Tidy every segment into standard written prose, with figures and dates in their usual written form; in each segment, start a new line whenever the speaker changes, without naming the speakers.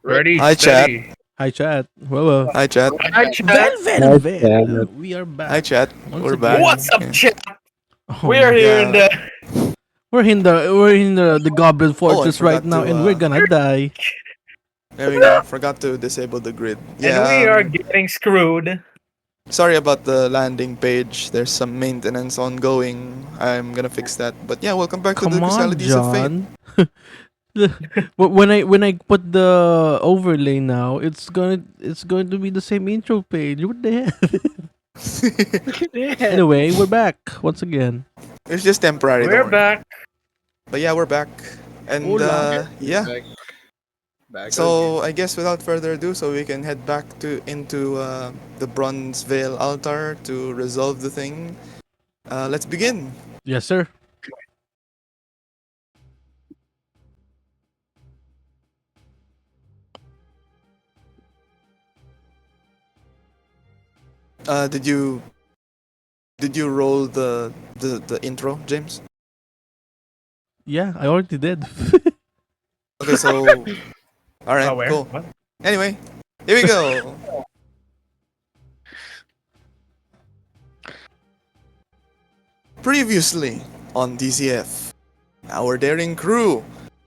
Ready,
Hi,
steady.
Hi, chat. Well,
Hi, chat.
Hi, chat.
well. We are back.
Hi, chat.
Once
We're
again.
back.
What's up,
Yeah.
chat?
Oh,
We're
no.
here in
Yeah.
the.
We're in the Goblin Fortress right
forgot
now,
to,
and we're gonna die.
There we go. Forgot to disable the grid. Yeah.
And we are getting screwed.
Sorry about the landing page. There's some maintenance ongoing. I'm gonna fix that. But yeah, welcome back to the
Come on,
Chrysalides of Fate.
John. But when I put the overlay now, it's going to be the same intro page. What the hell? Anyway, we're back once again.
It's just temporary.
We're
don't worry.
back.
But yeah, we're back. And
Hola.
yeah.
Back
So I guess without further ado, so we can head back into the Bronzeveil altar to resolve the thing. Let's begin.
Yes, sir.
Did you roll the intro, James?
Yeah, I already did.
Okay, so all right,
Where?
cool.
What?
Anyway, here we go. Previously on DCF, our daring crew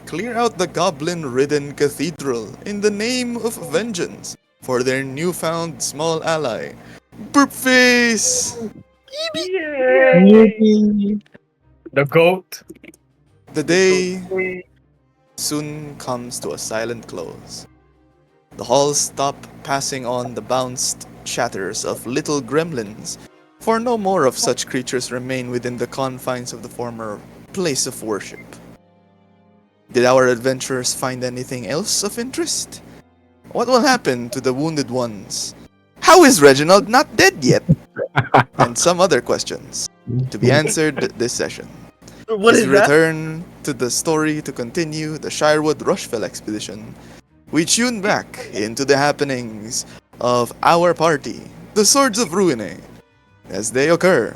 clear out the goblin-ridden cathedral in the name of vengeance for their newfound small ally, Burpface.
Yay! The goat.
The day soon comes to a silent close. The halls stop passing on the bounced chatters of little gremlins, for no more of such creatures remain within the confines of the former place of worship. Did our adventurers find anything else of interest? What will happen to the wounded ones? How is Reginald not dead yet? And some other questions to be answered this session.
What
As
is
we
that?
return to the story to continue the Shirewood-Rushfell expedition, we tune back into the happenings of our party, the Swords of Ruine, as they occur.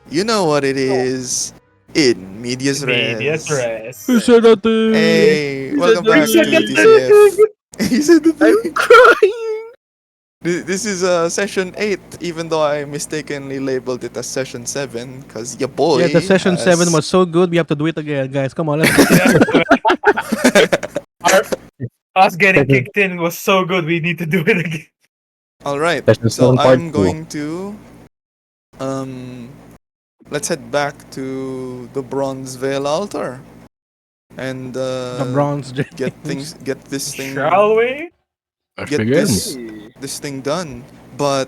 You know what it is. In medias
Medias
res.
res.
Who said that thing?
Hey,
He
welcome
said
back to
the
TCF. He said the
I'm
thing.
crying.
This is session 8, even though I mistakenly labeled it as session 7, because your boy.
Yeah, the session 7
has-
was so good. We have to do it again, guys. Come on, let's go.
Our, us getting kicked in was so good. We need to do it again.
Alright,
Session
so
7 part
I'm
2.
going to. Let's head back to the Bronzeveil altar. And
The bronze
get this thing
Shall we?
Let's
get
begin.
this thing done. But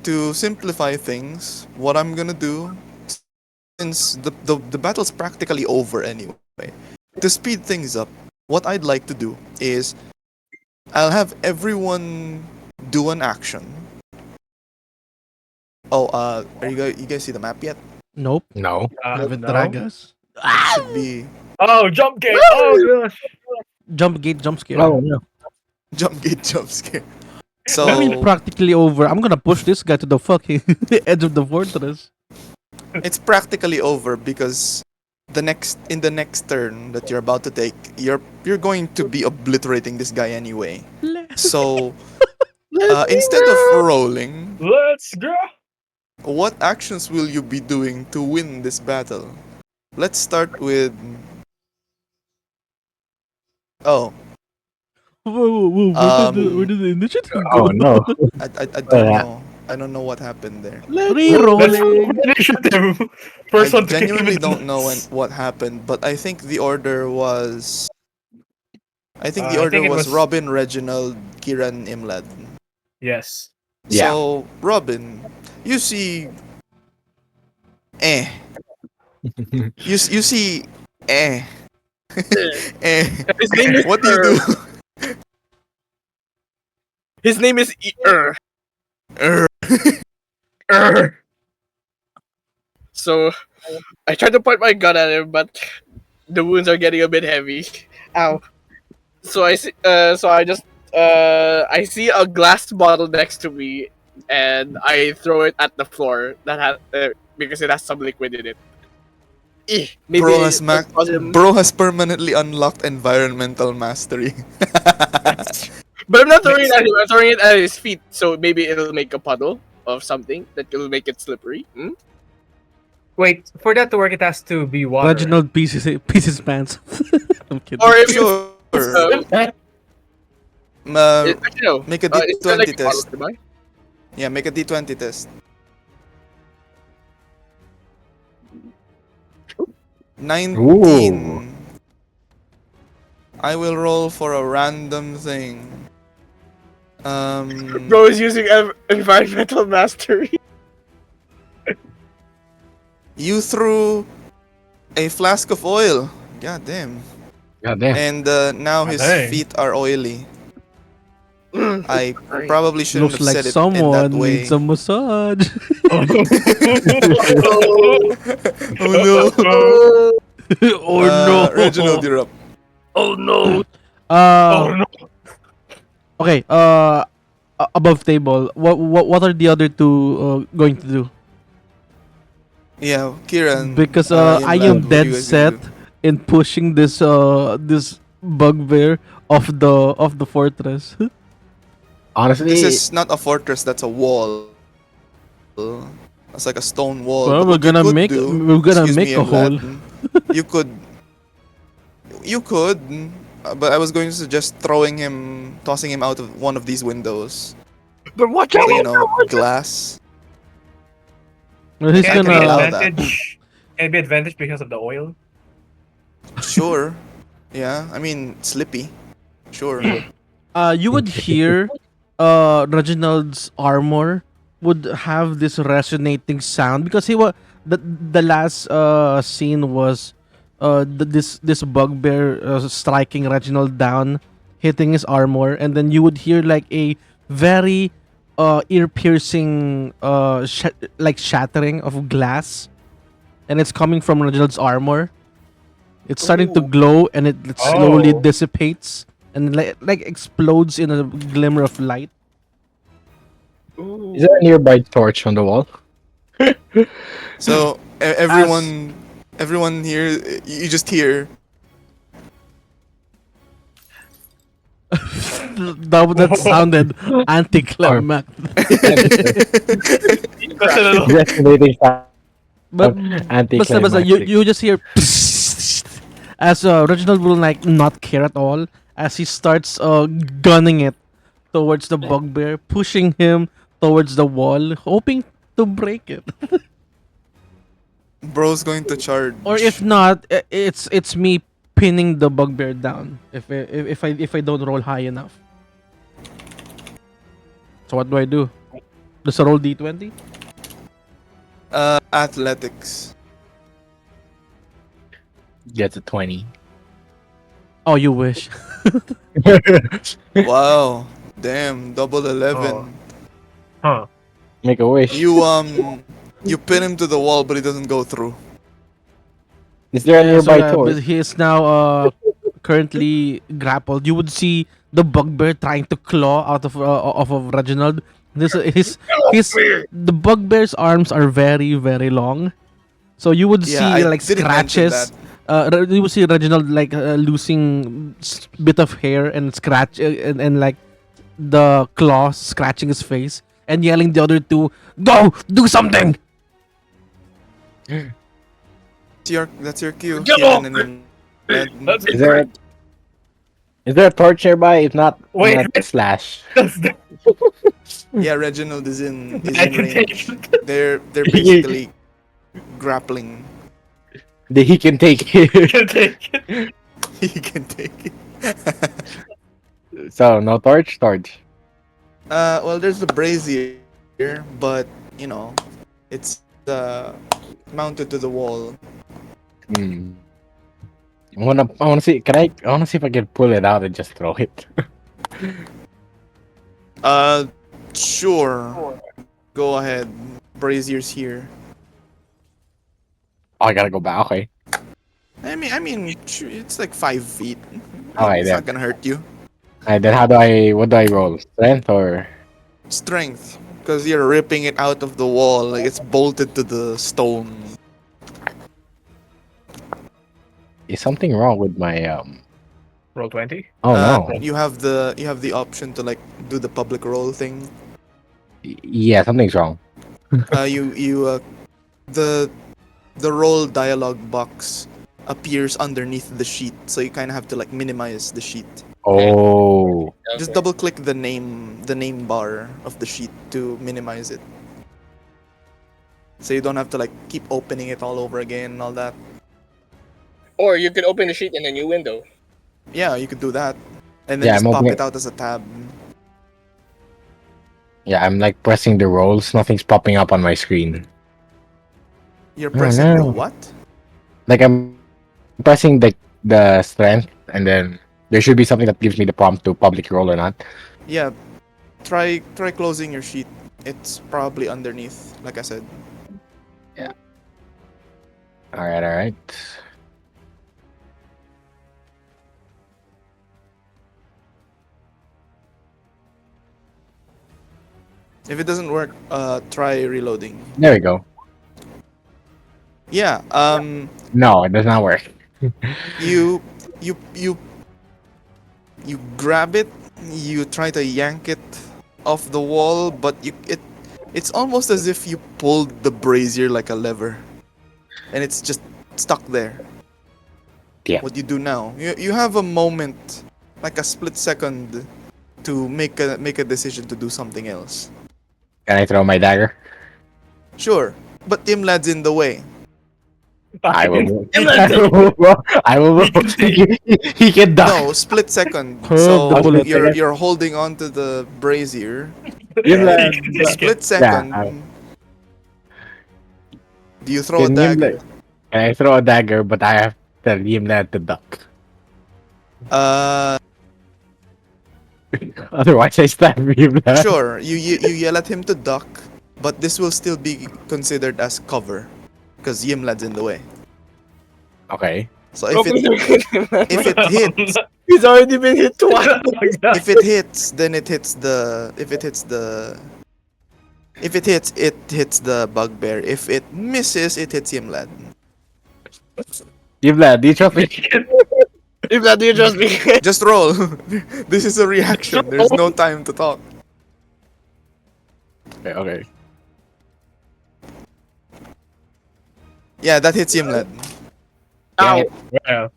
to simplify things, what I'm gonna do, since the battle's practically over anyway, to speed things up, what I'd like to do is I'll have everyone do an action. Oh, you guys see the map yet?
Nope.
No.
Haven't
No.
drag us.
It should be
Oh, jump gate! Oh gosh!
Jump gate, jump scare.
Oh, no.
jump gate jump scare.
I mean,
So
practically over. I'm gonna push this guy to the fucking edge of the fortress.
it's practically over because in the next turn that you're about to take, you're going to be obliterating this guy anyway. So instead of rolling,
Let's go!
what actions will you be doing to win this battle? Let's start with. Oh,
Whoa, where did the initiative go?
Oh, no.
I don't know. I don't know what happened there.
Let's
Rerolling.
initiative.
I
First one to kick him
genuinely
in the
don't know
nuts.
what happened, but I think the order was. I think the
I
order
think it
was
was-
Robin, Reginald, Kyran, Ymladd.
Yes.
Yeah.
So, Robin, you see. Eh. You see. Eh. Eh.
His name is
What do you do?
His name is
Er.
So I tried to point my gun at him, but the wounds are getting a bit heavy. Ow. So I see. So I just. I see a glass bottle next to me, and I throw it at the floor. That has because it has some liquid in it. Maybe
Bro has permanently unlocked environmental mastery.
But I'm not throwing it at him. I'm throwing it at his feet, so maybe it'll make a puddle of something that will make it slippery.
Wait, for that to work, it has to be water.
Reginald pieces pants. I'm kidding.
Or if
Sure.
actually, no.
Make a
Is there,
D20
like, a bottle
test.
to buy?
Yeah, make a D20 test. 19. I will roll for a random thing.
Bro is using environmental mastery.
You threw a flask of oil. God damn.
God damn.
And now his
Dang.
feet are oily. I probably shouldn't
Looks
have
like
said it in that
someone
way.
needs a massage.
Oh no.
Oh no.
Reginald, you're up.
Oh no!
Uh,
Oh no!
okay. Above table. What are the other two going to do?
Yeah, Kyran.
Because I
Ymladd,
am
what are
dead
you guys gonna
set
do?
in pushing this bugbear off the fortress.
Honestly,
This is not a fortress, that's a wall. It's like a stone wall.
Well,
But what you could do-
we're gonna
excuse
make
me,
a hole.
Ymladd, You could, but I was going to suggest tossing him out of one of these windows.
But watch
So,
out!
glass.
Well, he's
Can it be
allow
gonna.
that.
advantage? Can it be advantage because of the oil?
Sure. Yeah, I mean, slippy. Sure.
You would hear Reginald's armor would have this resonating sound because the last scene was this bugbear striking Reginald down, hitting his armor, and then you would hear like a very ear piercing like shattering of glass, and it's coming from Reginald's armor. It's starting to
Ooh.
glow and it slowly
Oh.
dissipates and like explodes in a glimmer of light.
is there a nearby torch on the wall?
So, everyone here, you just hear.
That sounded anticlimactic.
That's a little.
Resonating sound.
But basta, you just hear as Reginald will like not care at all as he starts gunning it towards the bugbear, pushing him towards the wall, hoping to break it.
Bro's going to charge.
Or if not, it's me pinning the bugbear down if I don't roll high enough. So what do I do? Just roll d20?
Athletics.
Gets a 20.
Oh, you wish.
Wow. Damn, double 11.
Oh. Huh.
Make a wish.
You pin him to the wall, but he doesn't go through.
Is there a nearby
but
torch?
he is now currently grappled. You would see the bugbear trying to claw out of off of Reginald. The bugbear's arms are very very long, so you would
Yeah,
see
I
like
didn't mention
scratches. You would see Reginald like losing bit of hair and scratch and like the claws scratching his face and yelling the other two, "Go do something!"
That's your cue.
Get
Kyran
off
and Ymladd.
That's
Is there a torch nearby? If not,
Wait.
I'm gonna slash.
That's the.
Yeah, Reginald is in
I can
range.
take it.
They're basically grappling.
He can take
I
it.
can take it.
He can take it.
So no torch.
Well, there's the brazier, but it's mounted to the wall.
Hmm. I wanna see. I wanna see if I can pull it out and just throw it.
Sure. Go ahead. Brazier's here.
Oh, I gotta go back. Okay.
I mean, it's like 5 feet.
Alright,
It's
then.
not gonna hurt you.
Alright, then what do I roll? Strength or?
Strength, because you're ripping it out of the wall, like it's bolted to the stone.
Is something wrong with my
Roll 20.
Oh no.
You have the option to like do the public role thing.
Yeah, something's wrong.
The role dialogue box appears underneath the sheet, so you kind of have to like minimize the sheet.
Oh.
Just double click the name bar of the sheet to minimize it. So you don't have to like keep opening it all over again and all that.
Or you could open the sheet in a new window.
Yeah, you could do that. And then
Yeah,
just
I'm
pop
opening
it out as a tab.
Yeah, I'm like pressing the rolls. Nothing's popping up on my screen.
You're
Oh,
pressing the
no.
what?
Like I'm pressing the strength, and then there should be something that gives me the prompt to public roll or not.
Yeah. Try closing your sheet. It's probably underneath, like I said.
All right.
If it doesn't work, try reloading.
There we go.
Yeah,
No, it does not work.
you grab it, you try to yank it off the wall, but it's almost as if you pulled the brazier like a lever, and it's just stuck there.
Yeah.
What do you do now? You have a moment, like a split second, to make a decision to do something else.
Can I throw my dagger?
Sure, but Ymlad's in the way.
I will move.
Ymladd!
I will move. He can duck.
No, split second.
Curve
So
the bullet.
you're holding on to the brazier.
Ymladd.
Split second.
I-
Do you throw a
Can
dagger?
Can I throw a dagger, but I have to tell Ymladd to duck. Otherwise, I stab Ymladd.
Sure. You yell at him to duck, but this will still be considered as cover, because Ymlad's in the way.
Okay.
So if it hits,
He's already been hit twice.
if it hits, then it hits the bugbear. If it misses, it hits Ymlad.
Ymladd, do you trust me?
If that you just be
Just roll. This is a reaction. There's no time to talk.
Okay.
Yeah, that hits Ymlad.
Ow.
Yeah.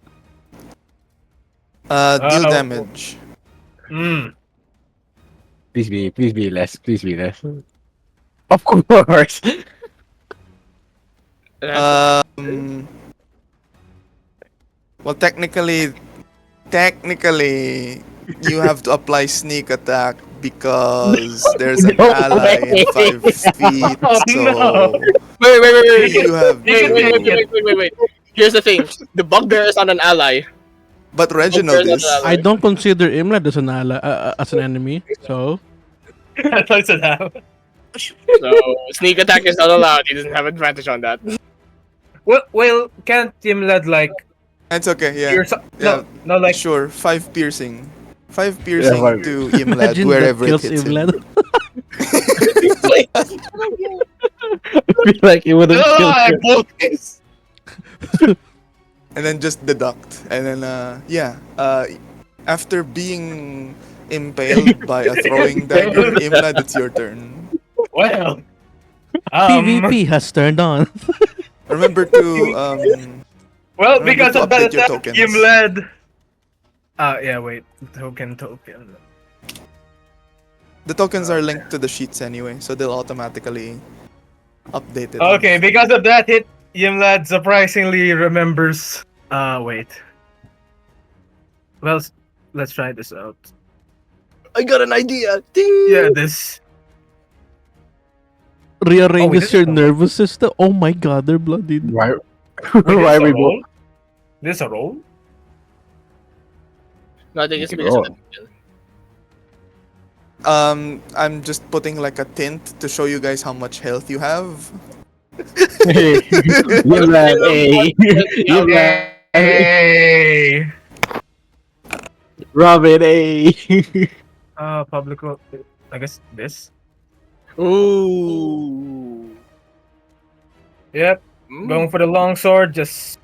Deal
Oh.
damage.
Please be less. Please be less. Of course.
Well, technically, you have to apply sneak attack because there's an
No
ally
way.
in 5 feet.
Oh,
So
no.
Wait.
you have
Wait. Here's the thing. The bugbear is not an ally.
But Reginald is.
I don't consider Ymladd as an as an enemy. So
I thought it now.
So sneak attack is not allowed. He doesn't have advantage on that.
Well, can't Ymladd like
It's okay. Yeah.
pierce?
Yeah.
No, like
Sure. 5 piercing. 5 piercing
five.
to Ymlad
imagine that
wherever it
kills
hits him.
Ymladd.
I feel like it wouldn't kill
I
him.
broke this.
And then just deduct. And then after being impaled by a throwing dagger, Ymlad, it's your turn.
Well,
PvP has turned on.
Remember to
well,
remember
because
to
of that
update your
attack,
tokens.
Ymladd. Yeah, wait. Token.
the tokens are linked to the sheets anyway, so they'll automatically update it.
Okay, because of that hit, Ymladd surprisingly remembers. Wait. Well, let's try this out.
I got an idea. Ding!
Yeah, this.
Rearranges
this
your
is a-
nervous system. Oh my god, they're bloodied.
Why?
Wait,
Why are we
roll? This a roll?
No, I think it's
You
because
roll.
of the
I'm just putting like a tint to show you guys how much health you have.
Ymladd, hey. Ymladd,
Hey!
Robin, hey.
Public roll. I guess this.
Ooh.
Yep. Going for the long sword. Just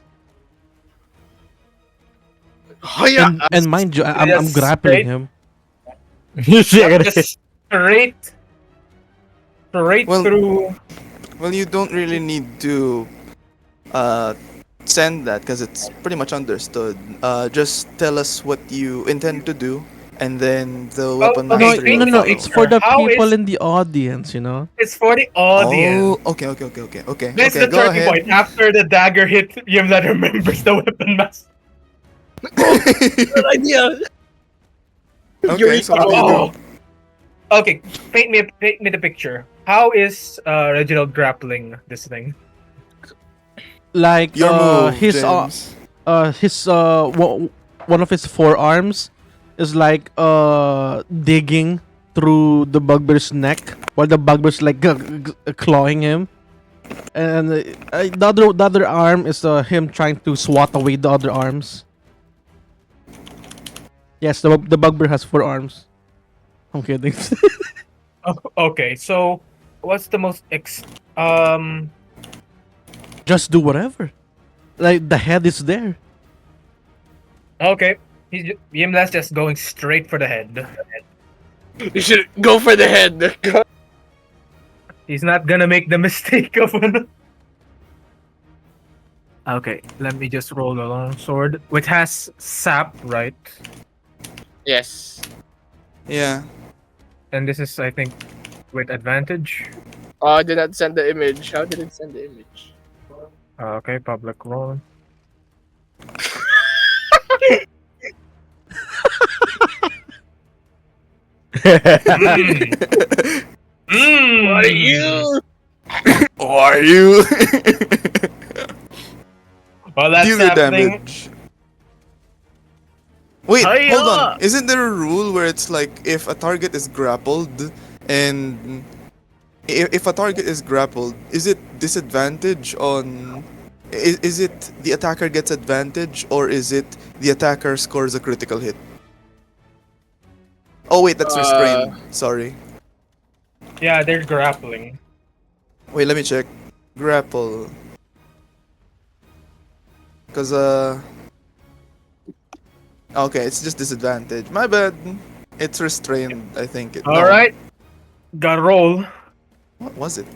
Oh yeah.
And mind you, I'm
Yes,
grappling
right.
him.
You see, I gotta
Just straight
Well-
through.
Well, you don't really need to send that because it's pretty much understood. Just tell us what you intend to do, and then the weapon
okay,
No,
master will
no,
follow.
it's for the
How
people
is-
in the audience, you know.
It's for the audience.
Oh, okay.
That's
Okay,
the
go
turning
ahead.
point. After the dagger hit, Ymladd remembers the weapon master.
Good idea.
Okay, so what do you do?
Oh. Okay, paint me the picture. How is Reginald grappling this thing?
Like
Your move,
his
James.
one of his forearms is like digging through the bugbear's neck while the bugbear's like clawing him, and the other arm is him trying to swat away the other arms. Yes, the bugbear has 4 arms. I'm kidding.
Oh, okay, so what's the most
Just do whatever. Like the head is there.
Okay, Ymladd's just going straight for the head.
You should go for the head.
He's not gonna make the mistake of one. Okay, let me just roll a long sword, which has sap, right?
Yes.
Yeah.
And this is, I think, with advantage.
Oh, I did not send the image. How did it send the image?
Okay, public roll.
What are you?
Who are you?
Well, that's
Deal the
happening.
damage. Wait, hold
Hiya!
on. Isn't there a rule where it's like if a target is grappled and if a target is grappled, is it disadvantage on is it the attacker gets advantage or is it the attacker scores a critical hit? Oh wait, that's restrained. Sorry.
Yeah, they're grappling.
Wait, let me check. Grapple. Cause okay, it's just disadvantage. My bad. It's restrained, I think. No.
Alright, gotta roll.
What was it?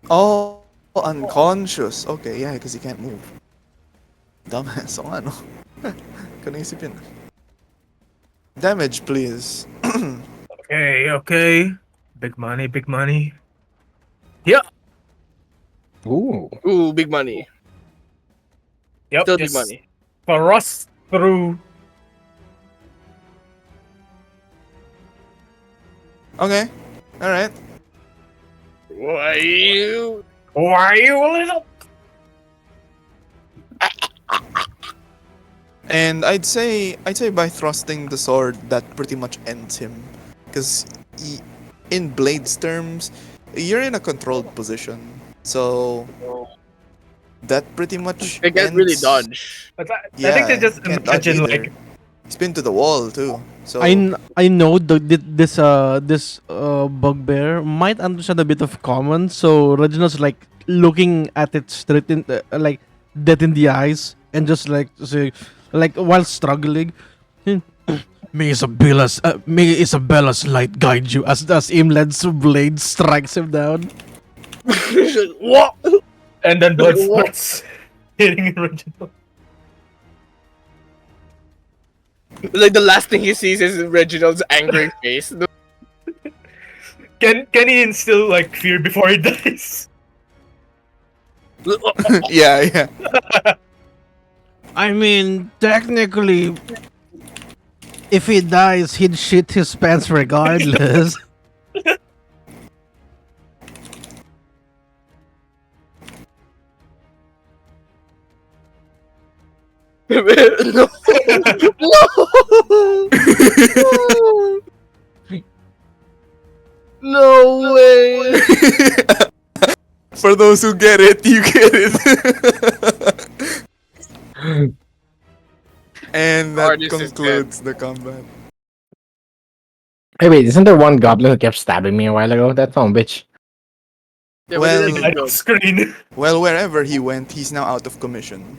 Oh, unconscious. Okay, yeah, because he can't move. Dumbass. O ano? Kanisip yun. Damage, please.
Okay. Big money, big money. Yep,
Ooh.
Ooh, big money.
yep.
Still big
just
money.
thrust through.
Okay, alright.
Why you?
Why you little?
And I'd say by thrusting the sword, that pretty much ends him. Because in Blade's terms, you're in a controlled position. So that pretty much
They can't really
ends-
dodge.
I think they just
can't dodge
imagine
either.
like
Spin to the wall too. So
I know this bugbear might understand a bit of common, so Reginald's like looking at it straight in like dead in the eyes and just like say like while struggling. May Isabella's light guide you as Ymladd's blade strikes him down.
What?
and then blood
What?
starts hitting Reginald.
Like the last thing he sees is Reginald's angry face.
Can he instill like fear before he dies?
yeah.
I mean, technically, if he dies, he'd shit his pants regardless.
No. No. No way.
For those who get it, you get it. And that
Artist is
concludes the combat.
Hey, wait, isn't there one goblin who kept stabbing me a while ago? That son of a bitch.
Yeah,
Well-
but it
Screen.
Well, wherever he went, he's now out of commission.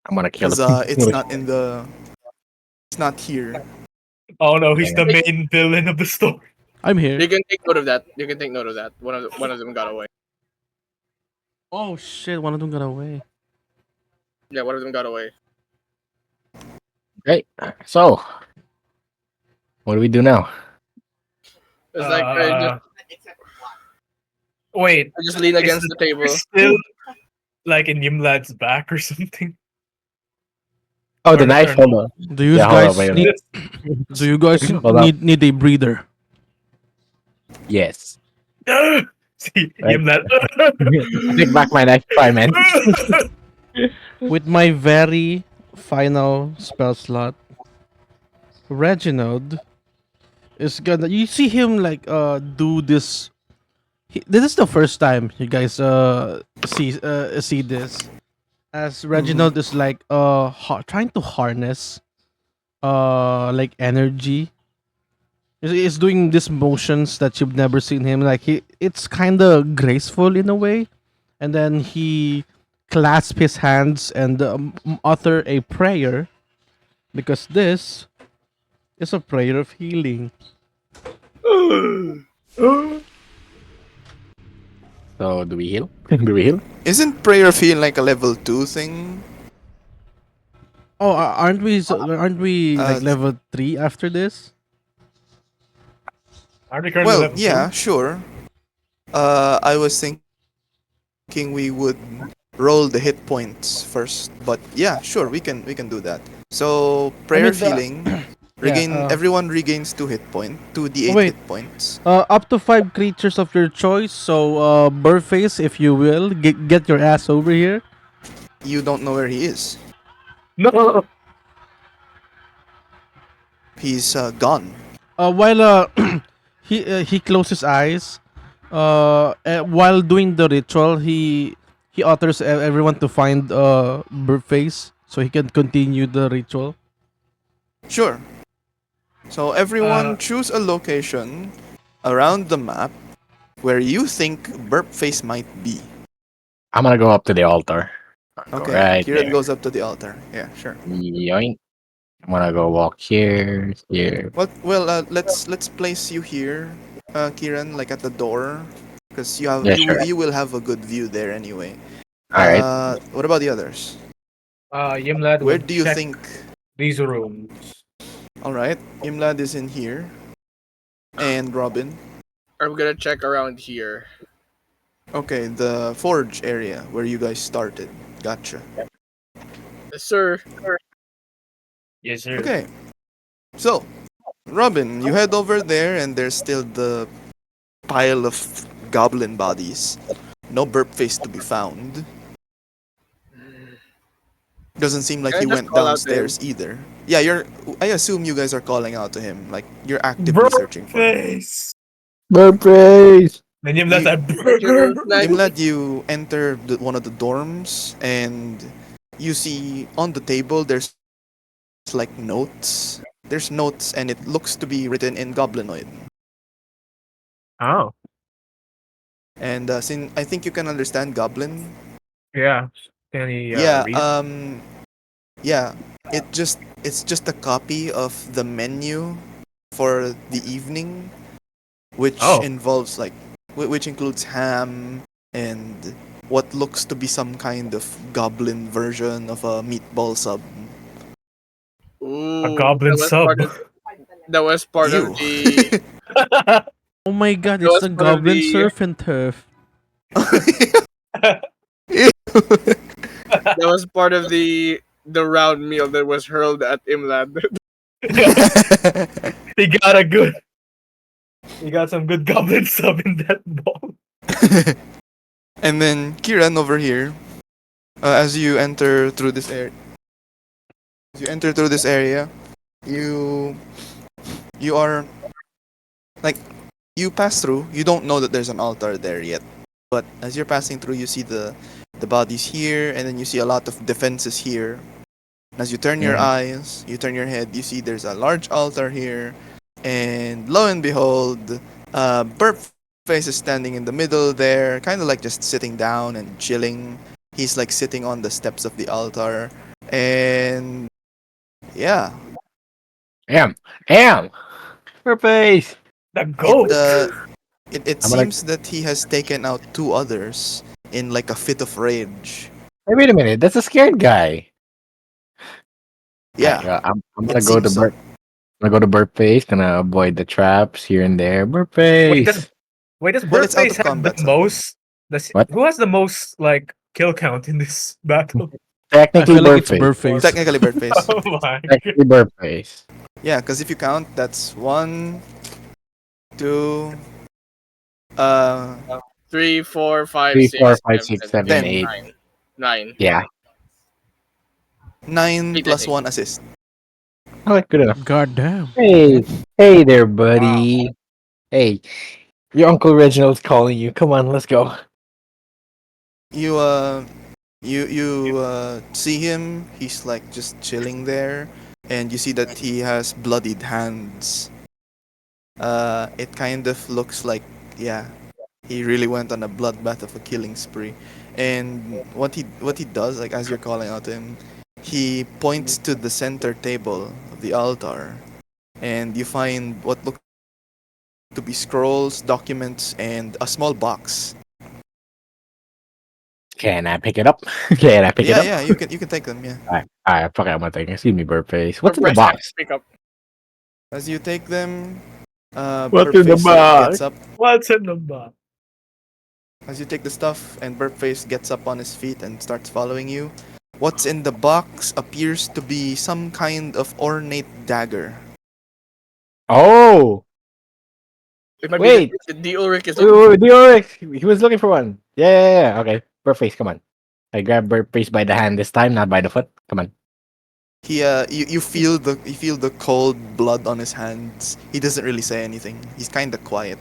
I'm gonna kill
because
him.
it's not here.
Oh no, he's the main villain of the story.
I'm here.
You can take note of that. You can take note of that. One of them got away.
Oh shit! One of them got away.
Yeah, one of them got away.
Okay, so what do we do now?
It's like
Wait,
I just lean against the table.
still like in Ymladd's back or something.
Oh,
Or
the
the
knife.
turn.
Hold on.
Do you
Yeah, hold
guys
on, wait a
need?
minute.
Do you guys
Hold up.
need a breather?
Yes.
See,
Right.
Ymladd.
Take back my knife, fine man.
With my very final spell slot, Reginald is gonna. You see him like do this. This is the first time you guys see this. As Reginald is like trying to harness like energy. He's doing these motions that you've never seen him. Like it's kind of graceful in a way, and then he clasps his hands and utter a prayer, because this is a prayer of healing.
So do we heal? Do we heal?
Isn't prayer feel like a level 2 thing?
Oh, aren't we like
Uh,
level 3 after this?
Aren't we currently
Well,
level
yeah,
2?
sure. I was thinking we would roll the hit points first, but yeah, sure, we can do that. So prayer
mean,
healing, regain
yeah,
everyone regains 2 d8
wait.
hit points.
Up to 5 creatures of your choice. So, Burface, if you will, get your ass over here.
You don't know where he is.
No.
He's gone.
While he closes his eyes, while doing the ritual, he utters everyone to find Burface so he can continue the ritual.
Sure. So everyone choose a location around the map where you think Burp Face might be.
I'm gonna go up to the altar. I'll go
Okay,
right
Kyran
there.
goes up to the altar. Yeah, sure.
Yoink. I'm gonna go walk here, here.
Well, let's place you here, Kyran, like at the door, because
Yeah, sure.
you will have a good view there anyway.
All right.
What about the others?
Ymladd
Where
would
do you
check
think?
these rooms.
All right, Ymladd is in here, and Robin.
I'm gonna check around here.
Okay, the forge area where you guys started. Gotcha.
Sir,
Yes, sir.
Okay, so Robin, you head over there, and there's still the pile of goblin bodies. No burp face to be found. Doesn't seem like
Can I
he
just
went
call out to him?
downstairs either. Yeah, I assume you guys are calling out to him. Like you're actively
Burp
searching for him.
face.
Burface!
Then Ymladd
You-
said,
Imlad, you enter one of the dorms, and you see on the table there's like notes. There's notes, and it looks to be written in goblinoid.
Oh,
And since I think you can understand goblin,
yeah. Can he
yeah,
read?
yeah, it's just a copy of the menu for the evening, which
Oh.
involves like which includes ham and what looks to be some kind of goblin version of a meatball sub.
ooh,
A goblin sub.
that was part
Ew.
of the
Oh my god,
that
it's
was
the
part of
Goblin
the
Surf and Turf.
that was part of the round meal that was hurled at Ymladd.
he got a good. He got some good goblin sub in that ball.
And then Kiran over here, as you enter through this area, you you are like you pass through. You don't know that there's an altar there yet, but as you're passing through, you see the bodies here, and then you see a lot of defenses here. As you turn your eyes, you turn your head, you see there's a large altar here, and lo and behold, Burp Face is standing in the middle there, kind of like just sitting down and chilling. He's like sitting on the steps of the altar, And yeah,
Am. Burpees.
The
it
goat.
uh, it
I'm gonna.
seems that he has taken out two others in like a fit of rage.
Hey, wait a minute. That's a scared guy.
Yeah,
I'm gonna
it
go to
seems so.
I'm gonna go to Burpees. Gonna avoid the traps here and there.
Wait,
Burpees.
does
Well, it's out
Birthface
of
have the
combat, so
most?
What?
Who has the most like kill count in this battle?
I
Technically
feel like it's
Burpees.
Burface.
technically bird face.
Oh my god.
Technically Burpees.
Yeah, because if you count, that's 1, 2, uh,
3, 4, 5,
3, 4,
6,
5,
7,
6, 7,
10,
8.
9. 9.
Yeah.
9
Eight, I
plus
think.
1 assist.
Alright, good enough.
God damn.
Hey there, buddy. Hey, your Uncle Reginald's calling you. Come on, let's go.
You see him. He's like just chilling there, and you see that he has bloodied hands. It kind of looks like, yeah, he really went on a bloodbath of a killing spree. And what he does, like as you're calling out to him, he points to the center table of the altar, and you find what look to be scrolls, documents, and a small box.
Can I pick it up? Can I pick it
Yeah,
up?
yeah, you can take them. Yeah,
Alright, fuck it, I'm gonna take it. Excuse me, Burpees. What's in the
Press
box?
X, pick up.
as you take them,
What's in the
Burpface
box?
gets up.
What's in the box?
As you take the stuff, and Burpface gets up on his feet and starts following you. What's in the box appears to be some kind of ornate dagger.
Oh!
It might
Wait.
be the Ulrich is
The Oryx! He was looking for one. Yeah. Okay, Burpees, come on. I grab Burpees by the hand this time, not by the foot. Come on.
You feel the cold blood on his hands. He doesn't really say anything. He's kind of quiet.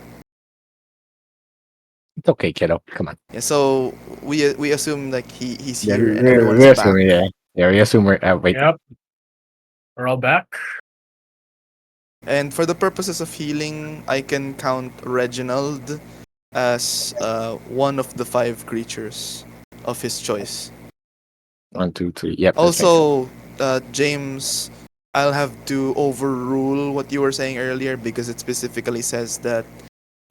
It's okay, kiddo. Come on.
Yeah, so we assume like he's
Yeah,
here and everyone is back.
we assume we're. Wait.
Yep. We're all back.
And for the purposes of healing, I can count Reginald as one of the 5 creatures of his choice.
1, 2, 3. Yep. that's
Also, James, I'll have to overrule what you were saying earlier because it specifically says that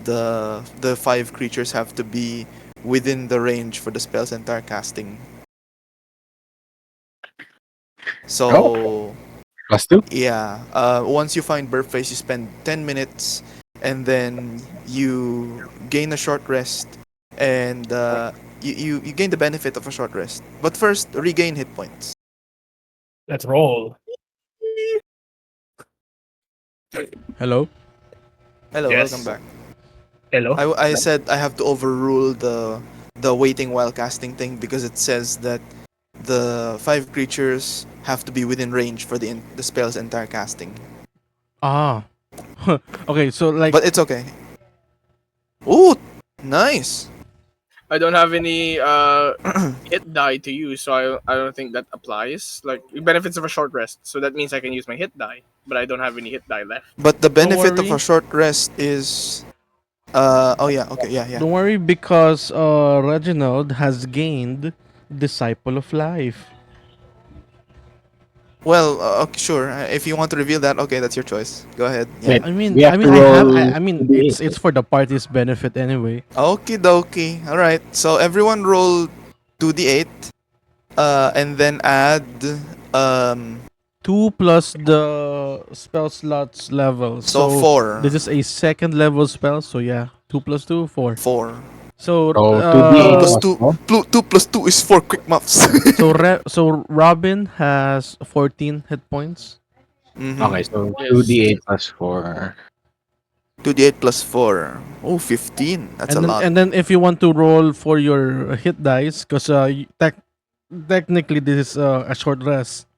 the 5 creatures have to be within the range for the spell's entire casting. So,
+2.
yeah, once you find Burpface, you spend 10 minutes and then you gain a short rest and you gain the benefit of a short rest. But first, regain hit points.
Let's roll.
Hello?
Hello,
Yes.
welcome back.
Hello.
I said I have to overrule the waiting while casting thing because it says that the 5 creatures have to be within range for the spell's entire casting.
Ah. Okay, so like
But it's okay. Ooh, nice.
I don't have any hit die to use, so I don't think that applies. Like benefits of a short rest, so that means I can use my hit die, but I don't have any hit die left.
But the benefit of
worry.
a short rest is oh yeah, okay, yeah.
don't worry because Reginald has gained Disciple of Life.
Well, okay, sure. If you want to reveal that, okay, that's your choice. Go ahead.
Wait,
Yeah.
we have to roll
I mean
2d8.
it's for the party's benefit anyway.
Okie dokie. All right. So everyone roll 2d8 and then add
2 plus the spell slots level.
so 4.
This is a second level spell, so yeah. 2 plus 2, 4.
4.
So
Oh, 2d8
plus
plus
2.
4.
2 plus 2 is 4 quick muffs.
so Robin has 14 hit points.
Mhm.
Okay, so
Yes.
2d8 plus 4.
2d8 plus 4. Oh, 15. That's a lot.
And then if you want to roll for your hit dice, because technically this is a short rest.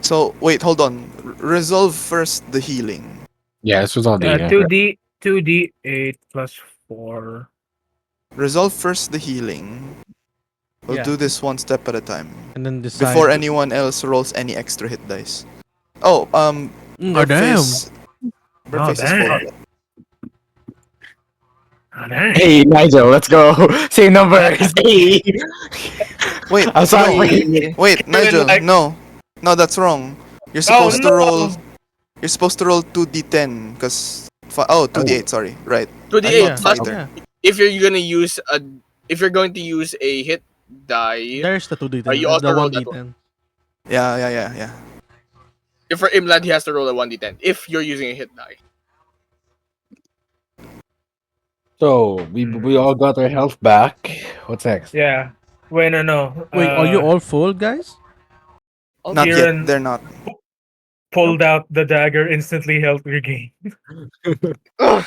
So, wait, hold on. Resolve first the healing.
Yeah, this was all the.
2d8 plus 4.
Resolve first the healing. We'll
Yeah.
do this one step at a time.
And then decide.
Before anyone else rolls any extra hit dice. Oh,
Oh, damn.
Burpface is
damn.
4.
Oh, damn.
Hey, Nigel, let's go. Same numbers. Hey.
Wait,
I'm sorry.
wait, Nigel,
like-
no, that's wrong. You're
Oh,
supposed
no!
to roll. You're supposed to roll 2d10 because 2d8. Sorry, right.
To
I
the
thought
8 plus
fighter.
Yeah.
if you're gonna use a hit die,
There's the 2d10.
you
There's
also
the
roll that one.
1d10.
Yeah.
If for Ymladd, he has to roll a 1d10 if you're using a hit die.
So we all got our health back. What's next?
Yeah. Wait, no.
Wait, are you all full, guys?
Not yet.
Kyran
They're not.
pulled out the dagger, instantly health regained.
Ugh,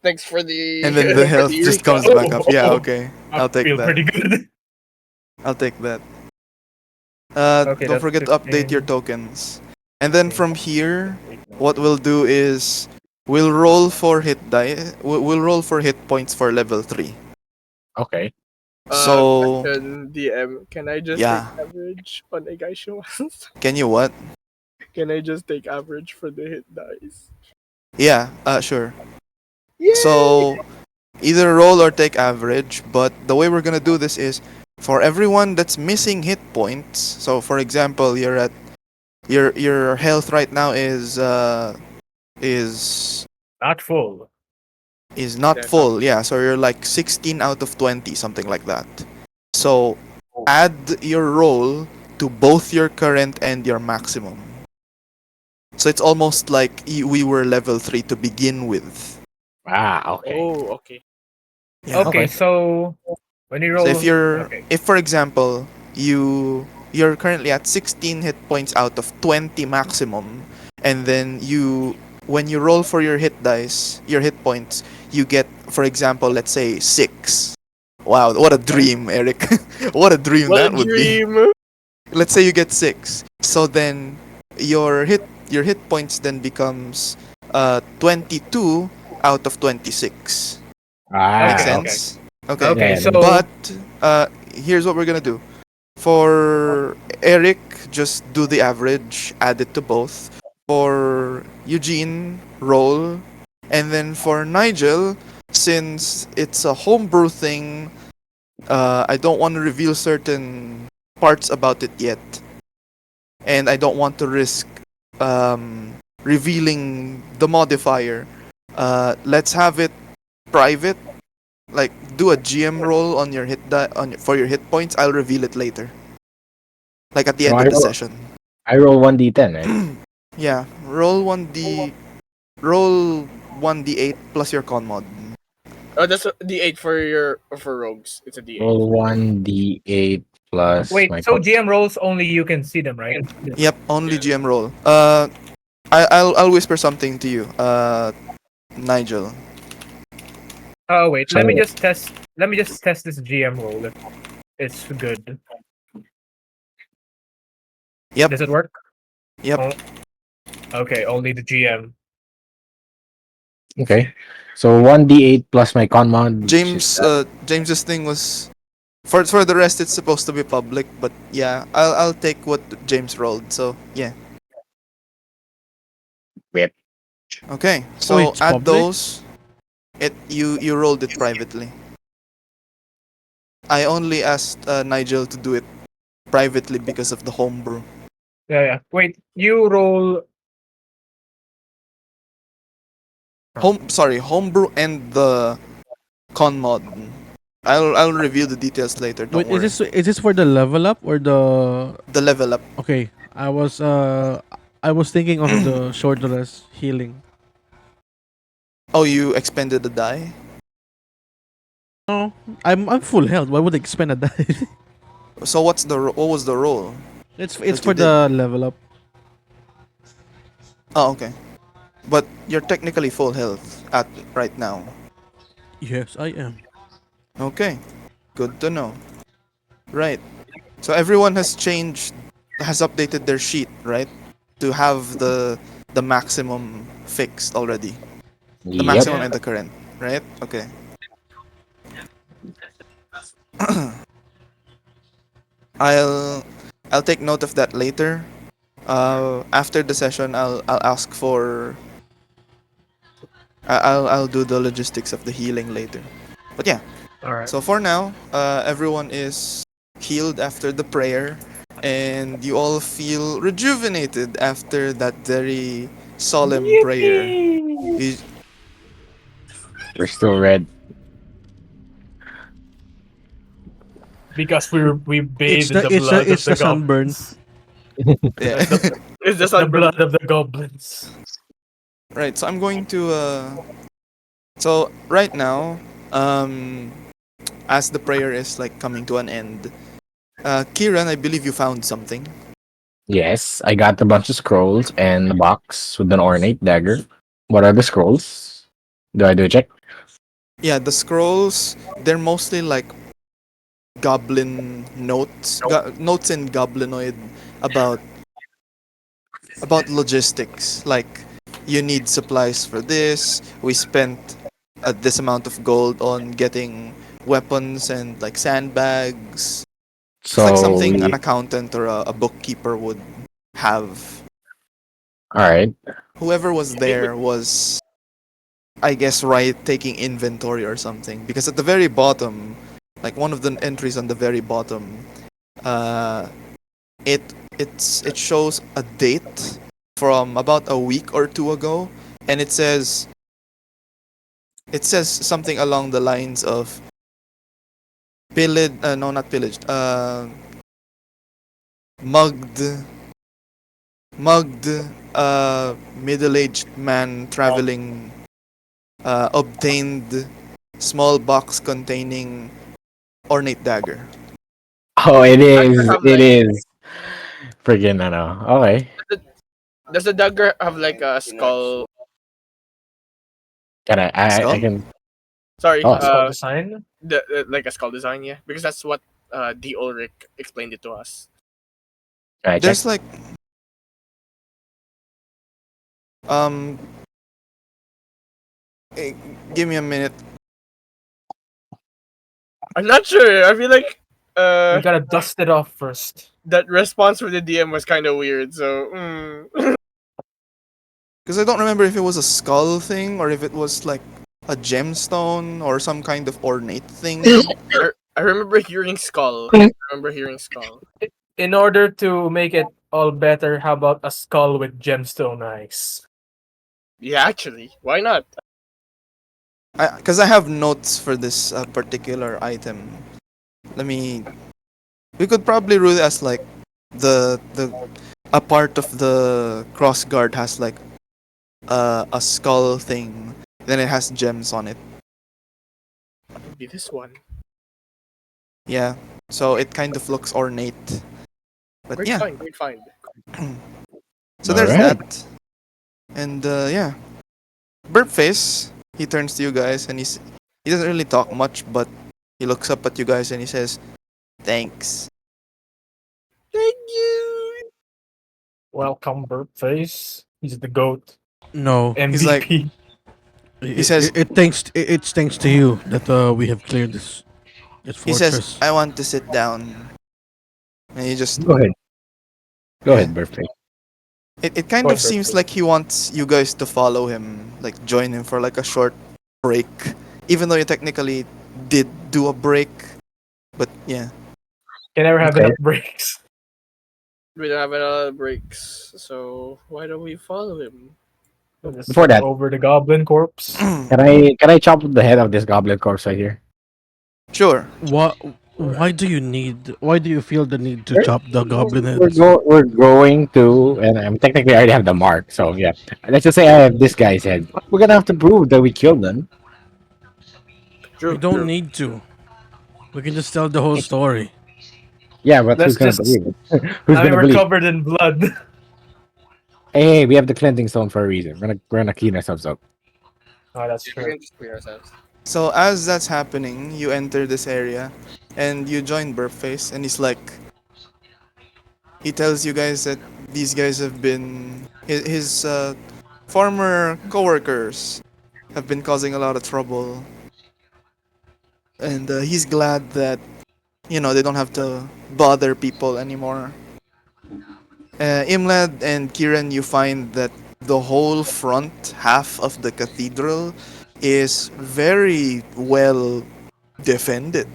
thanks for the.
And then the
for
health
the
just
recap.
comes back up. Yeah, okay.
I
I'll take
feel
that.
pretty good.
I'll take that.
Okay,
Don't
that's
forget to update
15.
your tokens. And then from here, what we'll do is we'll roll for hit die. We'll roll for hit points for level 3.
Okay.
So
Question, DM, can I just
Yeah.
take average on a guy show once?
can you what?
Can I just take average for the hit dice?
Yeah, sure.
Yay!
So either roll or take average, but the way we're gonna do this is for everyone that's missing hit points. So for example, you're at your health right now is
Not full.
not
Yeah,
full. Yeah, so you're like 16 out of 20, something like that. So add your roll to both your current and your maximum. So it's almost like we were level 3 to begin with.
Okay.
Oh, okay.
Yeah.
Okay, so when you roll,
So
okay.
if for example you're currently at 16 hit points out of 20 maximum, and then when you roll for your hit dice, your hit points, you get, for example, let's say 6. Wow, what a dream, Eric! What a dream
What
that
a
would be.
dream!
Let's say you get 6. So then your hit points then becomes 22 out of 26. Make
Okay.
sense? Okay.
Okay,
Yeah,
so
But here's what we're gonna do. For Eric, just do the average, add it to both. For Eugene, roll. And then for Nigel, since it's a homebrew thing, I don't want to reveal certain parts about it yet. And I don't want to risk revealing the modifier. Let's have it private. Like, do a GM roll on your for your hit points. I'll reveal it later. Like at the
So
end
I
of the
roll-
session.
I roll 1d10, right?
Yeah, roll 1d8 plus your con mod.
Oh, that's a D8 for rogues. It's a D8.
Roll 1d8 plus
wait,
my
so GM rolls only you can see them, right?
Yep, only GM roll. I'll whisper something to you. Nigel.
Oh wait,
So-
let me just test this GM roll if it's good.
Yep.
Does it work?
Yep.
Okay, only the GM.
Okay. So 1d8 plus my con mod. which
James
is,
James's thing was for the rest it's supposed to be public, but yeah, I'll take what James rolled. So yeah.
Wait.
Okay. So
it's
add
public?
those. You rolled it privately. I only asked Nigel to do it privately because of the homebrew.
Yeah. Wait, you roll.
Homebrew and the con mod. I'll review the details later. Don't
Wait,
worry.
is this for the level up or the?
The level up.
Okay, I was thinking of the short rest healing.
Oh, you expended the die.
No, I'm full health. Why would I expend a die?
So what was the roll?
it's
you
for the level up.
Oh, okay. But you're technically full health at right now.
Yes, I am.
Okay. Good to know. Right. So everyone has updated their sheet, right? To have the maximum fixed already. The
Yep.
maximum and the current, right? Okay. I'll take note of that later. After the session, I'll ask for. I'll do the logistics of the healing later. But yeah.
All right.
So for now, everyone is healed after the prayer, and you all feel rejuvenated after that very solemn prayer.
Yippee!
You,
We're still red.
Because we
It's
bathed in
the
the
it's a
blood of
it's
the
the sunburn.
goblins.
yeah.
It's the
It's
it's
just
the
sunburn.
blood of the goblins.
Right. So I'm going to. So right now, um, as the prayer is like coming to an end, Kiran, I believe you found something.
Yes, I got a bunch of scrolls and a box with an ornate dagger. What are the scrolls? Do I do a check?
Yeah, the scrolls. They're mostly like goblin notes, notes in goblinoid about logistics. Like, you need supplies for this. We spent this amount of gold on getting weapons and like sandbags. It's like
So
something an
we,
accountant or a bookkeeper would have.
all right.
Whoever was
I think we,
there was, I guess, right, taking inventory or something. Because at the very bottom, like one of the entries on the very bottom, uh, it it shows a date from about a week or two ago, and it says something along the lines of pillaged. No, not pillaged. Mugged, mugged. Middle-aged man traveling obtained small box containing ornate dagger.
Oh, it
I should
is.
have
It
like
is. Friggin' I know. Okay.
does the dagger have like a skull?
Can I
Skull?
can.
Sorry,
Oh,
Skull design.
like a skull design, yeah, because that's what the Ulrich explained it to us.
can I check?
There's like um. eh, Give me a minute.
I'm not sure. I feel like
We gotta dust it off first.
that response from the DM was kind of weird. So
Because I don't remember if it was a skull thing or if it was like a gemstone or some kind of ornate thing.
I remember hearing skull. I remember hearing skull.
In order to make it all better, how about a skull with gemstone eyes?
Yeah, actually, why not?
Because I have notes for this particular item. Let me. We could probably rule it as like the a part of the cross guard has like a skull thing. Then it has gems on it.
Would be this one.
Yeah. So it kind of looks ornate. But
Great
yeah.
find, great find.
So
All
there's
right.
that. And yeah. Burpface, he turns to you guys and he doesn't really talk much, but he looks up at you guys and he says, "Thanks."
Thank you.
Welcome, Burpface. He's the goat.
No,
He's like,
MVP.
he says,
it's thanks to you that we have cleared this
he says,
fortress.
"I want to sit down." And he just,
Go ahead. Go
yeah.
ahead, birthday.
It kind
Go
of
ahead,
seems
Burpface.
like he wants you guys to follow him, like join him for like a short break, even though you technically did do a break. But yeah,
Can never have
Okay.
enough breaks.
We don't have any breaks, so why don't we follow him?
We'll just
Before
trip
that,
over the goblin corpse.
can I chop the head of this goblin corpse right here?
sure.
What? Why do you feel the need to chop the goblin heads?
We're going to, and I'm technically I already have the mark. So yeah, let's just say I have this guy's head. We're gonna have to prove that we killed them.
We
True,
don't
true.
need to. We can just tell the whole story.
Yeah, but who's
Let's
gonna
just.
believe it? Who's
I mean,
gonna
we're
believe?
covered in blood.
Hey, we have the cleansing stone for a reason. We're gonna clean ourselves up.
Oh, that's
Yeah, we
true.
can just clear ourselves.
So as that's happening, you enter this area, and you join Burpface, and he's like, he tells you guys that these guys have been his former coworkers have been causing a lot of trouble, and he's glad that they don't have to bother people anymore. Ymladd and Kyran, you find that the whole front half of the cathedral is very well defended.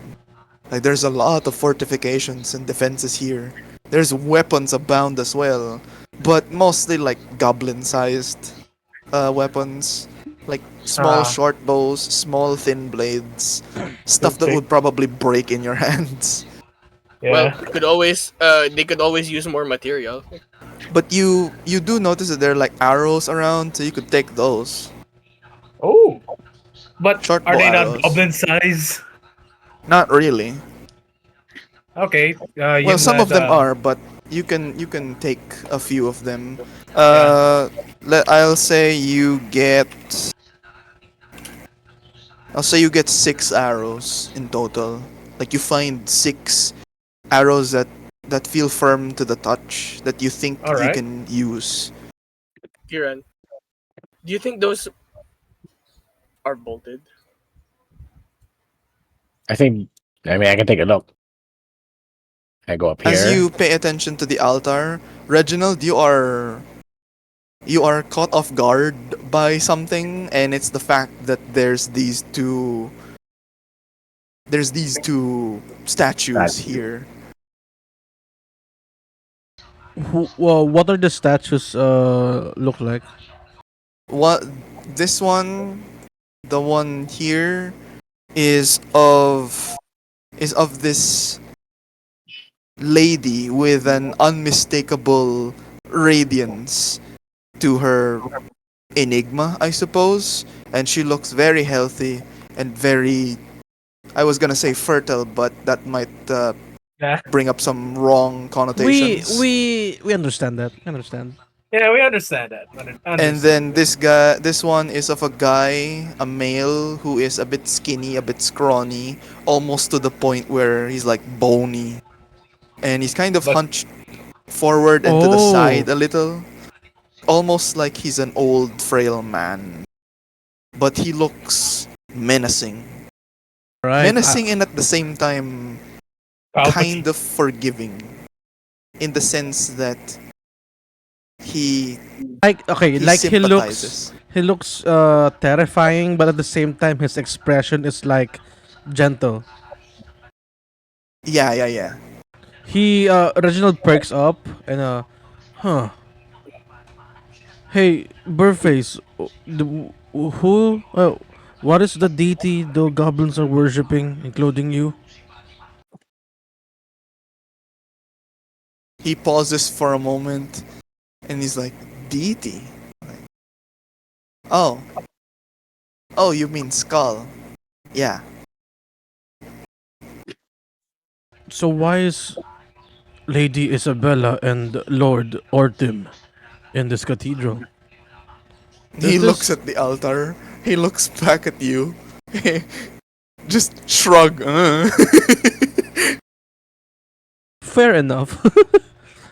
Like there's a lot of fortifications and defenses here. There's weapons abound as well, but mostly like goblin-sized weapons, like small
Ah,
short bows, small thin blades, stuff that
okay.
would probably break in your hands.
Well,
Yeah.
they could always use more material.
But you do notice that there are like arrows around, so you could take those.
Oh, but
Short
are
bow
they not
arrows.
goblin size?
Not really.
Okay.
Well, some
Ymladd.
of them are, but you can take a few of them.
Yeah.
I'll say you get. I'll say you get 6 arrows in total. Like you find 6 arrows that feel firm to the touch that you think
All
you
right.
can use.
Kyran, do you think those are bolted?
I think. I mean, I can take a look. I go up
As
here.
you pay attention to the altar, Reginald, you are caught off guard by something, and it's the fact that there's these two statues
Statue.
here.
Well, what are the statues look like?
What this one, the one here, is of this lady with an unmistakable radiance to her enigma, I suppose, and she looks very healthy and very. I was gonna say fertile, but that might
Yeah.
bring up some wrong
We
connotations.
we we understand that. We understand.
Yeah, we understand that.
And
Understood.
then this one is of a guy, a male who is a bit skinny, a bit scrawny, almost to the point where he's like bony, and he's kind of
But
hunched forward and to the
Oh,
side a little, almost like he's an old frail man. But he looks menacing,
right.
menacing, and at the same time kind
Palpatine.
of forgiving, in the sense that he
Like okay,
he
like
sympathizes.
he looks terrifying, but at the same time his expression is like gentle.
Yeah, yeah, yeah.
He Reginald perks up and huh. Hey, Burface, who what is the deity the goblins are worshipping, including you?
He pauses for a moment and he's like, deity? Oh, oh, you mean skull? Yeah.
So why is Lady Isabella and Lord Ortim in this cathedral? Is
He looks
this
at the altar. He looks back at you. Just shrug.
fair enough?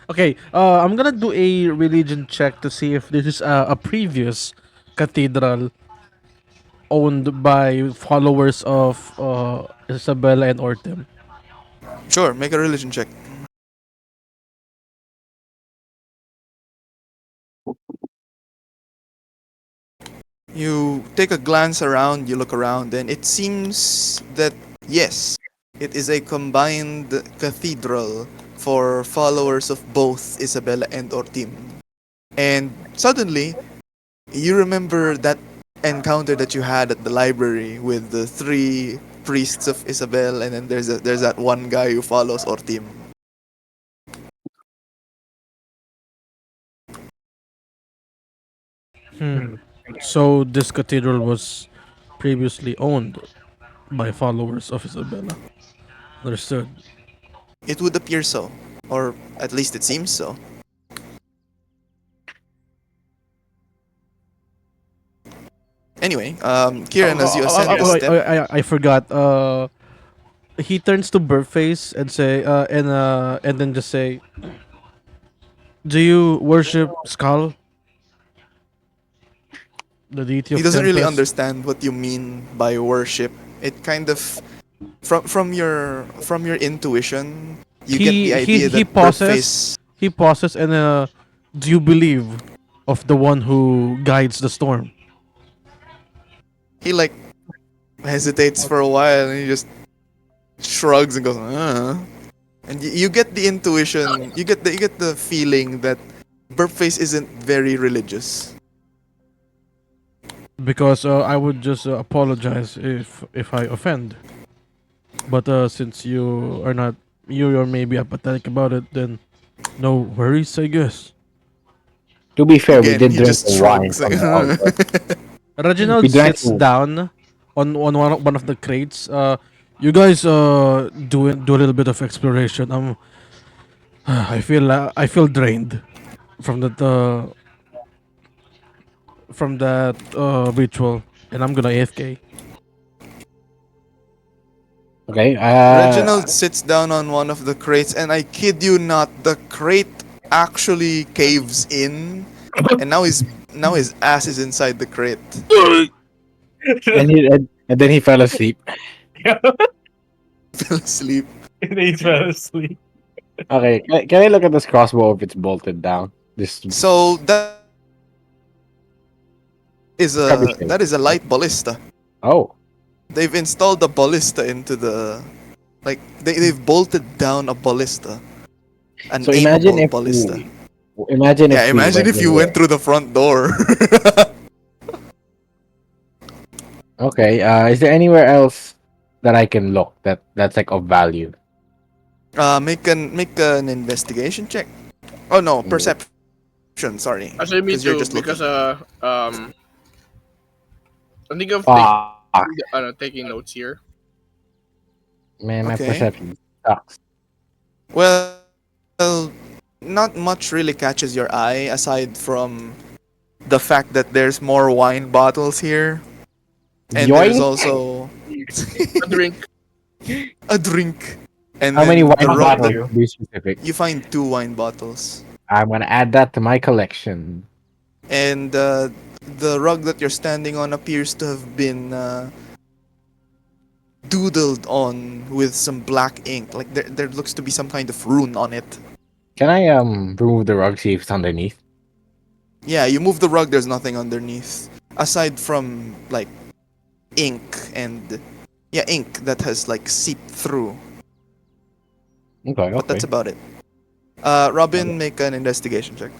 Okay, I'm gonna do a religion check to see if this is a previous cathedral owned by followers of Isabella and Ortem.
Sure, make a religion check. You take a glance around, you look around, and it seems that, yes, it is a combined cathedral for followers of both Isabella and Ortim. And suddenly, you remember that encounter that you had at the library with the 3 priests of Isabel, and then there's that one guy who follows Ortim.
Hmm.
So this cathedral was previously owned by followers of Isabella. Understood.
It would appear so, or at least it seems so. Anyway, Kieran, as you ascend the step,
I forgot. He turns to Burface and say, and then just say, "Do you worship Skull, the deity
he
of
doesn't really
Tempest?"
understand what you mean by worship. It kind of from your intuition, you get the idea
He
that
pauses.
Birdface.
He pauses and do you believe of the one who guides the storm?
He like hesitates for a while and he just shrugs and goes, and you get the intuition, you get the feeling that Burpface isn't very religious.
Because I would just apologize if I offend. But since you are not, you're maybe apathetic about it, then no worries, I guess.
To be fair, we
Again,
did
he
drink
just
the wine
shrugs.
from the altar. We
Reginald
drank.
sits down on one of the crates. You guys do a little bit of exploration. I feel drained from that ritual, and I'm gonna AFK.
Okay.
Reginald sits down on one of the crates, and I kid you not, the crate actually caves in, and now his ass is inside the crate.
And then he fell asleep.
Fell asleep.
They fell asleep.
Okay. Can I look at this crossbow if it's bolted down? This
So
Trebuchet.
that is a light ballista.
Oh.
They've installed a ballista into the they've bolted down a ballista. An
So imagine
aimable
if
ballista.
imagine if
Yeah, imagine if you went through the front door.
Okay. Is there anywhere else that I can look that's like of value?
Make an investigation check. Oh no, perception. Sorry,
Actually, me
'Cause you're
too.
just looking.
Because I think of
Fuck.
taking notes here.
Man, my
Okay.
perception sucks.
Well, not much really catches your eye aside from the fact that there's more wine bottles here, and there's
Yoink!
also
A drink.
a drink. And
How many
then
wine
the rug
bottles
that
to be specific?
you find 2 wine bottles,
I'm gonna add that to my collection.
and the rug that you're standing on appears to have been doodled on with some black ink. Like there looks to be some kind of rune on it.
Can I remove the rug, see if it's underneath?
Yeah, you move the rug, there's nothing underneath. Aside from like ink and ink that has like seeped through.
Okay,
But that's about it. Robin, make an investigation check.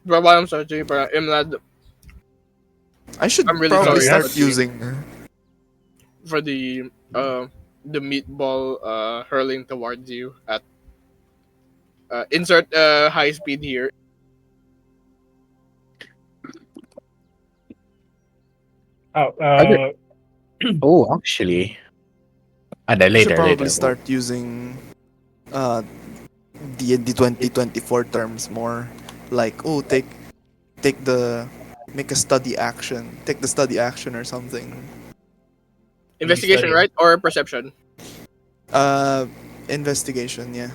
But while I'm searching for Ymladd
I should
I'm really
probably
sorry,
start
but-
using
for the meatball hurling towards you at insert high speed here.
Oh,
Oh, actually.
I
Later,
should probably
later.
start using D&D 2024 terms more. Like, make a study action. Take the study action or something.
Investigation,
study.
right? Or perception?
Investigation, yeah.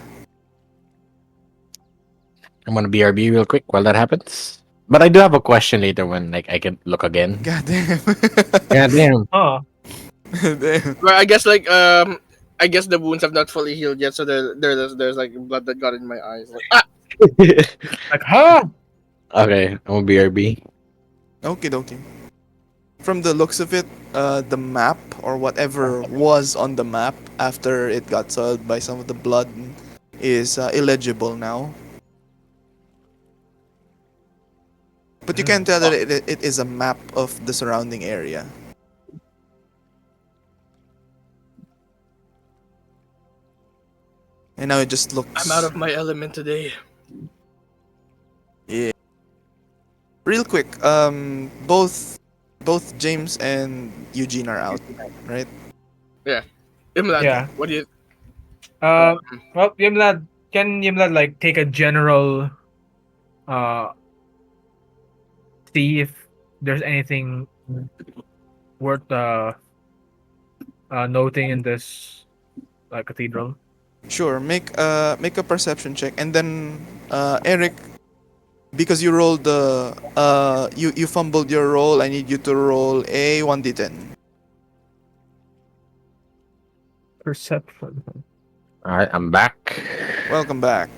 I'm gonna BRB real quick while that happens. But I do have a question later when like I can look again.
God damn.
Yeah, damn.
Damn.
Well, I guess I guess the wounds have not fully healed yet, so there's like blood that got in my eyes. Like,
like, huh?
Okay, I'm gonna BRB.
Okie dokie. From the looks of it, the map or whatever was on the map after it got soiled by some of the blood is illegible now. But you can tell that it is a map of the surrounding area. And now it just looks.
I'm out of my element today.
Yeah. Real quick, both James and Eugene are out, right?
Ymladd,
Yeah.
what do you?
Well, Ymladd, can Ymladd like take a general, see if there's anything worth noting in this cathedral?
Sure. Make a perception check, and then Eric, because you rolled you fumbled your roll. I need you to roll a 1d10.
Perception.
Alright, I'm back.
Welcome back.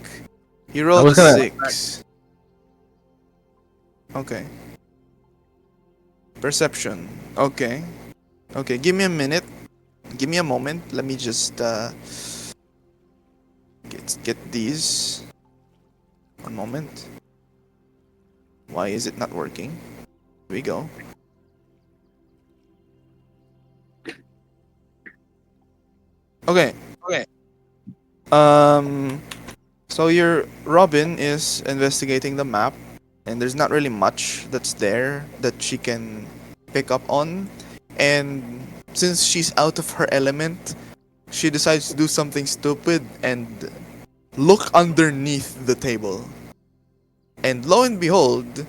You rolled a
was gonna-
6. Okay. Perception. Okay. Okay, give me a minute. Give me a moment. Let me just get these. One moment. Why is it not working? Here we go. Okay. So your Robin is investigating the map, and there's not really much that's there that she can pick up on. And since she's out of her element, she decides to do something stupid and look underneath the table. And lo and behold,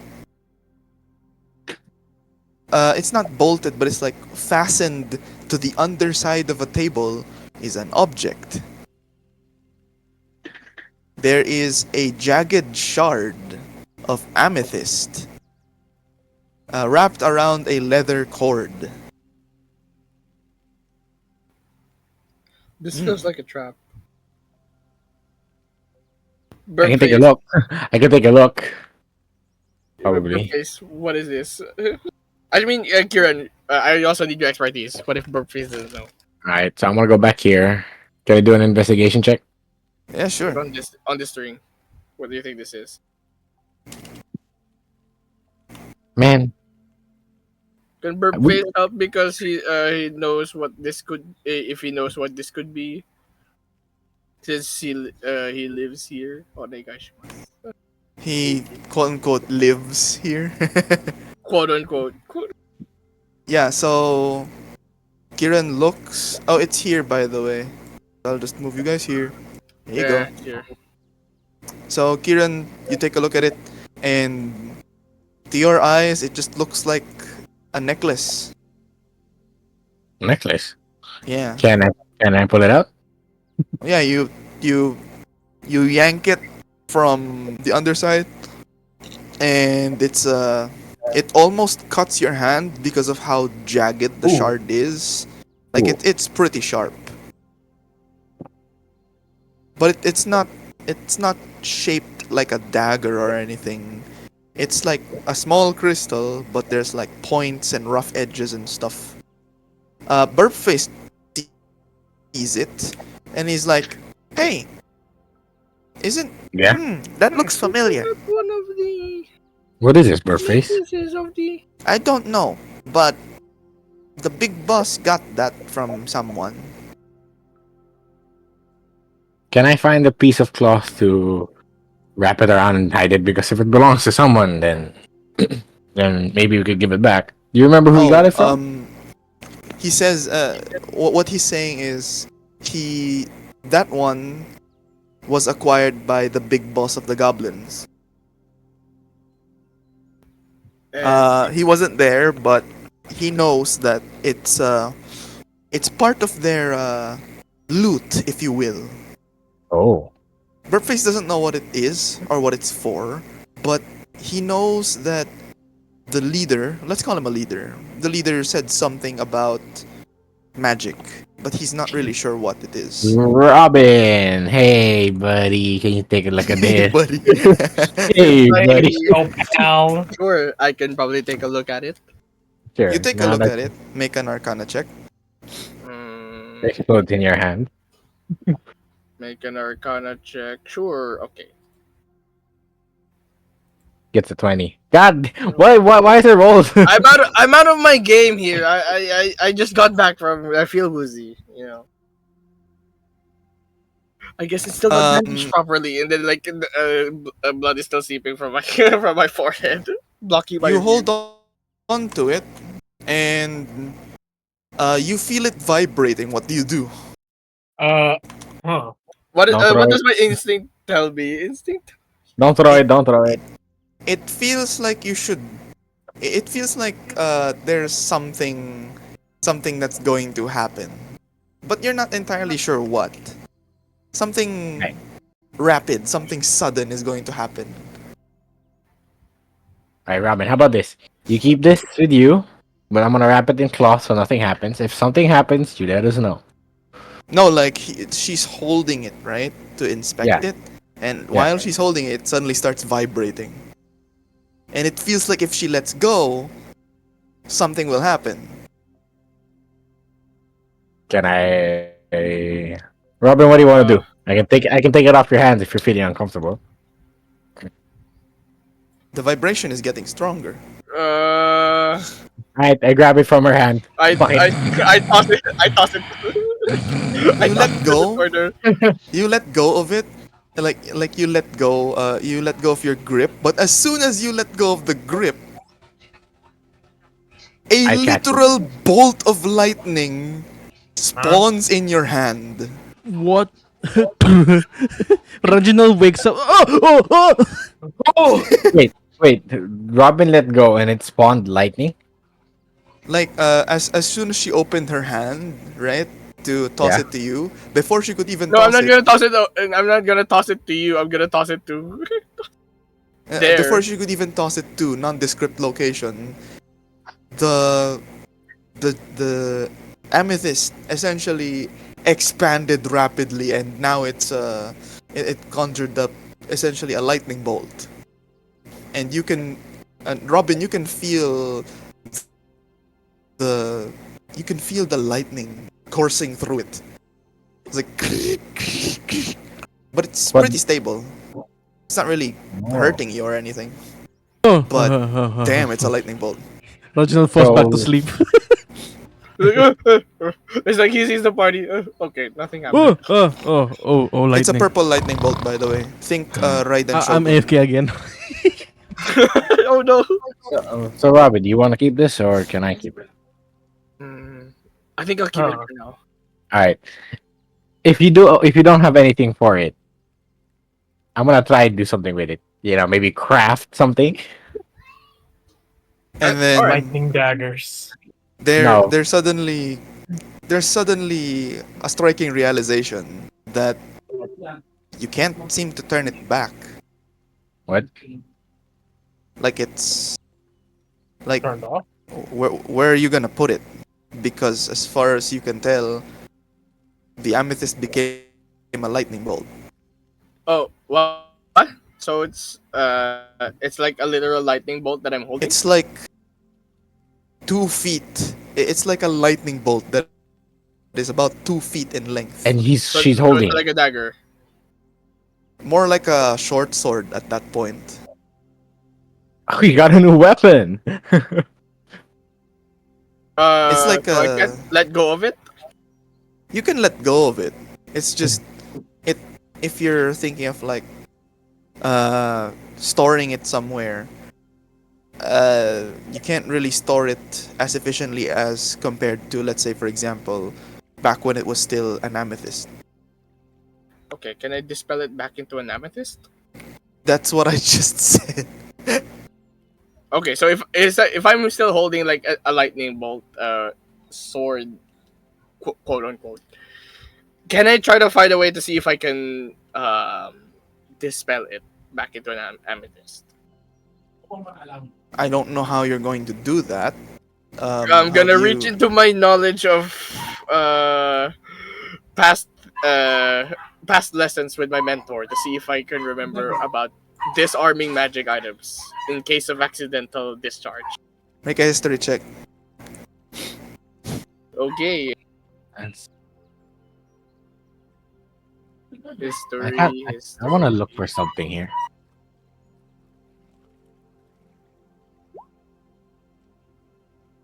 it's not bolted, but it's like fastened to the underside of a table is an object. There is a jagged shard of amethyst wrapped around a leather cord.
This feels like a trap.
I can take a
Burpface,
look. I can take a look. Probably.
Burpface, what is this? I mean, Kyran, I also need your expertise. What if Burpface doesn't know?
Alright, so I'm gonna go back here. Can I do an investigation check?
Yeah, sure.
On this string, what do you think this is?
Man,
Can Burpface help because he knows what this could if he knows what this could be since he lives here. Oh my gosh,
He quote unquote lives here.
quote unquote.
Yeah, so Kiran looks. Oh, it's here by the way. I'll just move you guys here. There you go.
Here.
So Kiran, you take a look at it, and to your eyes, it just looks like a necklace.
necklace.
Yeah,
Can I pull it out?
yeah. You yank it from the underside, and it almost cuts your hand because of how jagged the
Ooh.
shard is. Like
Ooh.
it's pretty sharp, but it's not shaped like a dagger or anything. It's like a small crystal, but there's like points and rough edges and stuff. Burpface sees it, and he's like, "Hey, isn't
Yeah.
that looks familiar?
One of the
What is this, Burface?
necklaces of the.
I don't know, but the big boss got that from someone."
Can I find a piece of cloth to wrap it around and hide it? Because if it belongs to someone, then then maybe we could give it back. Do you remember who he got it from?
He says, what he's saying is, that one was acquired by the big boss of the goblins. He wasn't there, but he knows that it's part of their loot, if you will.
Oh.
Burpface doesn't know what it is or what it's for, but he knows that the leader, let's call him a leader, the leader said something about magic, but he's not really sure what it is.
Robin, hey buddy, can you take a look at this?
Buddy.
Hey buddy.
Oh, pal.
Sure, I can probably take a look at it.
Sure.
You take a look at it, make an arcana check.
Explodes in your hand.
Make an arcana check. Sure, okay.
Gets a 20. God, why is it rolled?
I'm out of my game here. I just got back from. I feel woozy. You know. I guess it's still not managed properly, and then like blood is still seeping from my from my forehead, blocking my.
You
view.
hold on to it, and you feel it vibrating. What do you do?
Huh.
What
Don't throw
what
it.
does my instinct tell me? Instinct.
Don't throw it.
It feels like you should. It feels like there's something that's going to happen, but you're not entirely sure what. Something
Right.
rapid, something sudden is going to happen.
Alright, Robin, how about this? You keep this with you, but I'm gonna wrap it in cloth so nothing happens. If something happens, you let us know.
No, like she's holding it right to inspect
Yeah.
it, and while she's holding it, it suddenly starts vibrating, and it feels like if she lets go, something will happen.
Can Robin, what do you want to do? I can take it off your hands if you're feeling uncomfortable.
The vibration is getting stronger.
Alright, I grab it from her hand.
I
Fine.
I toss it. I toss it. I
You
toss
let
it to the
go.
corner.
You let go of it. Like you let go. You let go of your grip. But as soon as you let go of the grip, a
I catch it.
literal bolt of lightning spawns in your hand.
What? Reginald wakes up.
Oh!
Wait. Robin let go and it spawned lightning.
Like as soon as she opened her hand, right, to toss
Yeah.
it to you, before she could even
No, I'm
toss
not
it,
gonna toss it. I'm not gonna toss it to you. I'm gonna toss it to there.
before she could even toss it to nondescript location, the the amethyst essentially expanded rapidly, and now it conjured up essentially a lightning bolt, and Robin, the you can feel the lightning coursing through it. It's like, but it's
But-
pretty stable. It's not really
Oh.
hurting you or anything.
Oh.
But damn, it's a lightning bolt.
Reginald falls back to
So-
sleep.
It's like he sees the party. Okay, nothing happened.
Lightning.
It's a purple lightning bolt, by the way. Think Raiden
I'm
Shogun.
AFK again.
Oh no.
So Robin, do you want to keep this or can I keep it?
I think I'll keep it for now.
Alright. If you don't have anything for it, I'm gonna try to do something with it. You know, maybe craft something.
And then
Lightning daggers.
No.
there's suddenly a striking realization that you can't seem to turn it back.
What?
Like it's like
Turned off.
where are you gonna put it? Because as far as you can tell, the amethyst became a lightning bolt.
Oh, what? So it's like a literal lightning bolt that I'm holding.
It's like 2 feet. It's like a lightning bolt that is about 2 feet in length.
And
So
she's
it's
holding.
like a dagger.
More like a short sword at that point.
Oh, you got a new weapon.
It's like
so I can't let go of it.
You can let go of it. It's just it if you're thinking of like storing it somewhere. You can't really store it as efficiently as compared to, let's say, for example, back when it was still an amethyst.
Okay, can I dispel it back into an amethyst?
That's what I just said.
Okay, so if I'm still holding like a lightning bolt sword, quote unquote, can I try to find a way to see if I can dispel it back into an amethyst?
I don't know how you're going to do that.
I'm
how
gonna
do
reach
you-
into my knowledge of past past lessons with my mentor to see if I can remember about disarming magic items in case of accidental discharge.
Make a history check.
Okay,
That's-
history.
I want to look for something here.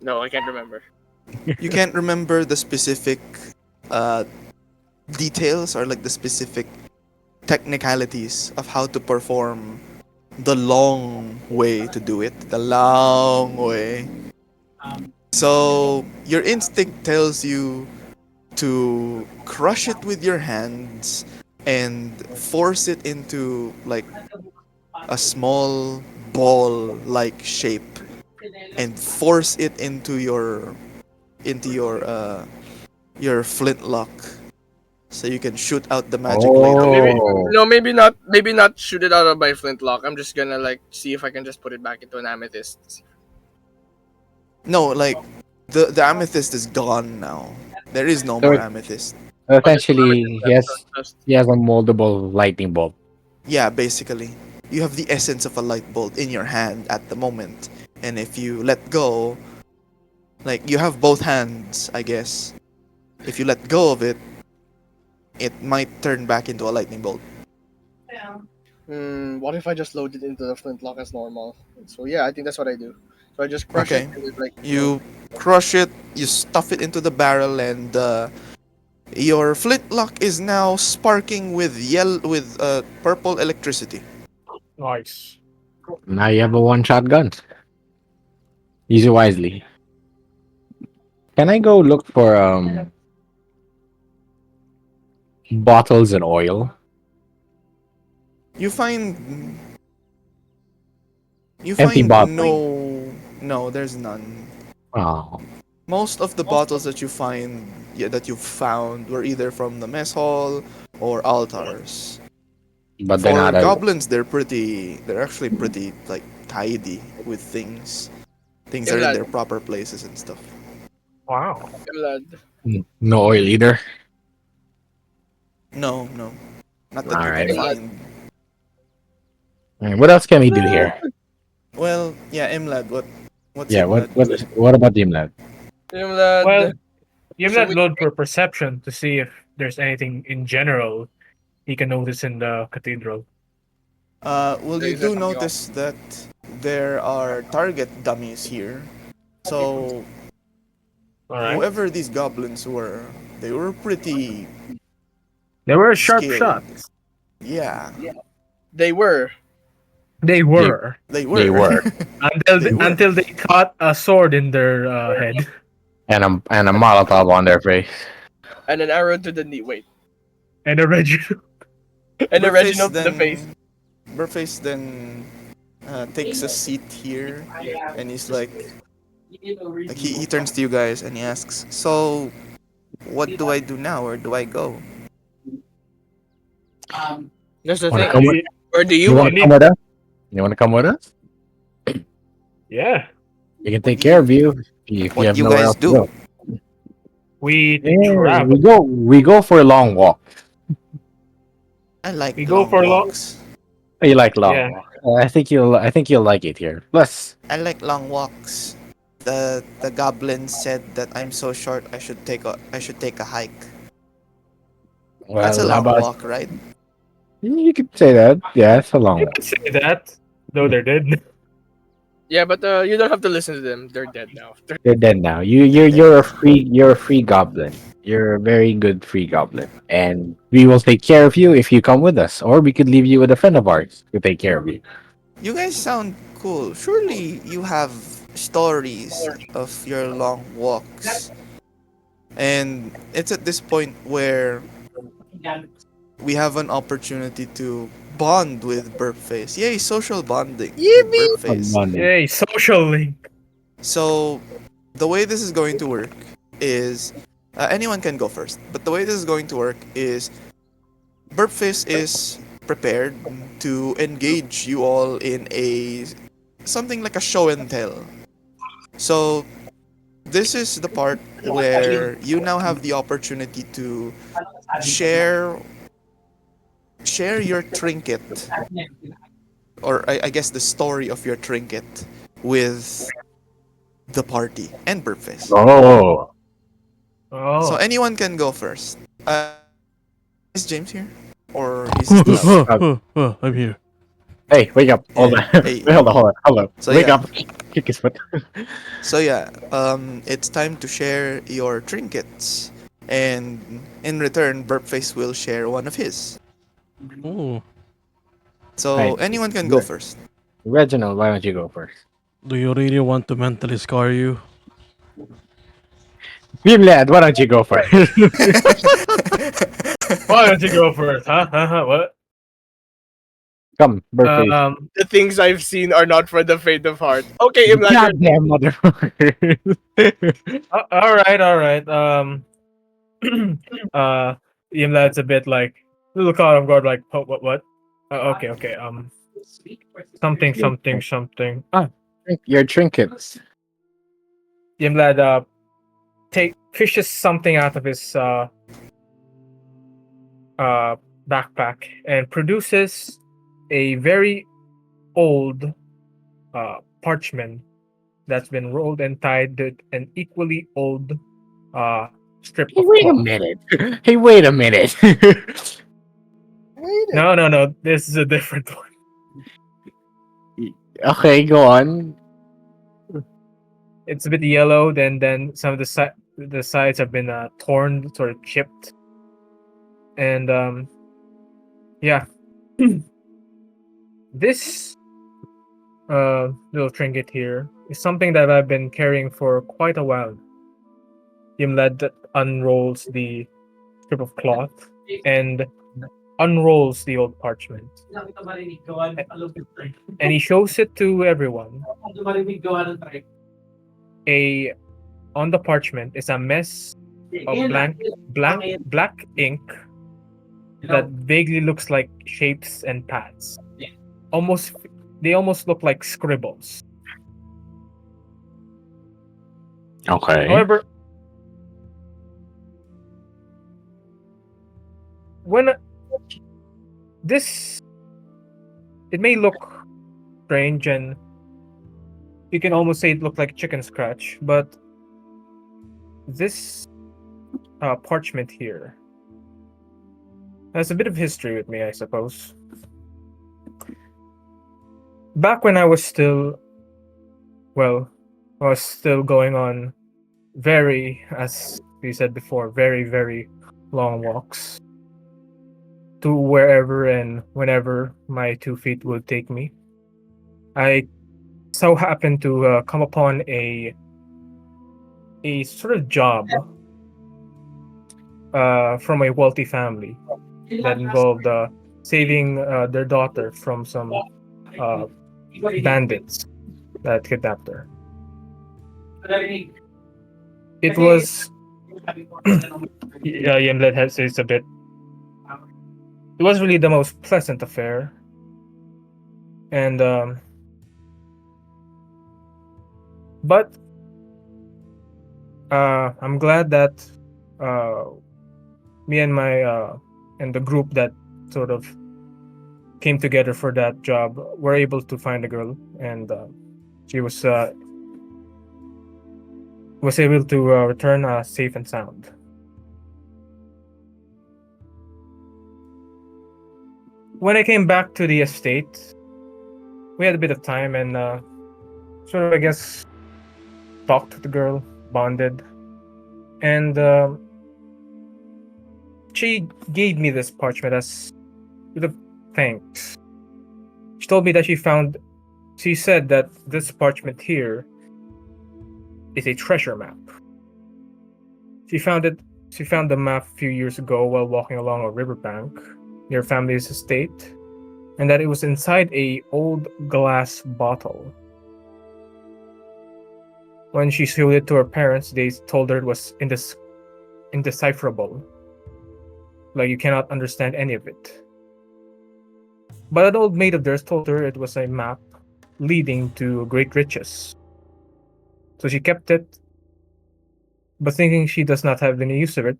No, I can't remember.
You can't remember the specific details or like the specific technicalities of how to perform the long way to do it. The long way. So your instinct tells you to crush it with your hands and force it into like a small ball like shape and force it into your flintlock so you can shoot out the magic later.
Maybe not. Maybe not shoot it out of my flintlock. I'm just gonna like see if I can just put it back into an amethyst.
No, like the amethyst is gone now. There is no
So
more
it-
amethyst.
Essentially,
Just-
he has a moldable lightning bolt.
Yeah, basically. You have the essence of a light bolt in your hand at the moment. And if you let go, like you have both hands, I guess. if you let go of it, it might turn back into a lightning bolt.
What if I just load it into the flintlock as normal? So yeah, I think that's what I do. So I just crush
Okay.
it and it's like
You crush it, you stuff it into the barrel, and your flintlock is now sparking with purple electricity.
Nice.
Now you have a one-shot gun. Use it wisely. Can I go look for bottles and oil?
You find
Empty bottle.
no, there's none.
Oh,
Most of the bottles that you find, that you've found, were either from the mess hall or altars.
but they're
For
not.
goblins, they're actually pretty like tidy with things. Things are in
Ymladd,
their proper places and stuff.
Wow.
Ymladd.
No oil either.
No, no, not that
All
you can
right.
find.
All right. What else can we do here?
Well, yeah, Ymladd. What's
Yeah.
Ymladd
What?
doing?
What about the Ymladd?
Ymladd.
Well, you have
So
that
we,
load for perception to see if there's anything in general he can notice in the cathedral.
Well, you
is there
do
something off?
notice that there are target dummies here. So
All right.
whoever these goblins were, they were pretty
They were sharp
skilled.
shots.
Yeah,
They were.
They were
they were.
They were.
until
They were.
until they caught a sword in their head
And a Molotov on their face.
And an arrow to the knee. Wait.
and a Reginald.
And a
Burface
Reginald to the face.
Burface then takes a seat here, and he's like he turns to you guys and he asks, "So, what do I do now? Where do I go?"
That's the
Wanna
thing.
come with?
Where do
You
you
want
want?
to come with us? You want to come with us?
Yeah,
We can take care of you if you
What
have
you
nowhere
guys
else to
do?
go.
we
Yeah,
travel.
we go for a long walk.
I like
We go
long
for long.
walks.
You like long
Yeah.
walk. I think you'll like it here. Plus,
I like long walks. The goblin said that I'm so short. I should take a hike. That's a
well, how
long
about
walk, right?
you could say that? Yeah, it's a long
You
walk.
could say that, though they're dead.
Yeah, but you don't have to listen to them. They're dead now.
You're dead now. You're a free goblin. You're a very good free goblin, and we will take care of you if you come with us, or we could leave you with a friend of ours to take care of you.
You guys sound cool. Surely you have stories of your long walks. And it's at this point where we have an opportunity to bond with Burpface. Yay, social bonding with Burpface.
Yay, social link.
So, the way this is going to work is anyone can go first, but the way this is going to work is Burpface is prepared to engage you all in a something like a show and tell. So, this is the part where you now have the opportunity to share your trinket, or I guess the story of your trinket with the party and Burpface.
Oh,
So
Oh,
anyone can go first. Is James here? Or he's still out?
I'm here.
hey, wake up! Hold
Yeah.
on,
Hey.
hold on.
So
Wake
yeah.
up! Kick his foot.
So yeah, it's time to share your trinkets. And in return, Burpface will share one of his.
Oh,
So
Right.
anyone can go first.
Reginald, why don't you go first?
do you really want to mentally scar you?
Ymladd, why don't you go first?
why don't you go first, huh? What?
Come, birthday.
The things I've seen are not for the faint of heart. Okay, Ymladd, you're
Goddamn motherfucker.
All right, all right. Ymlad's a bit like little caught off guard, like what? Okay, okay. Something.
Your trinkets.
Ymlad fishes something out of his backpack and produces a very old parchment that's been rolled and tied to an equally old strip
Hey,
of
wait a
cloth.
minute. Hey, wait a minute.
No. This is a different one.
Okay, go on.
It's a bit yellow. Then some of the sides have been torn, sort of chipped, and yeah. This little trinket here is something that I've been carrying for quite a while. Ymladd unrolls the strip of cloth and unrolls the old parchment. And he shows it to everyone. On the parchment is a mess of black ink that vaguely looks like shapes and paths. They almost look like scribbles.
Okay.
However, when it may look strange and you can almost say it looked like chicken scratch, but this parchment here has a bit of history with me, I suppose. Back when I was still going on as we said before, very, very long walks to wherever and whenever my 2 feet would take me. I so happened to come upon a sort of job from a wealthy family that involved saving their daughter from some bandits that kidnapped her. It was Ymladd says a bit. It was really the most pleasant affair, and but I'm glad that me and my and the group that sort of came together for that job were able to find a girl, and she was able to return safe and sound. When I came back to the estate, we had a bit of time and sort of, I guess, talked to the girl, bonded, and she gave me this parchment as a bit of thanks. She told me that she said that this parchment here is a treasure map. She found the map a few years ago while walking along a riverbank near family's estate, and that it was inside a old glass bottle. When she showed it to her parents, they told her it was indecipherable. Like, you cannot understand any of it. But an old mate of theirs told her it was a map leading to great riches. So she kept it, but thinking she does not have any use of it,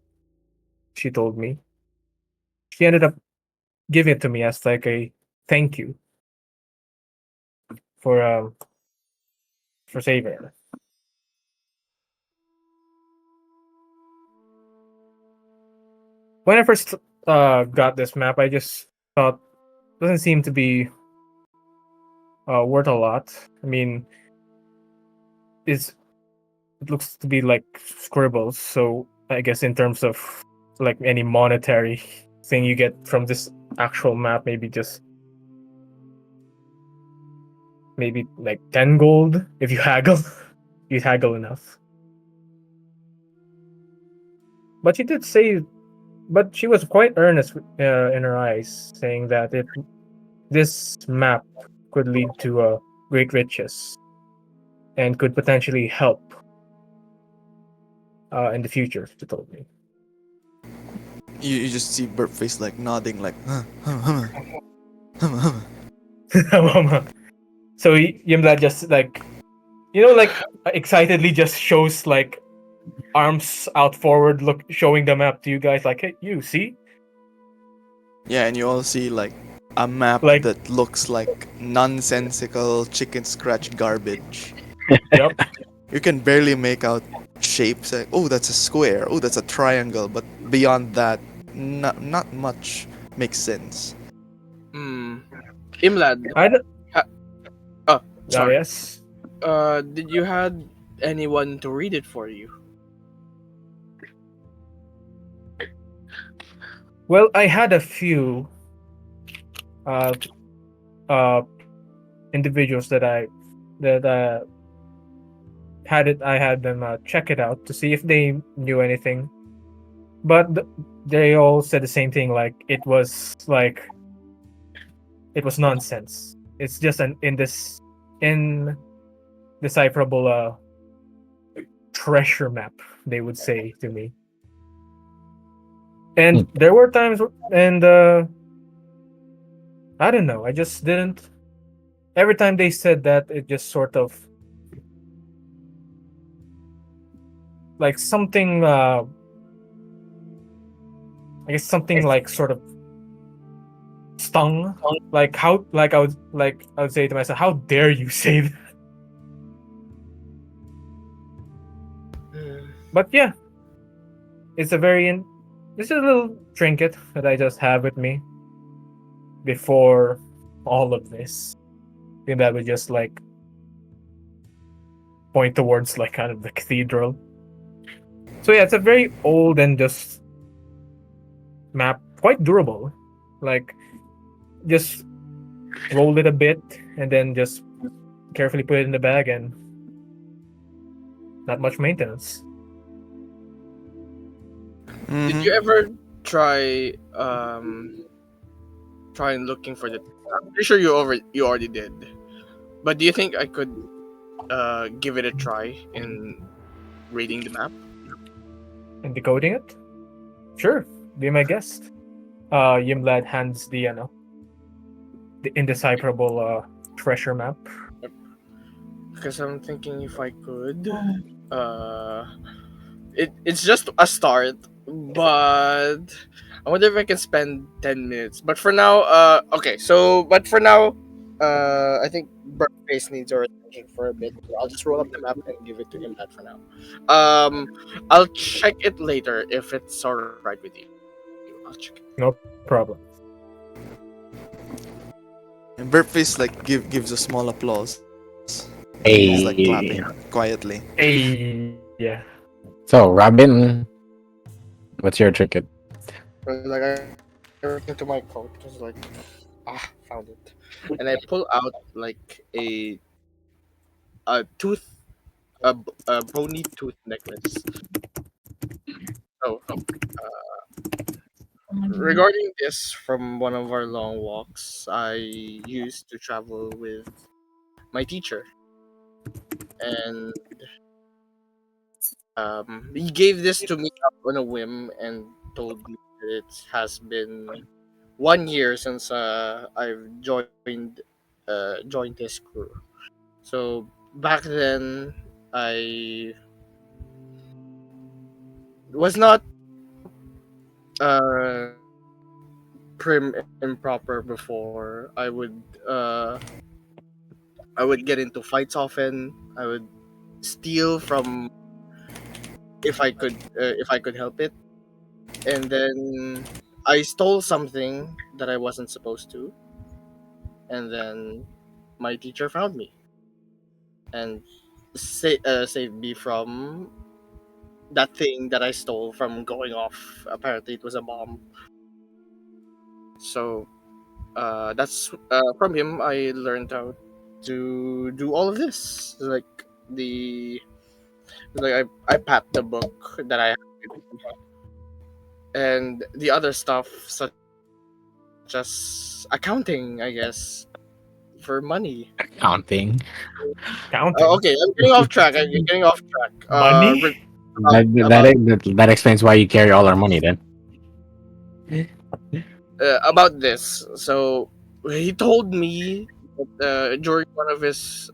she told me, she ended up giving it to me as like a thank you for saving her. When I first got this map, I just thought it doesn't seem to be worth a lot. I mean, it looks to be like scribbles, so I guess in terms of like any monetary thing you get from this actual map, maybe like 10 gold if you haggle. You haggle enough. But she was quite earnest in her eyes, saying that this map could lead to great riches and could potentially help in the future, she told me.
You just see Burpface like nodding like
So Ymladd just like, like excitedly just shows like arms out forward, showing the map to you guys, like, hey, you see?
Yeah, and you all see like a map
Like-
that looks like nonsensical chicken scratch garbage.
Yep.
You can barely make out shapes. Like, oh, that's a square. Oh, that's a triangle. But beyond that, not much makes sense.
Ymladd.
I don't,
Oh, sorry.
yes.
Did you had anyone to read it for you?
Well, I had a few uh, uh, individuals that I had them check it out to see if they knew anything, but they all said the same thing. Like it was nonsense. It's just an indecipherable treasure map, they would say to me. And there were times, and I don't know. I just didn't. Every time they said that, it just sort of like something. I guess something like sort of stung. Like how, like I would say to myself, "How dare you say that?" But yeah, it's a very this is a little trinket that I just have with me before all of this. I think that would just like point towards like kind of the cathedral. So yeah, it's a very old and just map, quite durable. Like just roll it a bit and then just carefully put it in the bag, and not much maintenance.
Did you ever try looking for the? I'm pretty sure you already did. But do you think I could give it a try in reading the map?
And decoding it? Sure, be my guest. Ymladd hands the indecipherable treasure map.
Because I'm thinking if I could, it's just a start, but I wonder if I can spend 10 minutes. But for now, okay. So, but for now, I think Face needs our attention for a bit. I'll just roll up the map and give it to him that for now. I'll check it later if it's alright with you. I'll check it.
No problem.
And Burpface like gives a small applause.
Hey.
He's like clapping quietly.
Hey, yeah.
So, Robin, what's your trinket?
Like I look into my coat, just like found it, and I pull out like a tooth, a bony tooth necklace. So, regarding this, from one of our long walks, I used to travel with my teacher, and he gave this to me up on a whim and told me that it has been 1 year since I've joined his crew. So back then, I was not uh, prim and proper before. I would get into fights often. I would steal from if I could help it, and then I stole something that I wasn't supposed to, and then my teacher found me and saved me from that thing that I stole from going off. Apparently, it was a bomb. So that's from him. I learned how to do all of this. I pat the book that I have, and the other stuff such as accounting, I guess, for money.
Counting.
Counting.
Okay, I'm getting off track.
Money?
That explains why you carry all our money then.
About this. So he told me that, during one of his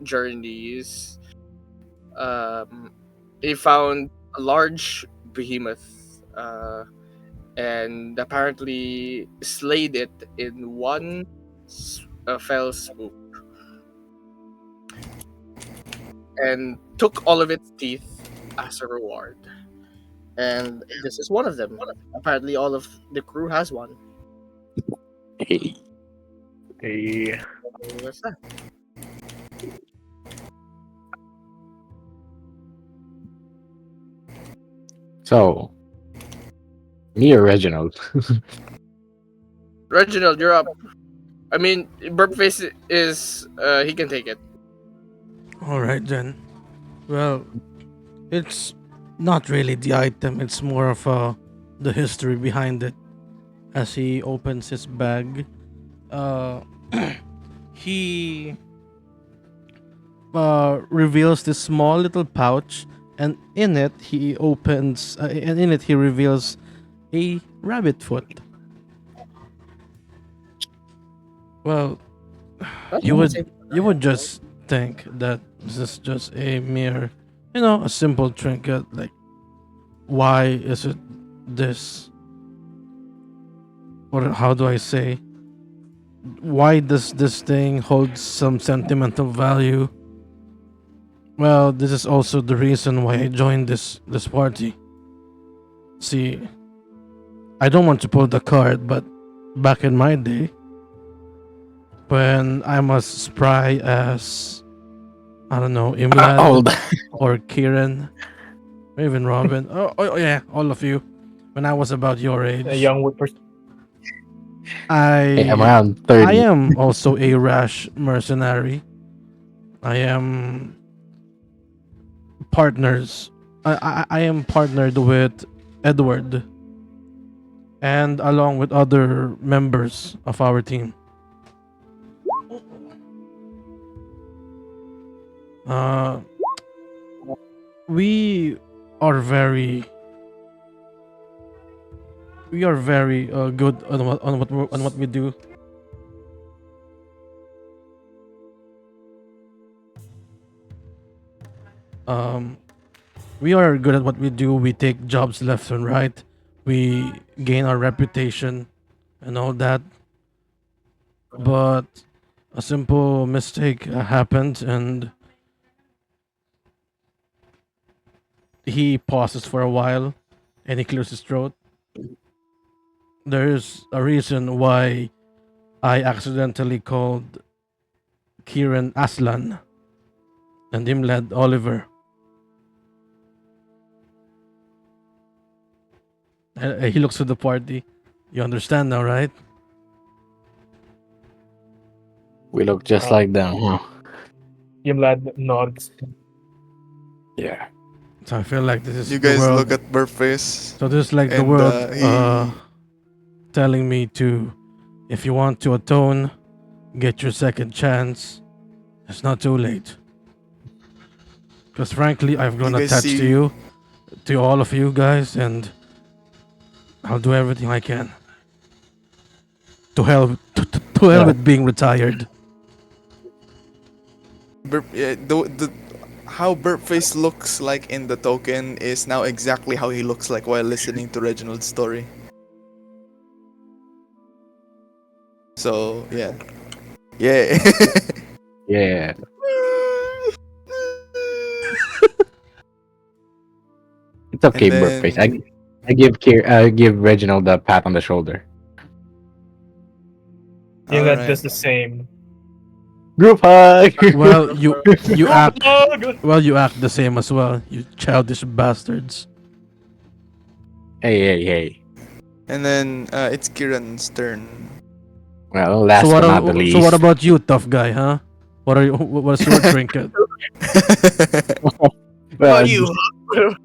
journeys, he found a large behemoth, and apparently slayed it in one fell swoop, and took all of its teeth as a reward. And this is one of them. Apparently, all of the crew has one.
Hey.
Hey.
So that's that.
So, me or Reginald?
Reginald, you're up. I mean, Burpface is he can take it.
All right then. Well, it's not really the item. It's more of the history behind it. As he opens his bag, uh, he reveals this small little pouch, and in it he opens, and in it he reveals a rabbit foot. Well, you would just think that this is just a mere, a simple trinket. Like, why is it this? Or how do I say? Why does this thing hold some sentimental value? Well, this is also the reason why I joined this party. See, I don't want to pull the card, but back in my day, when I'm as spry as, I don't know,
Old.
Ymladd or Kyran, or even Robin. Oh yeah, all of you. When I was about your age,
A young wood person.
Hey, I'm
I
around
I
30.
am also a rash mercenary. I am partners. I am partnered with Edward, and along with other members of our team. Uh, we are very good on what we do. Um, we are good at what we do. We take jobs left and right. We gain our reputation and all that. But a simple mistake happened, and he pauses for a while, and he clears his throat. There's a reason why I accidentally called Kyran Aslan and Ymladd Oliver. He looks to the party. You understand now, right?
We look just like them, huh?
Ymladd nods.
Yeah.
So I feel like this is
You
the
guys
world.
look at Burpface.
So this is like the
And
world
he
telling me to, if you want to atone, get your second chance. It's not too late. Because frankly, I've grown
You guys
attached to
see-
you, to all of you guys, and I'll do everything I can. To hell, to hell with being retired.
how Burpface looks like in the token is now exactly how he looks like while listening to Reginald's story. So yeah. Yeah.
Yeah. It's okay,
And then-
Burpface. I give Reginald a pat on the shoulder.
Ymladd
Alright.
does the same.
Group hug.
Well, you act
Oh,
you act the same as well. You childish bastards.
Hey.
And then it's Kyran's turn.
Well, last
So
but not the least.
so what about you, tough guy? Huh? What's your trinket?
well,
you?
well,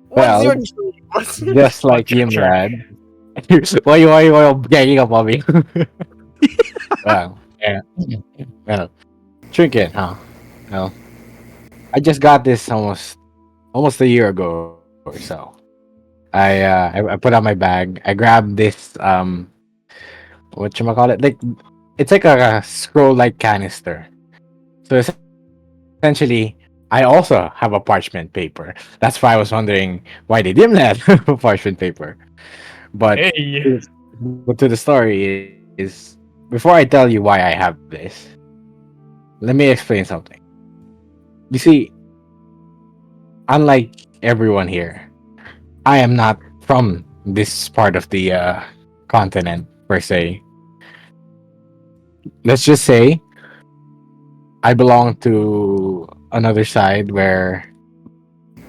What's your name? What's your
just like Ymladd. Why you ganging up on me? Well, yeah. Well, trinket, huh? Well, I just got this almost a year ago or so. I put out my bag. I grabbed this what you call it? Like it's like a scroll like canister. So essentially, I also have a parchment paper. That's why I was wondering why they didn't have a parchment paper. But
hey.
but to the story is before I tell you why I have this, let me explain something. You see, unlike everyone here. I am not from this part of the continent per se. Let's just say I belong to another side where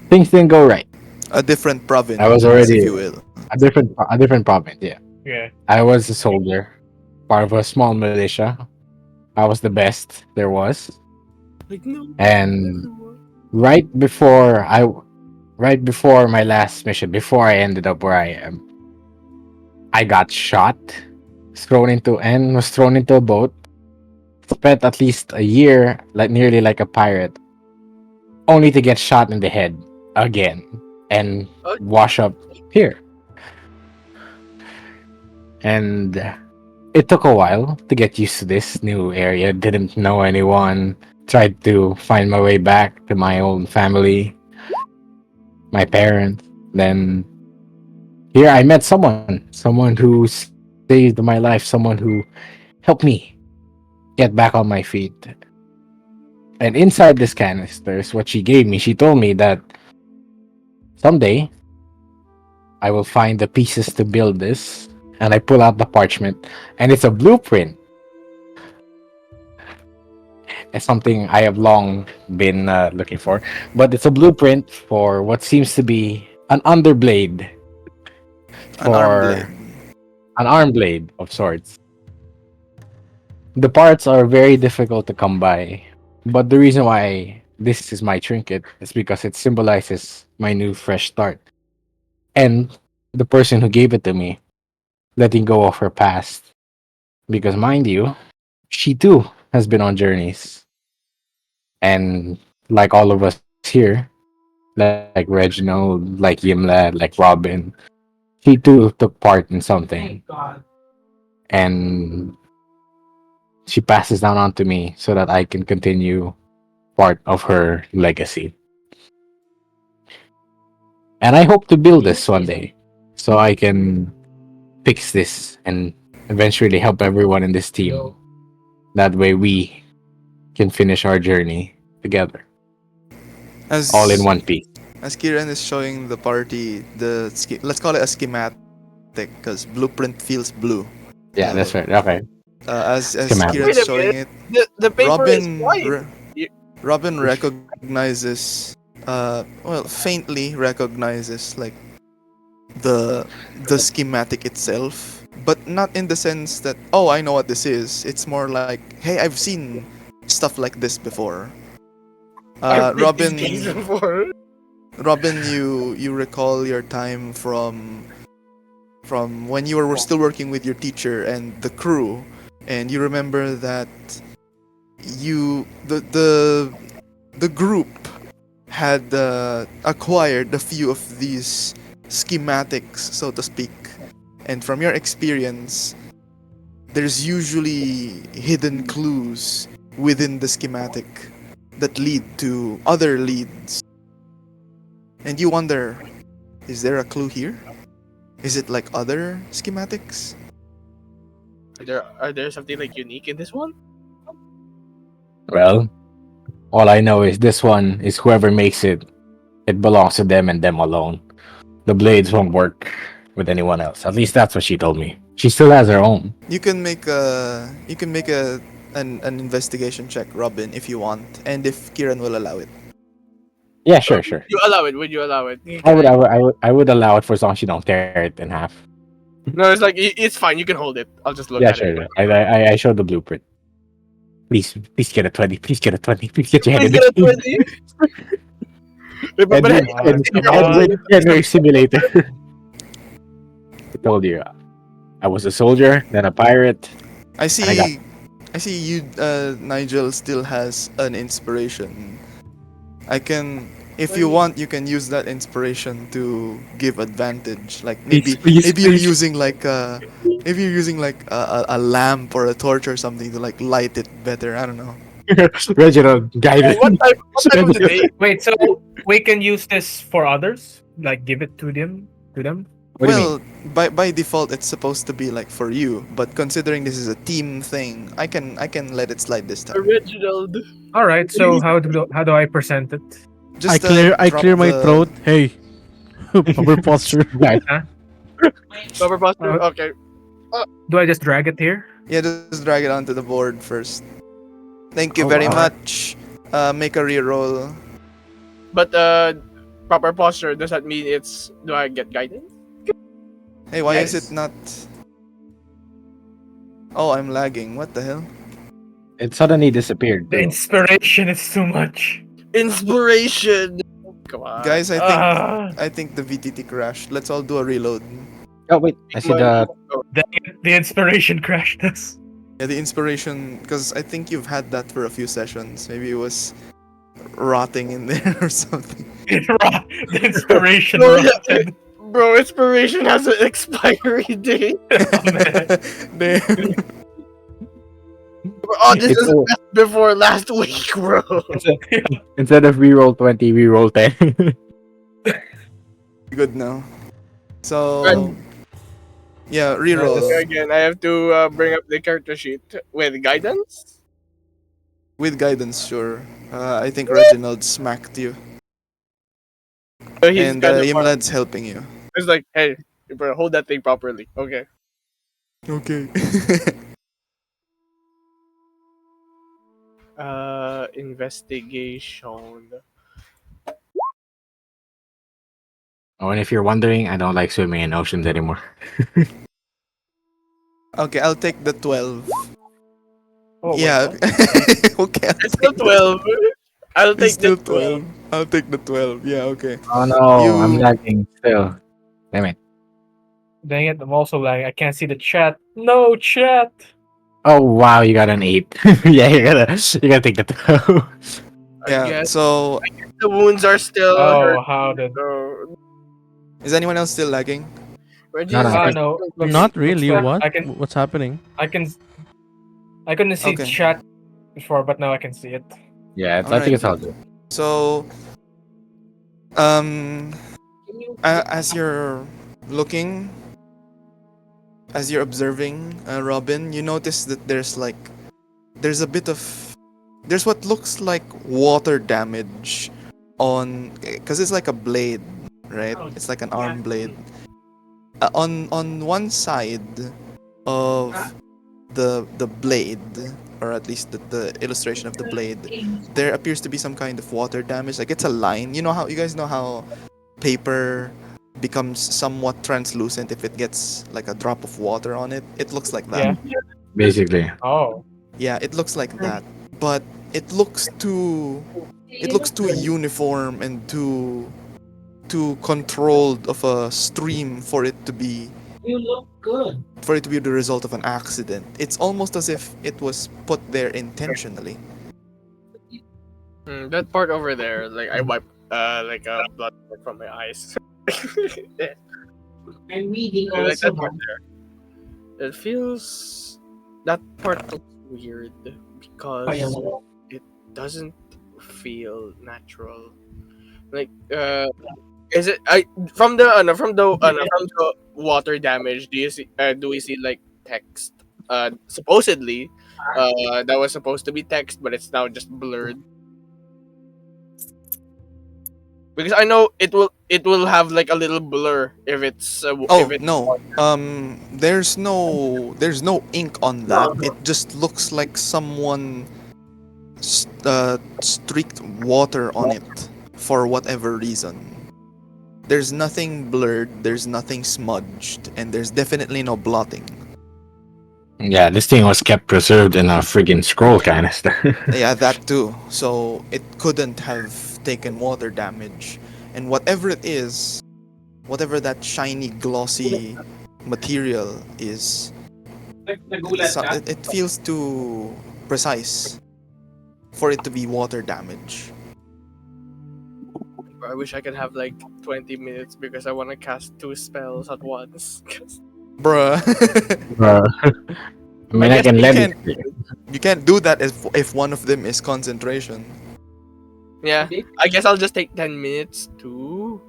things didn't go right.
A different
I was
province, if
already
you will.
a different province. Yeah,
Yeah.
I was a soldier, part of a small militia. I was the best there was,
Like no.
and right before I, right before my last mission, before I ended up where I am, I got shot, was thrown into a boat. Spent at least a year, like nearly like a pirate, only to get shot in the head again and wash up here. And it took a while to get used to this new area. Didn't know anyone. Tried to find my way back to my own family, my parents. Then here I met someone who saved my life, someone who helped me get back on my feet. And inside this canister is what she gave me. She told me that someday I will find the pieces to build this. And I pull out the parchment, and it's a blueprint. It's something I have long been looking for. But it's a blueprint for what seems to be an underblade
An arm
for
blade.
an arm blade of sorts. The parts are very difficult to come by, but the reason why this is my trinket is because it symbolizes my new fresh start. And the person who gave it to me, letting go of her past. Because mind you, she too has been on journeys. And like all of us here, like Reginald, like Ymladd, like Robin, she too took part in something. And she passes down onto me so that I can continue part of her legacy. And I hope to build this one day so I can fix this and eventually help everyone in this team. That way we can finish our journey together,
As
all in one piece.
as Kyran is showing the party let's call it a schematic because blueprint feels blue.
Yeah, that's right. Okay.
As
Schematic.
Kyran's
Wait a
showing
minute.
it,
The paper is
Robin
white.
Robin recognizes faintly recognizes like the the schematic itself, but not in the sense that oh I know what this is. It's more like hey I've seen stuff like this before.
I've been these
Robin
games before.
Robin, you recall your time from when you were still working with your teacher and the crew, and you remember that the group had acquired a few of these schematics, so to speak, and from your experience, there's usually hidden clues within the schematic that lead to other leads. And you wonder, is there a clue here? Is it like other schematics?
Are there something like unique in this one?
Well, all I know is this one is whoever makes it, it belongs to them and them alone. The blades won't work with anyone else. At least that's what she told me. She still has her own.
You can make an investigation check, Robin, if you want, and if Kyran will allow it.
Yeah, sure.
You allow it? Would you allow it?
I would allow it for as long as you don't tear it in half.
No, it's like it's fine. You can hold it. I'll just look
Yeah,
at
sure.
it.
I showed the blueprint. Please get a 20. Please get a 20. Please get your head in
Please
the
get a
game.
20. But
Edward Simulator. I told you, I was a soldier, then a pirate.
I see.
And
I see you, Nigel, still has an inspiration. I can, if you want, you can use that inspiration to give advantage. Like maybe, maybe you're using like maybe you're using like a lamp or a torch or something to like light it better. I don't know.
Reginald guided.
what time of the day?
Wait, so we can use this for others? Like give it to them?
What do you mean?
By default, it's supposed to be like for you. But considering this is a team thing, I can let it slide this time.
Reginald.
All right. So how do I present it?
Just
I
drop
clear my
the-
throat. Hey, proper posture.
Right.
Proper posture. Okay.
Do I just drag it here?
Yeah, just drag it onto the board first. Thank you
Oh,
very
wow.
much. Make a reroll.
But proper posture, does that mean it's do I get guidance?
Hey, why is
Yes.
it not? Oh, I'm lagging. What the hell?
It suddenly disappeared
The
too.
inspiration is too much.
Inspiration. Come on.
Guys,
Ah,
I think the VTT crashed. Let's all do a reload.
Oh wait, I see the.
the inspiration crashed us.
Yeah, the inspiration, because I think you've had that for a few sessions. Maybe it was rotting in there or something.
The inspiration
No, yeah.
rotted.
Bro, inspiration has an expiry date.
Oh, man.
Damn.
Oh, this
It's
is
all-
best before last week, bro.
Instead of reroll 20, reroll 10.
Good now. So,
Right.
yeah, reroll.
Again, I have to bring up the character sheet with guidance.
With guidance, sure. I think Reginald smacked you.
So he's
And
kind of
Ymladd's helping you.
It's like, hey, you better hold that thing properly. Okay.
Okay.
Investigation.
Oh, and if you're wondering, I don't like swimming in oceans anymore.
Okay, I'll take the 12.
Oh, wait,
Yeah.
what?
Okay, I'll
It's still
take
12. I'll
It's
take
still
the 12.
12. I'll take the 12. Yeah, okay.
Oh no, I'm
You-
lagging still. Damn it.
Dang it, I'm also lagging. I can't see the chat. No chat!
Oh wow, you got an 8. Yeah, you gotta take the 12.
I
Yeah,
guess
so
the wounds are still
Oh,
hurt.
how did...
So,
is anyone else still lagging?
Reggie
No, no,
is
I
Ah,
think-
no. looks-
Not
looks
really.
like
What?
I can...
What's happening?
I couldn't see
Okay.
chat before, but now I can see it.
Yeah, I
Alright.
think it's all good.
So, as you're looking, as you're observing, Robin, you notice that there's what looks like water damage because it's like a blade, right? It's like an arm blade. On one side of the blade, or at least the illustration of the blade, there appears to be some kind of water damage. Like it's a line. You guys know how paper becomes somewhat translucent if it gets like a drop of water on it. It looks like that.
Yeah.
Basically.
Oh.
Yeah, it looks like that. But it looks too uniform and too controlled of a stream for it to be the result of an accident. It's almost as if it was put there intentionally.
that part over there, like I wiped like blood from my eyes.
I'm reading
I like
also.
that part there. It feels that part looks weird because it doesn't feel natural. Like is it from the water damage? Do we see like text? Supposedly, that was supposed to be text, but it's now just blurred. Because I know it will have like a little blur if it's if it's
No. There's no ink on that. It just looks like someone streaked water on it for whatever reason. There's nothing blurred, there's nothing smudged, and there's definitely no blotting.
Yeah, this thing was kept preserved in a friggin' scroll canister.
Yeah, that too. So it couldn't have taken water damage. And whatever it is, whatever that shiny, glossy material is, it feels too precise for it to be water damage.
I wish I could have like 20 minutes because I want to cast 2 spells at once.
Bruh.
I mean, I
guess
can
you
let
can't-
it.
You can't do that if one of them is concentration.
Yeah, I guess I'll just take 10 minutes to.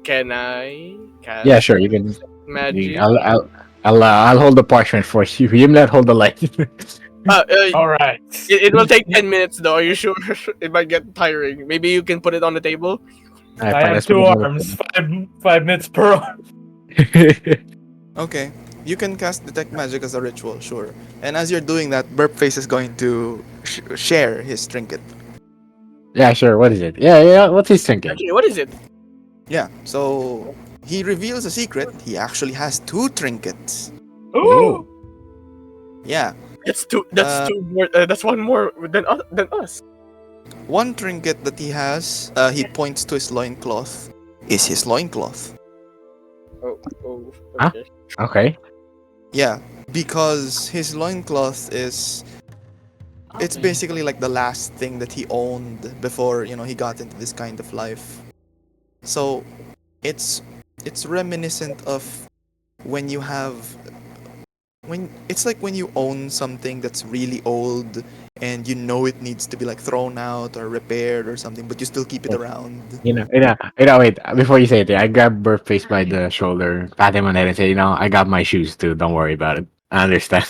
Can I cast
Yeah, sure. You can.
magic?
I'll hold the parchment for you. Ymladd, hold the light.
All right.
It will take 10 minutes though. Are you sure? It might get tiring. Maybe you can put it on the table.
Alright,
I
fine,
have
let's put
two
it on the
arms, 5 minutes per arm.
table.
Okay, you can cast detect magic as a ritual, sure. And as you're doing that, Burpface is going to share his trinket.
Yeah, sure. What is it? Yeah. What's his thinking?
Okay, what is it?
Yeah, so he reveals a secret. He actually has two trinkets.
Ooh.
Yeah,
That's two. That's two more. That's one more than us.
one trinket that he has, he points to his loincloth, is his loincloth.
Oh.
Huh?
Okay.
Okay.
Yeah, because his loincloth is it's basically like the last thing that he owned before, he got into this kind of life. So it's reminiscent of when you have when it's like when you own something that's really old and you know it needs to be like thrown out or repaired or something, but you still keep it around.
Wait. Before you say it, I grab Burface by the shoulder, pat him on the head, and say, I got my shoes too. Don't worry about it. I understand.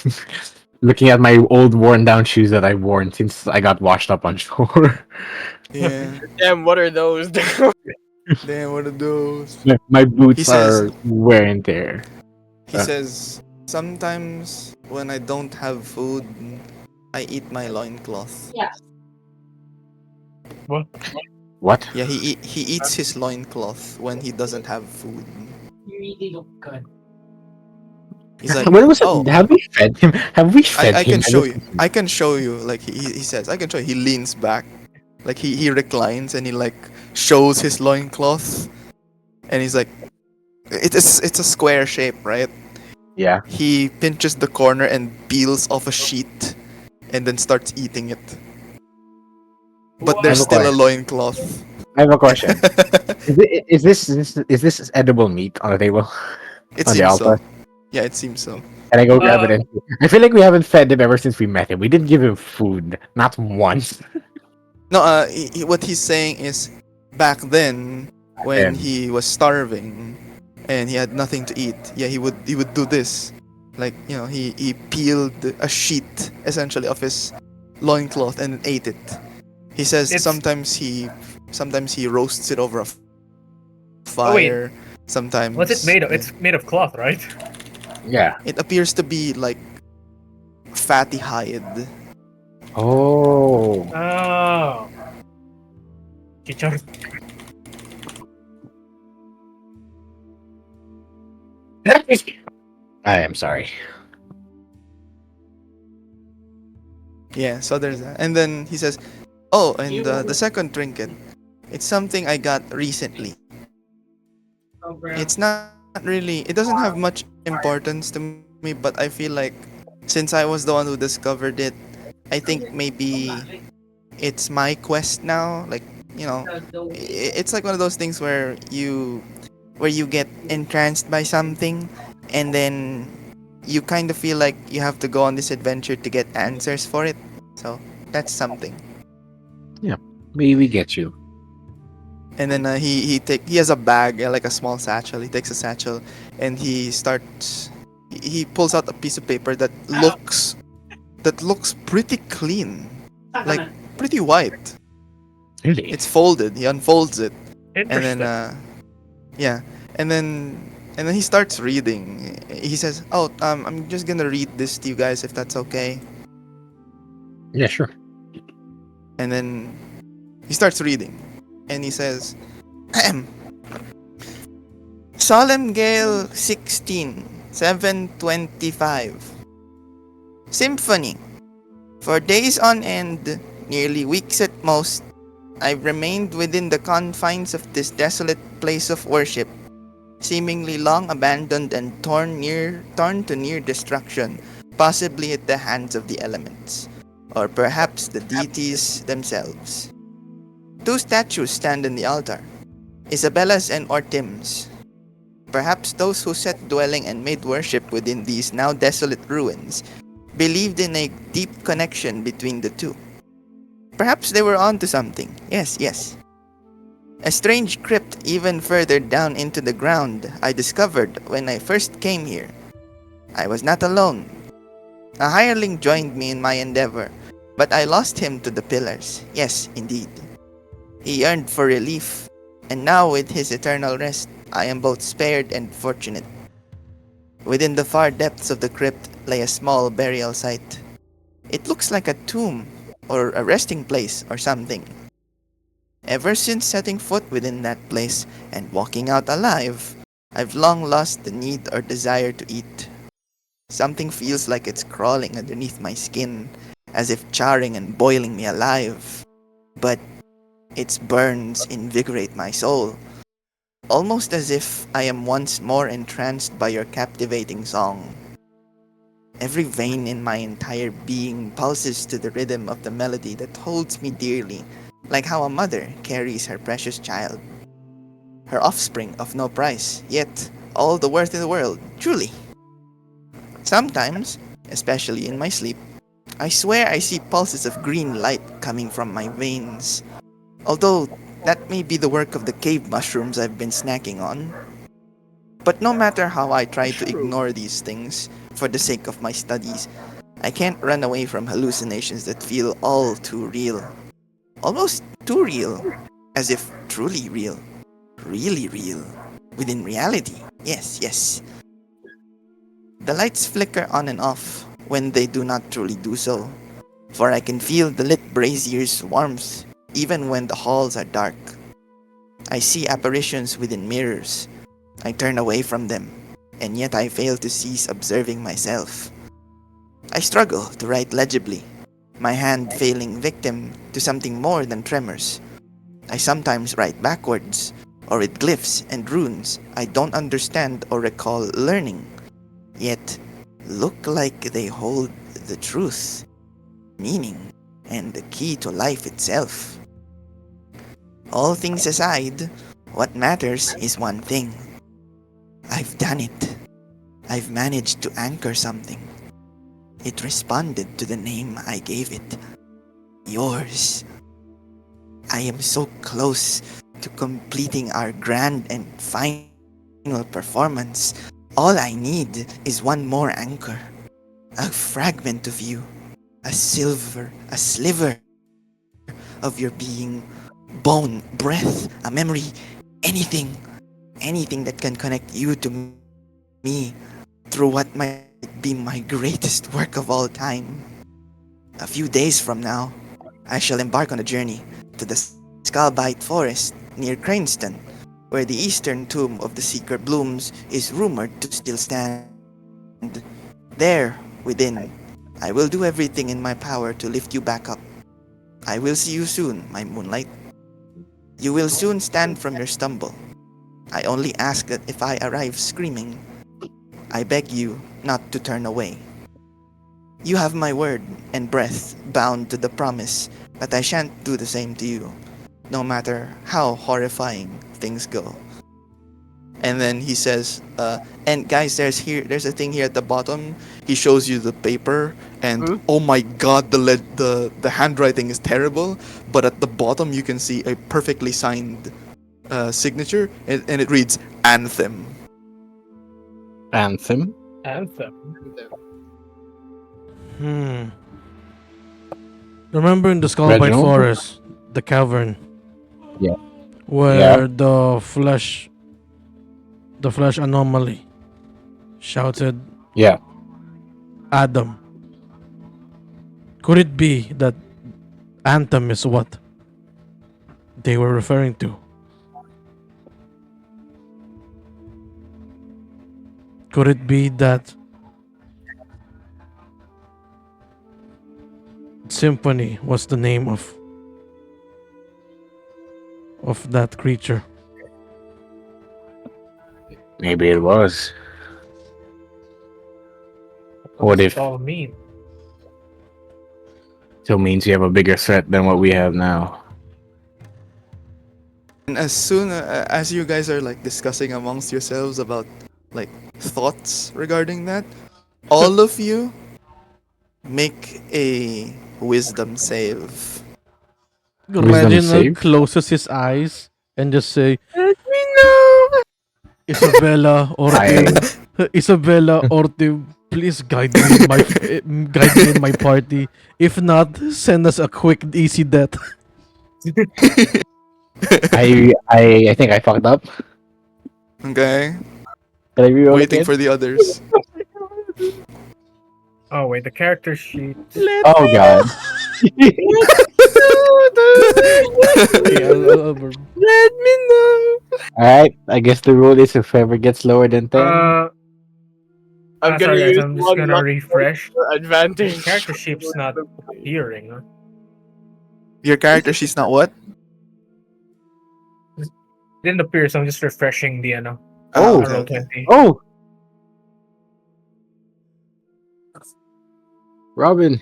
Looking at my old worn down shoes that I've worn since I got washed up on shore.
Yeah.
Damn, what are those?
Damn, what are those?
My
He
boots
says
are wear and tear.
he says sometimes when I don't have food, I eat my loincloth.
What?
What?
Yeah, he eats his loincloth when he doesn't have food. He's like,
When was it?
"Oh,
Have we fed him? Have we fed
I
him?
can show you. I can show you." Like he says, "I can show you." He leans back, like he reclines and he like shows his loincloth, and he's like, it's a square shape, right?
Yeah.
He pinches the corner and peels off a sheet, and then starts eating it. But
I
there's
have a
still a
question.
loincloth.
I have a question. Is this edible meat on the table?
It
On the
seems so.
altar?
Yeah, it seems so.
Can I go grab it?
Uh,
And I feel like we haven't fed him ever since we met him. We didn't give him food, not once.
No, what he's saying is, back then when
Then
he was starving and he had nothing to eat, yeah, he would do this, like he peeled a sheet essentially of his loincloth and ate it. He says
It's-
sometimes he roasts it over a
Oh, wait.
fire. Sometimes
What's it made of?
yeah.
It's made of cloth, right?
yeah.
It appears to be like fatty hide.
Oh.
Oh. Chichar.
I am sorry.
Yeah, so there's that. And then he says, "Oh, and the second trinket, it's something I got recently. It's not really, it doesn't have much importance to me, but I feel like since I was the one who discovered it, I think maybe it's my quest now. Like, it's like one of those things where you get entranced by something and then you kind of feel like you have to go on this adventure to get answers for it. So that's something."
Maybe we get you.
And then he has a bag, like a small satchel. He takes a satchel and he pulls out a piece of paper that looks pretty clean, like pretty white.
Really?
It's folded. He unfolds it, and
Interesting.
then yeah, and then he starts reading. He says, "Oh, I'm just gonna read this to you guys if that's okay."
Yeah, sure.
And then he starts reading, and he says, "Ahem. Solemn Gale 16, 725. Symphony. For days on end, nearly weeks at most, I've remained within the confines of this desolate place of worship, seemingly long abandoned and torn to near destruction, possibly at the hands of the elements, or perhaps the deities themselves. Two statues stand in the altar, Isabella's and Ortim's. Perhaps those who set dwelling and made worship within these now desolate ruins believed in a deep connection between the two. Perhaps they were onto something. Yes. A strange crypt even further down into the ground I discovered when I first came here. I was not alone. A hireling joined me in my endeavor, but I lost him to the pillars. Yes, indeed. He yearned for relief, and now with his eternal rest, I am both spared and fortunate. Within the far depths of the crypt lay a small burial site. It looks like a tomb, or a resting place, or something. Ever since setting foot within that place and walking out alive, I've long lost the need or desire to eat. Something feels like it's crawling underneath my skin, as if charring and boiling me alive. But its burns invigorate my soul, almost as if I am once more entranced by your captivating song. Every vein in my entire being pulses to the rhythm of the melody that holds me dearly, like how a mother carries her precious child. Her offspring of no price, yet all the worth in the world, truly. Sometimes, especially in my sleep, I swear I see pulses of green light coming from my veins. Although that may be the work of the cave mushrooms I've been snacking on. But no matter how I try to ignore these things for the sake of my studies, I can't run away from hallucinations that feel all too real. Almost too real, as if truly real. Really real. Within reality. Yes, yes. The lights flicker on and off when they do not truly do so, for I can feel the lit brazier's warmth even when the halls are dark. I see apparitions within mirrors. I turn away from them, and yet I fail to cease observing myself. I struggle to write legibly, my hand failing victim to something more than tremors. I sometimes write backwards, or with glyphs and runes I don't understand or recall learning, yet look like they hold the truth, meaning, and the key to life itself. All things aside, what matters is one thing. I've done it. I've managed to anchor something. It responded to the name I gave it. Yours. I am so close to completing our grand and final performance. All I need is one more anchor. A fragment of you. A sliver of your being. Bone, breath, a memory, anything. Anything that can connect you to me through what might be my greatest work of all time. A few days from now, I shall embark on a journey to the Skullbite Forest near Cranston, where the eastern tomb of the Seeker Blooms is rumored to still stand. There, within, I will do everything in my power to lift you back up. I will see you soon, my moonlight. You will soon stand from your stumble. I only ask that if I arrive screaming, I beg you not to turn away. You have my word and breath bound to the promise that I shan't do the same to you, no matter how horrifying things go. And then he says, and guys, there's a thing here at the bottom. He shows you the paper, and oh my god, the handwriting is terrible. But at the bottom, you can see a perfectly signed signature, and it reads Anthem.
Anthem.
Anthem.
Remember in the Skullbite
Reginald?
Forest, the cavern?
Yeah.
Where the flesh anomaly shouted,
Yeah.
Adam. Could it be that Anthem is what they were referring to? Could it be that Symphony was the name of that creature?
Maybe it was. What
does
if
it all mean?
still means you have a bigger threat than what we have now?
And as soon as you guys are like discussing amongst yourselves about like thoughts regarding that, all of you make a wisdom save.
Wisdom
Reginald
save?
closes his eyes and just say,
Let me know.
Isabella Ortiz. Isabella Ortiz. Please guide me in my guide me in my party. If not, send us a quick easy death.
I think I fucked up.
Okay.
Can I reroll
Waiting
again?
for the others.
Oh wait, the character sheet.
Let
Oh
me
god.
Okay,
Let me know.
Alright, I guess the rule is if whoever gets lower than 10.
I'm gonna
Sorry guys,
use
I'm just
one
gonna
luck
refresh.
for advantage.
Character sheet's not appearing.
Your character, she's not what?
It didn't appear, so I'm just refreshing the
Oh.
Okay,
roll
okay.
20.
Oh! Robin.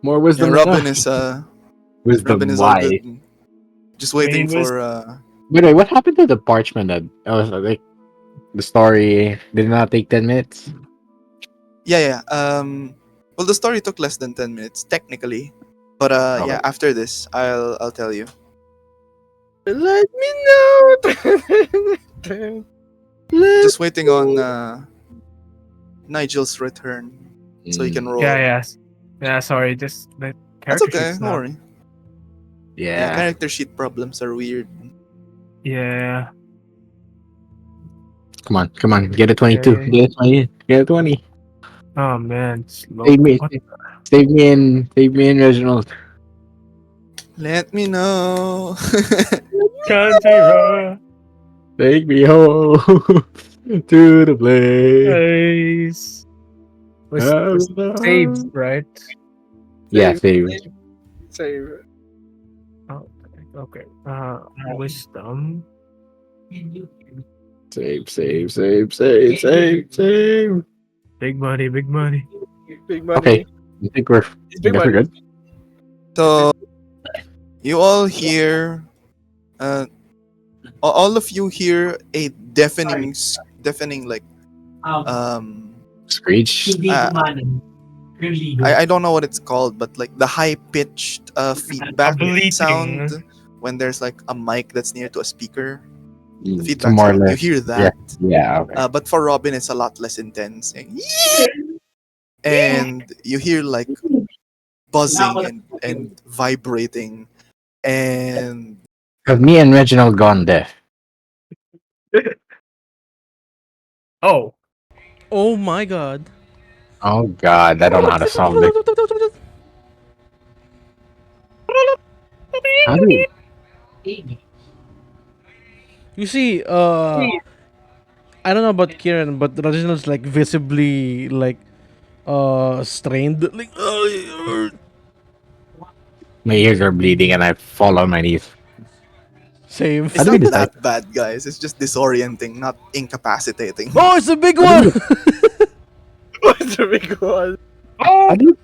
More
Yeah,
wisdom.
Robin
than
is
us. Wisdom
Robin is all
why?
good. Just waiting
He was-
for
By the way, what happened to the parchment that was like the story did not take 10 minutes?
yeah. Well, the story took less than 10 minutes technically, but
Okay.
yeah. After this, I'll tell you.
Let me know.
Just waiting on Nigel's return so he can roll.
Yeah, sorry, just the
That's
character
okay.
sheet's
Don't
not.
worry. Yeah, character sheet problems are weird.
Yeah.
Come on, get a 22.
Okay.
Get a 20. Get a 20.
Oh man, slow.
Save me.
What?
Save me in Reginald.
Let me know.
Country road.
Take me home to the place.
Nice. Was saved, right?
Yeah, save.
Save.
Oh, okay. Wisdom.
Save.
Big money, big money.
Big money.
Okay, I think we're
It's big
I guess we're
money.
good.
So you all hear, all of you hear a deafening like
Screech.
I don't know what it's called, but like the high pitched feedback
bleating.
sound when there's like a mic that's near to a speaker. The
Some
feedback
more or
sound, you
less.
hear that.
Yeah. Okay.
But for Robin, it's a lot less intense. And you hear like buzzing and vibrating, and
Because me and Reginald gone deaf.
Oh,
Oh my god.
Oh god, I don't know how to solve this. How do
You see, I don't know about Kyran, but Reginald's like visibly like strained. Like
my ears are bleeding and I fall on my knees?
same.
it's
How do
not
we decide?
that bad, guys. It's just disorienting, not incapacitating.
Oh, it's a big
How do
one.
What's the big one?
How do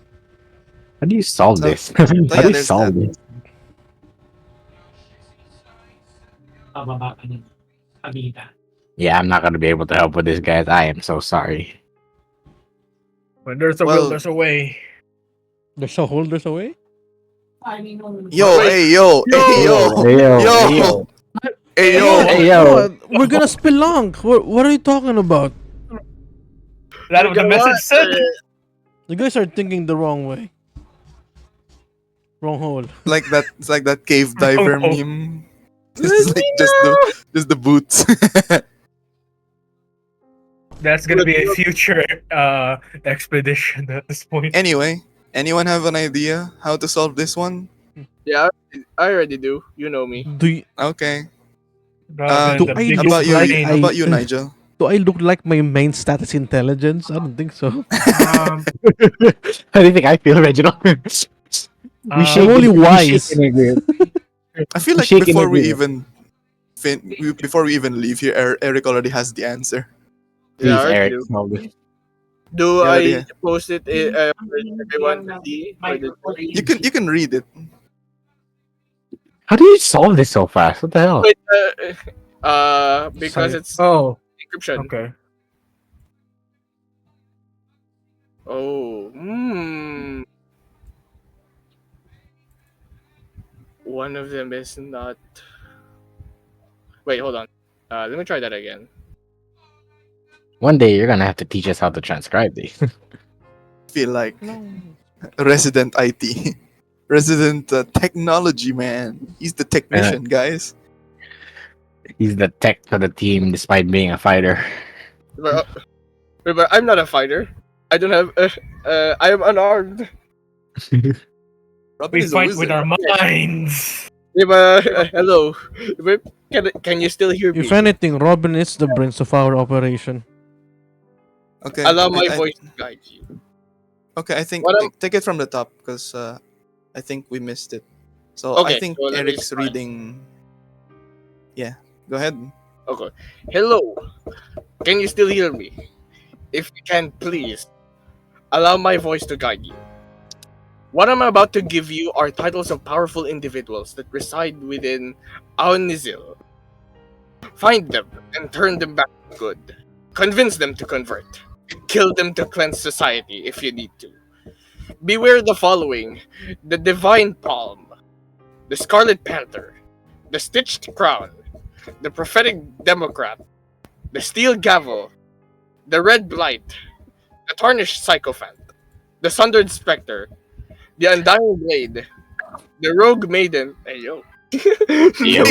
you solve
So-
this?
So
How
yeah,
do you
there's
solve
that.
this? Yeah, I'm not gonna be able to help with this, guys. I am so sorry.
when there's a
Well-
will, there's a way.
There's a hole. There's a way.
Yo,
Wait.
hey, yo, hey, yo,
Hey, yo,
yo,
hey, yo.
hey, yo.
Hey, yo.
What? We're gonna spelunk. What are you talking about?
That's what the message said.
You guys are thinking the wrong way. Wrong hole.
Like that. It's like that cave diver
Oh.
meme. It's like just the boots.
That's gonna be a future expedition at this point.
Anyway, anyone have an idea how to solve this one?
Yeah, I already do. You know me.
Do you,
Okay.
Robin,
do
the
I
biggest
How about you?
like
brain.
How about you,
I-
Nigel?
do I look like my main status intelligence? I don't think so.
Um,
How do you think I feel, Reginald?
I'm
only wise.
I feel like
Shaking
before we
agreement.
even leave here, Eric already has the answer.
Please,
Yeah, I already
Eric,
do.
solve this.
Do
Yeah,
I
yeah.
post it for everyone to see? Or
You can read it.
How do you solve this so fast? What the hell?
Wait, because
sorry.
it's
Oh,
encryption.
okay.
Oh, one of them is not. Wait, hold on. Let me try that again.
One day you're gonna have to teach us how to transcribe these.
Feel like resident IT, resident technology man. He's the technician, guys.
He's the tech for the team, despite being a fighter.
But I'm not a fighter. I don't have. I am unarmed.
Robin
We
is a
fight
wizard.
with our minds.
Hello. Can you still hear me?
If anything, Robin is the brains of our operation.
Okay.
Allow my voice to guide you.
Okay, I think
What am-
take it from the top because I think we missed it. So
Okay,
I think
so let me
Eric's
start.
reading. Yeah, go ahead.
Okay. Hello. Can you still hear me? If you can, please allow my voice to guide you. What I'm about to give you are titles of powerful individuals that reside within Aonizil. Find them and turn them back to good. Convince them to convert. Kill them to cleanse society if you need to. Beware the following: the Divine Palm, the Scarlet Panther, the Stitched Crown, the Prophetic Democrat, the Steel Gavel, the Red Blight, the Tarnished Sycophant, the Sundered Spectre, the Undying Blade, the Rogue Maiden. Hey yo.
Yo.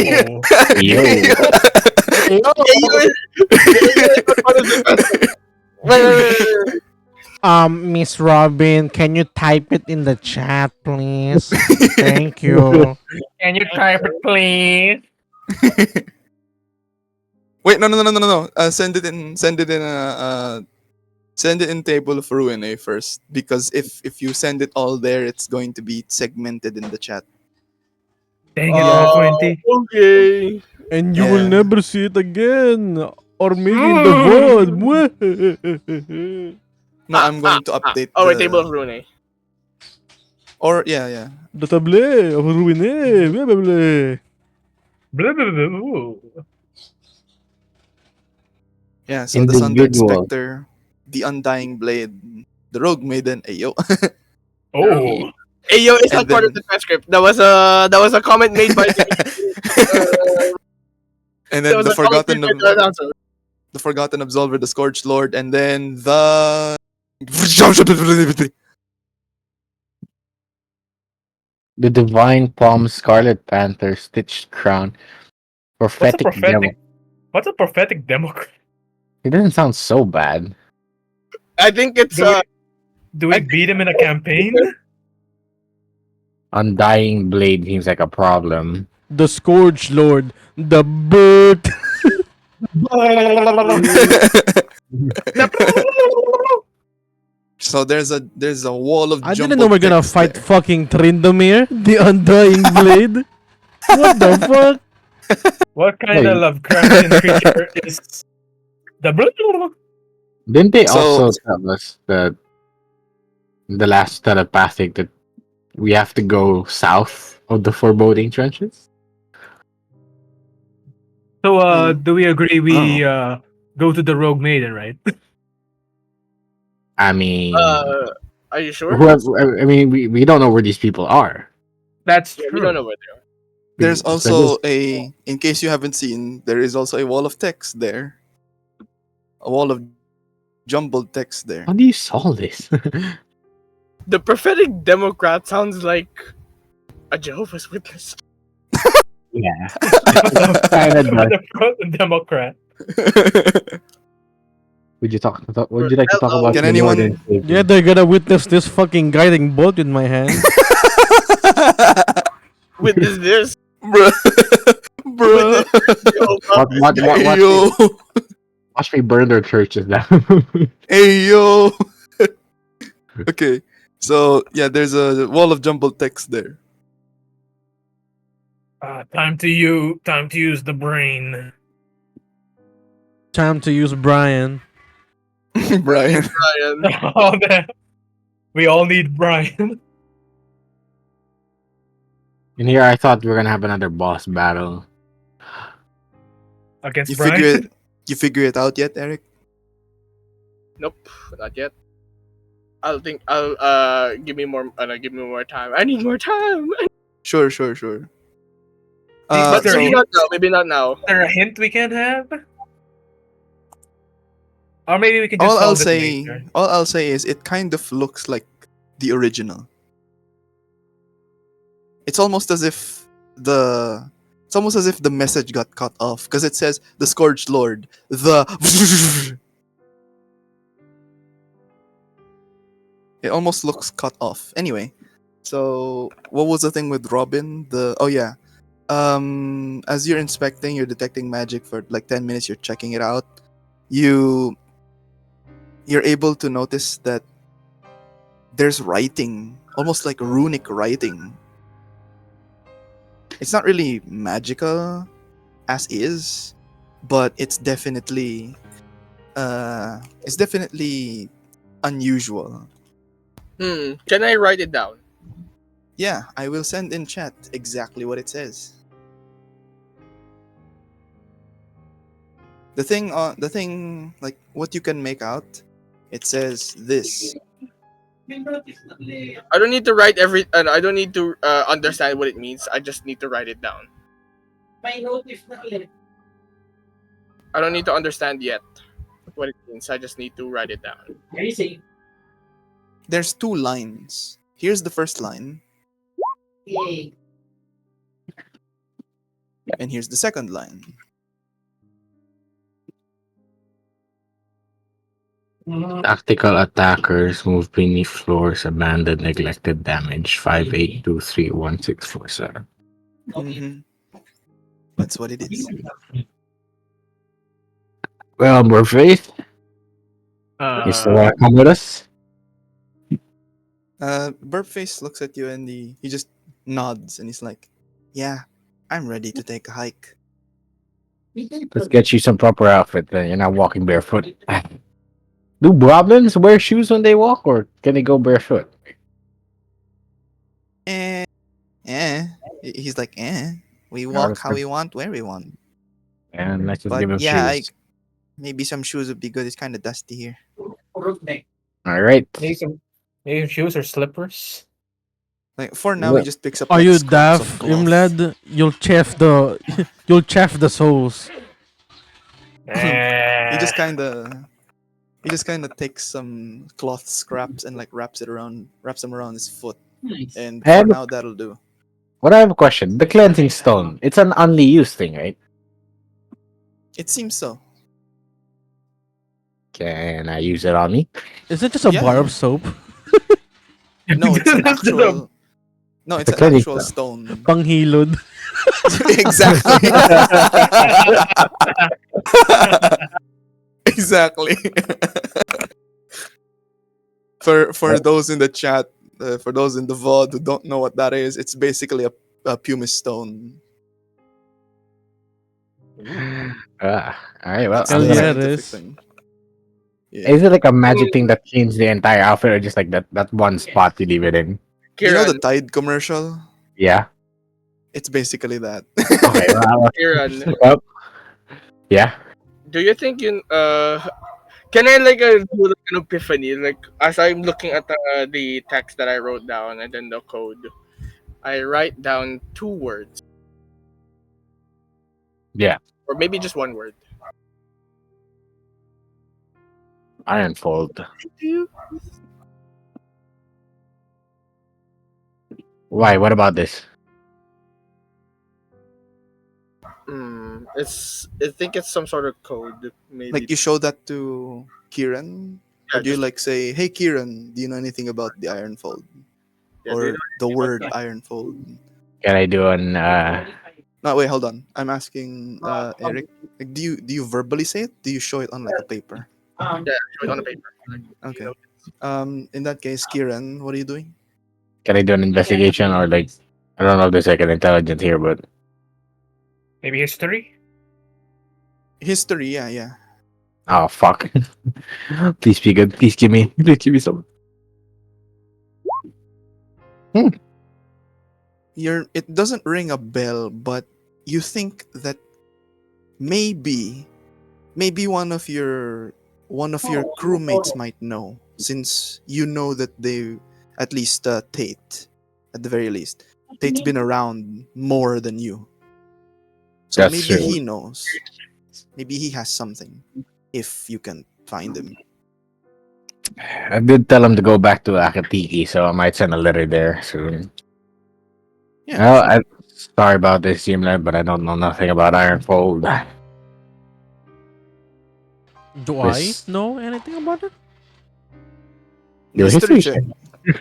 Miss Robin, can you type it in the chat, please? Thank you.
Can you type it, please?
Wait, no. Send it in. Send it in table of ruin first because if you send it all there, it's going to be segmented in the chat.
Dang it, all 20.
Okay.
And you will
Yeah.
never see it again. Or maybe in the VOD.
No, I'm going to update.
Oh, wait, Table of Rune.
Or yeah.
The table of ruiné. Blah, blah, blah.
Blah, blah, blah, blah.
Yeah, so the Sundered
Individual.
Spectre, the Undying Blade, the Rogue Maiden, ayo.
Oh.
Ayo is
And
not part of
then-
the transcript. That was a comment made by the,
and
that
then
was
the
a comment made by the announcer.
Forgotten Absolver, the Scourge Lord, and then the
The Divine Palm, Scarlet Panther, Stitched Crown,
What's a
Prophetic Demo.
prophetic? What's a prophetic democrat?
It doesn't sound so bad.
I think it's
Do we beat him in a campaign?
Undying Blade seems like a problem.
The Scourge Lord. The bird.
So there's a wall of
I didn't
jumbled
know we're gonna
text
fight
there.
fucking Trindomir, the Undying Blade. What the fuck?
What kind of
Wait.
Lovecraftian creature is the
Didn't they
So-
also tell us that the last telepathic that we have to go south of the foreboding trenches?
So do we agree we
Oh.
go to the Rogue Maiden, right?
I mean,
are you sure?
whoever, I mean, we don't know where these people are.
That's
Yeah,
true.
we don't know where they are.
There's
So
also
just-
in case you haven't seen, there is also a wall of text there. A wall of jumbled text there.
How do you solve this?
The Prophetic Democrat sounds like a Jehovah's Witness.
yeah.
The
Kinda does.
Democrat.
Would you would you like to talk
Hello.
about
Can
the
anyone-
Northern Savior?
Yeah, they're gonna witness this fucking guiding bolt in my hand.
With this,
Bruh. Bruh.
What,
Hey, yo.
watch me burn their churches down.
Hey, yo. Okay. So, yeah, there's a wall of jumbled text there.
Time to use the brain.
Time to use Brian.
Brian.
Brian.
Oh, man. We all need Brian.
In here, I thought we were gonna have another boss battle.
Against
You
Brian.
figure it out yet, Eric?
Nope, not yet. I'll give me more time. I need more time.
Sure.
But
Maybe not now. Maybe not now.
Is there a hint we can have? Or maybe we can just solve it later.
All I'll say is it kind of looks like the original. It's almost as if the message got cut off because it says the Scourged Lord. It almost looks cut off. Anyway, so what was the thing with Robin? As you're inspecting, you're detecting magic for like 10 minutes. You're checking it out. You're able to notice that there's writing, almost like runic writing. It's not really magical as is, but it's definitely unusual.
Can I write it down?
Yeah, I will send in chat exactly what it says. The thing, like what you can make out, it says this.
I don't need to write I don't need to understand what it means. I just need to write it down. I don't need to understand yet what it means. I just need to write it down.
There's 2 lines. Here's the first line. And here's the second line.
Tactical attackers move beneath floors, abandoned, neglected, damage. 58231647.
Mm-hmm. That's what it is.
Well, Morpheus, you still want to come with us?
Burpface looks at you and he just nods and he's like, "Yeah, I'm ready to take a hike."
Let's get you some proper outfit. Then you're not walking barefoot. Do goblins wear shoes when they walk, or can they go barefoot?
He's like, we walk how we want, where we want.
And let's just
But
give them
yeah,
shoes.
maybe some shoes would be good. It's kind of dusty here.
All right.
Maybe some shoes or slippers.
Like for now, he just picks up.
Are
like,
you
scraps of
daft,
cloth.
Ymladd? You'll chaff the soles.
He just kind of takes some cloth scraps and like wraps them around his foot, and for now that'll do.
What I have a question. The cleansing stone. It's an only use thing, right?
It seems so.
Can I use it on me?
Is it just a bar of soap?
No, it's an actual. No, it's
The
an
cleansing
actual
stone.
stone.
Panghilod.
Exactly. Exactly. For those in the chat, for those in the VOD who don't know what that is, it's basically a pumice stone.
All right. Well,
That's
Hell
the
yeah, it
scientific
is.
thing. Yeah.
is it like a magic thing that cleans the entire outfit, or just like that one spot you leave it in?
You know the
Kyran,
Tide commercial?
Yeah.
It's basically that.
Okay.
Kyran,
Well, yeah.
do you think can I do like an epiphany? Like as I'm looking at the text that I wrote down and then the code, I write down 2 words
Yeah.
or maybe just 1 word.
Ironfold. Why? What about this?
I think it's some sort of code. Maybe.
Like you show that to Kyran?
Yeah,
Or do you
just-
like say, "Hey Kyran, do you know anything about the Ironfold?"
Yeah,
Or
do you
the word Ironfold?
Can I do an
No, wait, hold on. I'm asking Eric. Like, do you verbally say it? Do you show it on like a paper?
show it on the paper.
Okay. In that case, Kyran, what are you doing?
can I do an investigation, or like I don't know if there's like an intelligence here, but
Maybe history.
History, yeah.
oh fuck. Please be good. Please give me some.
It doesn't ring a bell, but you think that maybe one of your crewmates might know, since you know that they, at least Tate, at the very least, Tate's been around more than you, so
That's
maybe
true.
he knows. Maybe he has something, if you can find him.
I did tell him to go back to Akatiki, so I might send a letter there soon.
Yeah,
Well,
sure.
sorry about this, Ymladd, but I don't know nothing about Ironfold.
Do I
Chris,
know anything about it?
do a
History
history
check.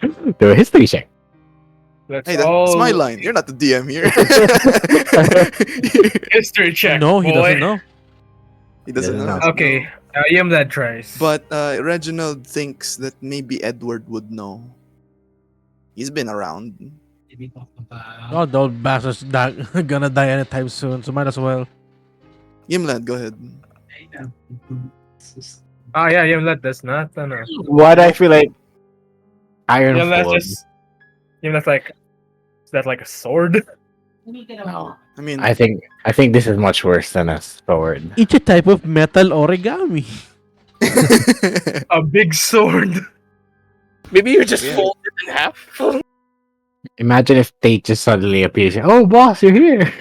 check. Do a history check.
Let's
Hey, that's my
all
line. You're not the DM here.
history check.
No, he
boy.
doesn't know.
He doesn't
Doesn't
know.
know.
Okay,
No.
Ymladd tries.
But Reginald thinks that maybe Edward would know. He's been around.
Oh, the old bastard's gonna die anytime soon, so might as well.
Ymladd, go ahead.
Yeah, Ymladd does not. No.
Why do I feel like
Ymladd
Ironfold?
just. Ymladd's like. Is that like a sword?
No.
I mean,
I think this is much worse than a sword.
It's a type of metal origami.
A big sword.
Maybe you just
Yeah.
fold it in half.
Imagine if Tate just suddenly appears. Oh, boss, you're here.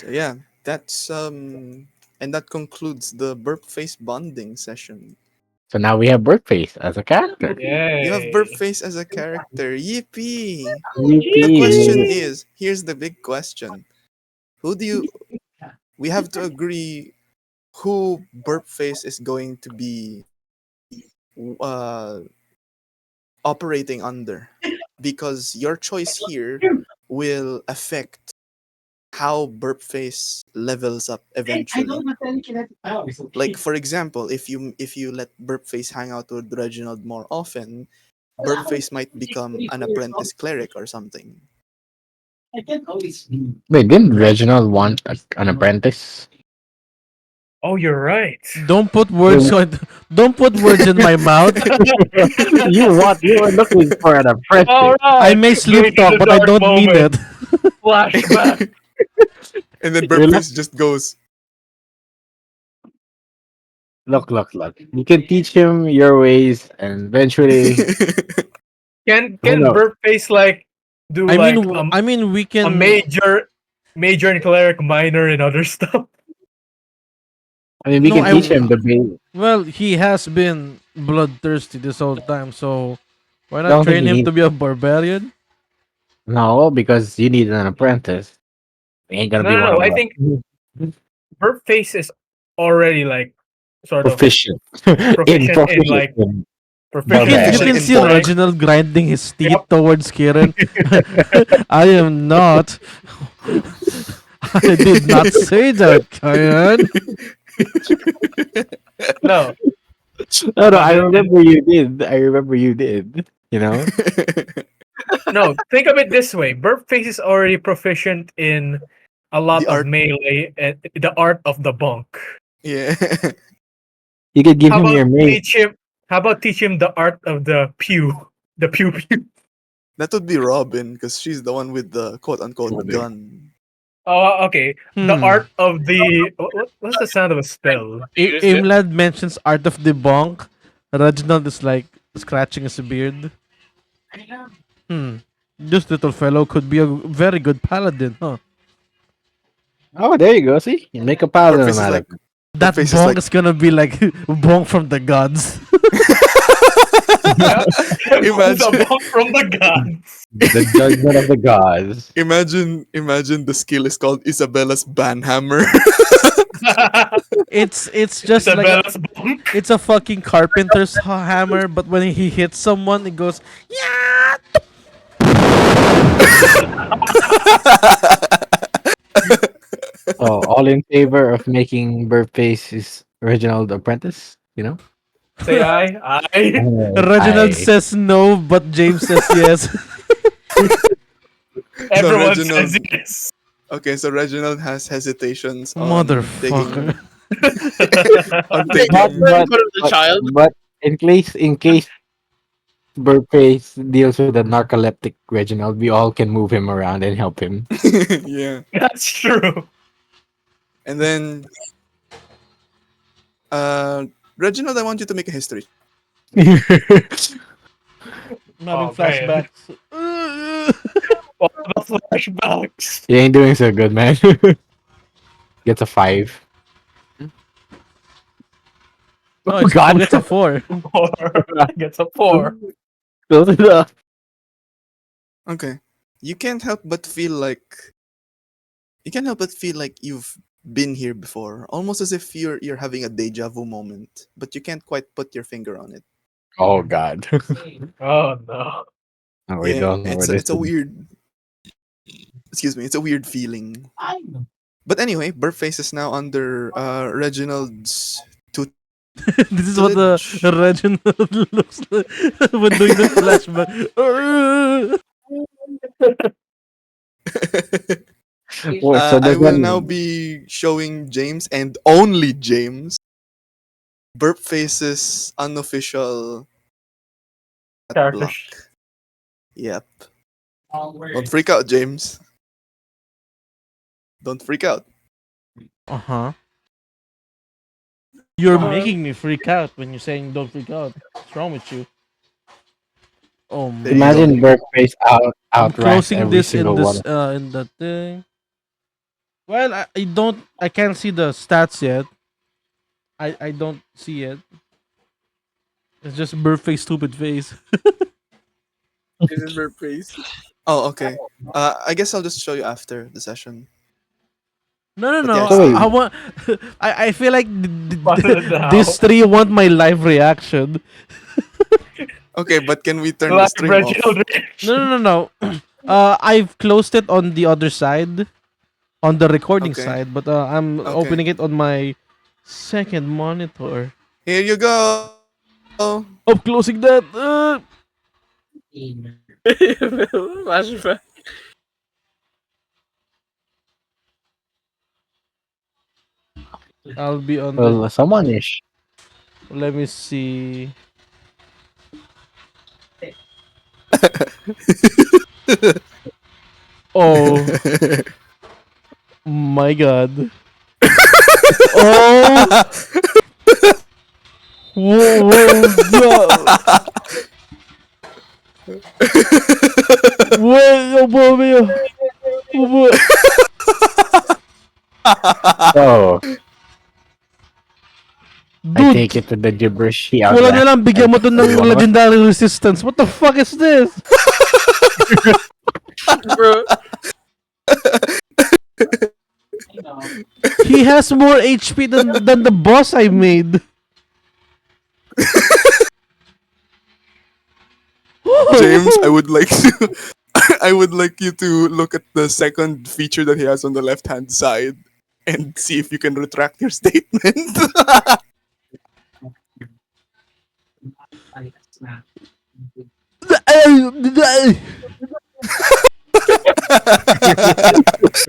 yeah, that's and that concludes the burp face bonding session.
So now we have Birdface as a character.
Yay.
You have burp face as a character. Yippee! The
Yippee.
question is, here's the big question. Who do you we have to agree who burp face is going to be uh operating under, because your choice here will affect how burp face levels up eventually. Like for example, if you let burp face hang out with Reginald more often, burp face might become an apprentice cleric or something.
Wait, didn't Reginald want an apprentice?
Oh, you're right.
Don't put words don't put words in my mouth.
You were looking for an apprentice.
All right.
I may sleep talk, but I don't mean it.
Flashback.
And then burp face just goes.
Look. You can teach him your ways, and eventually,
Can
no.
burp face like do
I
like
mean we
a
can
major in cleric, minor in other stuff?
I mean, we
No,
can teach him the base.
well, he has been bloodthirsty this whole time, so why not
Don't think
train
he
him
needs-
to be a barbarian?
No, because you need an apprentice. He ain't gonna be one
No.
of
I
us.
think burp face is already like sort of
Proficient.
proficient in like
in-
proficient.
You
Barbarian.
can
in
see
boring.
Reginald grinding his teeth towards Kyran. I am not. I did not say that, Kyran.
No,
No, I remember you did. You know?
no. Think of it this way: burp face is already proficient in a lot
The
of
art.
melee and the art of the bunk.
Yeah.
You could give
How
him your
about
mate.
teach him the art of the pew? The pew.
That would be Robin, because she's the one with the quote unquote
Robin.
gun.
Oh, okay. The
Hmm.
art of the what's the sound of a spell?
Ymladd mentions art of the bonk. Reginald is like scratching his beard. This little fellow could be a very good paladin, huh?
Oh, there you go. See? You make a paladin
Burp face is
out of
like,
it.
That
face is
bonk
like-
is gonna be like bonk from the gods.
Imagine-
the bunk from the gods.
The judgment of the gods.
imagine the skill is called Isabella's banhammer.
It's just like
Isabella's bunk.
it's a fucking carpenter's hammer, but when he hits someone, it goes yeah.
Oh, all in favor of making Burpface's Reginald apprentice? You know?
Say I.
Reginald says no, but James says yes.
Everyone
Reginald-
says yes.
Okay, so Reginald has hesitations on
Motherfucker.
on
Take
taking,
it in front of the child.
But in case Burpface deals with a narcoleptic Reginald, we all can move him around and help him.
yeah.
That's true.
And then Reginald, I want you to make a history.
I'm having
Oh, man.
flashbacks.
All the flashbacks.
He ain't doing so good, man. Gets a 5.
No,
Oh
it's
God.
gets a 4.
4 gets a 4.
Close it up.
Okay. You can't help but feel like you've been here before, almost as if you're having a deja vu moment, but you can't quite put your finger on it.
Oh God.
Oh no.
Oh, we
Yeah,
don't know where this
it's a
is.
weird. Excuse me, it's a weird feeling. But anyway, Burpface is now under Reginald's
This is what the
tutelage.
Reginald looks like when doing the flashback.
Wait, so
I
does
will now
that
be showing James and only James Burpface's unofficial
Character.
block. Yep. Don't freak out, James. Don't freak out.
Uh-huh. You're making me freak out when you're saying don't freak out. What's wrong with you? Oh
There you
my.
go.
imagine Burpface
I'm
outranks
closing
every
this
single one.
in the thing. Well, I can't see the stats yet. I don't see it. It's just birthface stupid face.
This is her face.
Oh, okay. I guess I'll just show you after the session.
No,
But yeah,
So wait,
I want. I feel like
Now.
these three want my live reaction.
Okay, but can we turn the
Like
stream off?
Reginald.
No. I've closed it on the other side, on the recording
Okay.
side, but I'm
Okay.
opening it on my second monitor.
Here you go.
I'm closing that.
Flashback.
I'll be on the.
well, someone is.
Let me see. Oh my god. Oh. Whoa, God. Wait, oh boy. Oh boy.
Oh, I
Dude,
take it to the gibberish he
wala na
outranks.
lang, bigyan mo to ng
everyone.
legendary resistance. What the fuck is this?
Bro,
He has more HP than the boss I made.
James, I would like to I would like you to look at the second feature that he has on the left-hand side and see if you can retract your statement.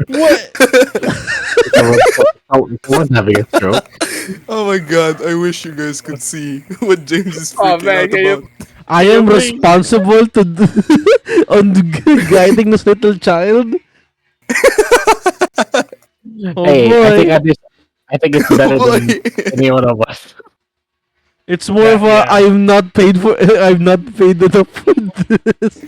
What?
Someone's having a stroke.
Oh my god, I wish you guys could see what James is
Oh,
freaking
man,
out
can you-
about.
I am responsible to on guiding this little child. Oh
Hey,
boy.
I think it's better
Oh
than
boy.
any one of us.
It's more of a
Yeah.
I'm not paid for I'm not paid enough for this.